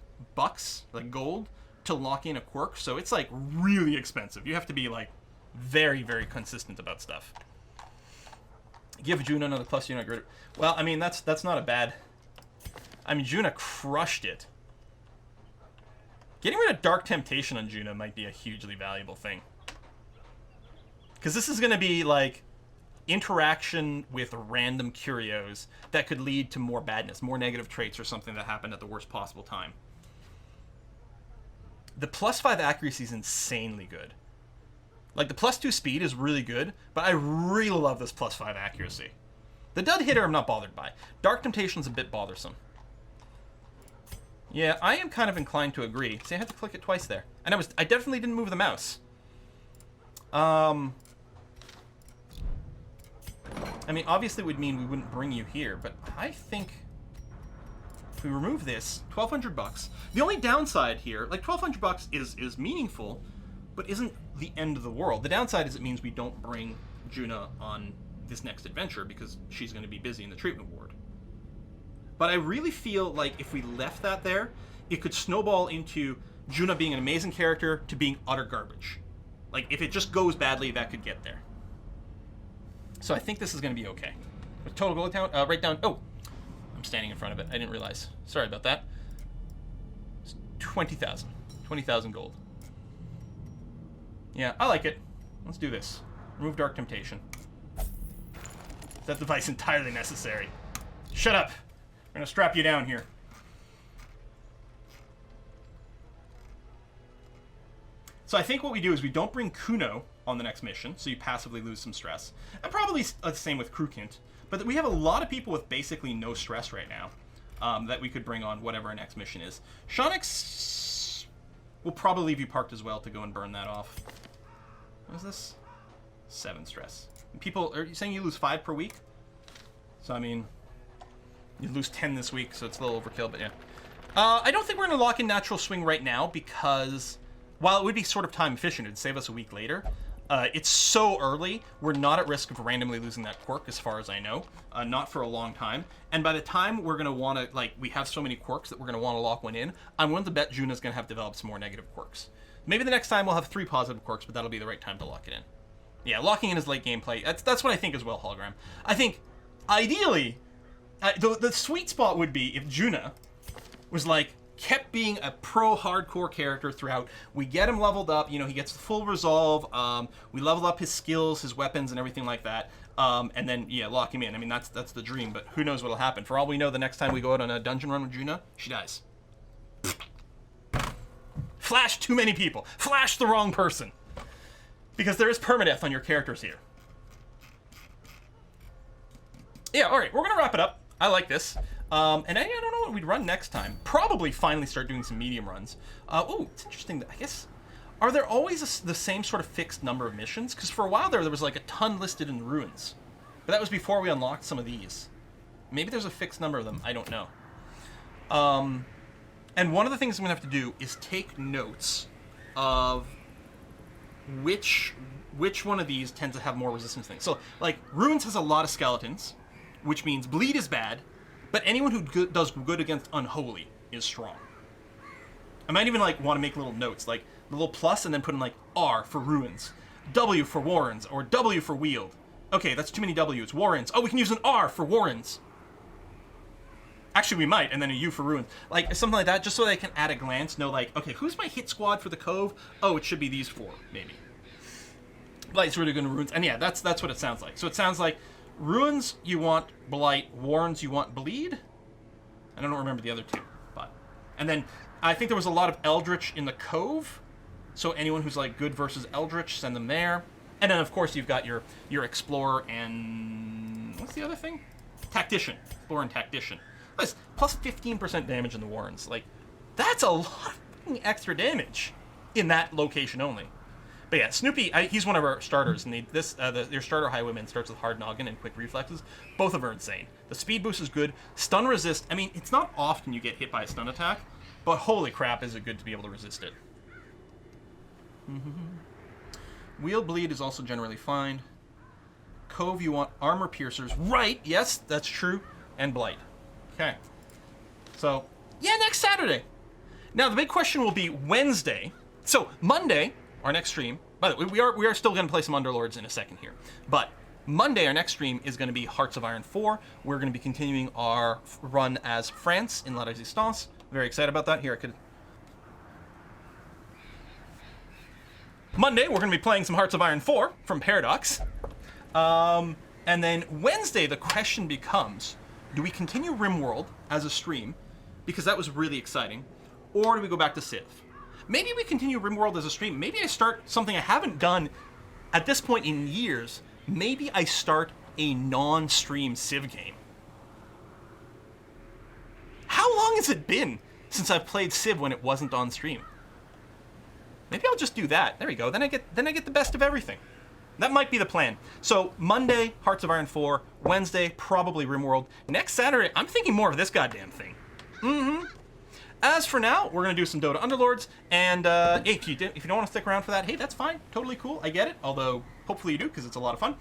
like gold, to lock in a quirk. So it's like really expensive. You have to be like very, very consistent about stuff. Give Juna another plus unit grid. Well, I mean, that's not a bad... I mean, Juna crushed it. Getting rid of Dark Temptation on Juna might be a hugely valuable thing. Because this is going to be, like, interaction with random curios that could lead to more badness, more negative traits, or something that happened at the worst possible time. The +5 accuracy is insanely good. Like, the +2 speed is really good, but I really love this +5 accuracy. The dud hitter I'm not bothered by. Dark Temptation's a bit bothersome. Yeah, I am kind of inclined to agree. See, I had to click it twice there. And I definitely didn't move the mouse. I mean, obviously it would mean we wouldn't bring you here, but I think if we remove this, $1,200. The only downside here, like, $1,200 is meaningful, but isn't the end of the world. The downside is it means we don't bring Juna on this next adventure because she's going to be busy in the treatment ward. But I really feel like if we left that there, it could snowball into Juna being an amazing character to being utter garbage. Like, if it just goes badly, that could get there. So I think this is going to be okay. Total gold count, right down... Oh, I'm standing in front of it. I didn't realize. Sorry about that. It's 20,000. 20,000 gold. Yeah, I like it. Let's do this. Remove Dark Temptation. Is that device entirely necessary? Shut up! We're gonna strap you down here. So I think what we do is we don't bring Kuno on the next mission, so you passively lose some stress. And probably the same with Krukint. But we have a lot of people with basically no stress right now that we could bring on whatever our next mission is. Shonix will probably leave you parked as well to go and burn that off. What is this? 7 stress. And people, are you saying you lose 5 per week? So, I mean, you lose 10 this week, so it's a little overkill, but yeah. I don't think we're going to lock in Natural Swing right now because, while it would be sort of time efficient, it'd save us a week later. It's so early, we're not at risk of randomly losing that quirk, as far as I know. Not for a long time. And by the time we're going to want to, like, we have so many quirks that we're going to want to lock one in, I'm willing to bet Juna's going to have developed some more negative quirks. Maybe the next time we'll have 3 positive quirks, but that'll be the right time to lock it in. Yeah, locking in is late gameplay. That's what I think as well, Hologram. I think, ideally, the sweet spot would be if Juna was, like, kept being a pro-hardcore character throughout. We get him leveled up, you know, he gets the full resolve, we level up his skills, his weapons, and everything like that, and then, yeah, lock him in. I mean, that's the dream, but who knows what'll happen. For all we know, the next time we go out on a dungeon run with Juna, she dies. Flash too many people. Flash the wrong person. Because there is permadeath on your characters here. Yeah, alright, we're going to wrap it up. I like this. And I don't know what we'd run next time. Probably finally start doing some medium runs. Oh, it's interesting. I guess, are there always the same sort of fixed number of missions? Because for a while there was like a ton listed in the ruins. But that was before we unlocked some of these. Maybe there's a fixed number of them. I don't know. And one of the things I'm going to have to do is take notes of which one of these tends to have more resistance things. So, like, Ruins has a lot of skeletons, which means bleed is bad, but anyone who does good against Unholy is strong. I might even, like, want to make little notes, like, the little plus and then put in, like, R for Ruins, W for Warrens, or W for Wield. Okay, that's too many W's. Warrens. Oh, we can use an R for Warrens. Actually, we might, and then a U for Ruins. Like, something like that, just so they can at a glance know, like, okay, who's my hit squad for the Cove? Oh, it should be these 4, maybe. Blight's really good in Ruins. And yeah, that's what it sounds like. So it sounds like Ruins, you want Blight. Warrens, you want Bleed. I don't remember the other 2. But. And then, I think there was a lot of Eldritch in the Cove. So anyone who's, like, good versus Eldritch, send them there. And then, of course, you've got your Explorer and... what's the other thing? Tactician. Explorer and Tactician. Plus 15% damage in the Warrens. Like, that's a lot of extra damage in that location only. But yeah, Snoopy, he's one of our starters, and your starter Highwayman starts with Hard Noggin and Quick Reflexes. Both of them are insane. The speed boost is good. Stun resist, I mean, it's not often you get hit by a stun attack, but holy crap is it good to be able to resist it. Wheel Bleed is also generally fine. Cove, you want Armor Piercers. Right, yes, that's true. And Blight. Okay. So, yeah, next Saturday. Now, the big question will be Wednesday. So, Monday, our next stream. By the way, we are still going to play some Underlords in a second here. But Monday, our next stream is going to be Hearts of Iron 4. We're going to be continuing our run as France in La Resistance. Very excited about that. Here, I could... Monday, we're going to be playing some Hearts of Iron 4 from Paradox. And then Wednesday, the question becomes... do we continue RimWorld as a stream, because that was really exciting, or do we go back to Civ? Maybe we continue RimWorld as a stream. Maybe I start something I haven't done at this point in years. Maybe I start a non-stream Civ game. How long has it been since I've played Civ when it wasn't on stream? Maybe I'll just do that. There we go. Then I get the best of everything. That might be the plan. So, Monday, Hearts of Iron 4. Wednesday, probably RimWorld. Next Saturday, I'm thinking more of this goddamn thing. As for now, we're going to do some Dota Underlords. And if you don't want to stick around for that, hey, that's fine. Totally cool. I get it. Although, hopefully you do, because it's a lot of fun.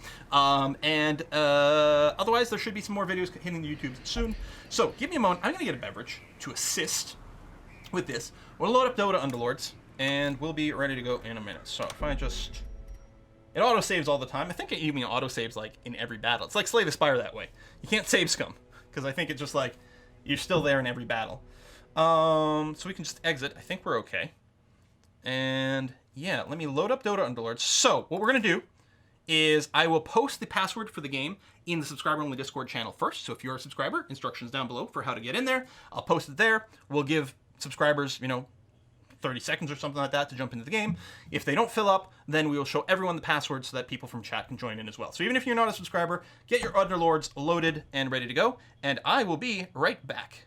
Otherwise, there should be some more videos hitting the YouTube soon. So, give me a moment. I'm going to get a beverage to assist with this. We'll load up Dota Underlords, and we'll be ready to go in a minute. So, if I just... it auto-saves all the time. I think it even auto-saves, like, in every battle. It's like Slay the Spire that way. You can't save scum, because I think it's just, like, you're still there in every battle. So we can just exit. I think we're okay. And, yeah, let me load up Dota Underlords. So, what we're going to do is I will post the password for the game in the subscriber-only Discord channel first. So if you're a subscriber, instructions down below for how to get in there. I'll post it there. We'll give subscribers, 30 seconds or something like that to jump into the game. If they don't fill up, then we will show everyone the password so that people from chat can join in as well. So even if you're not a subscriber, get your Underlords loaded and ready to go, and I will be right back.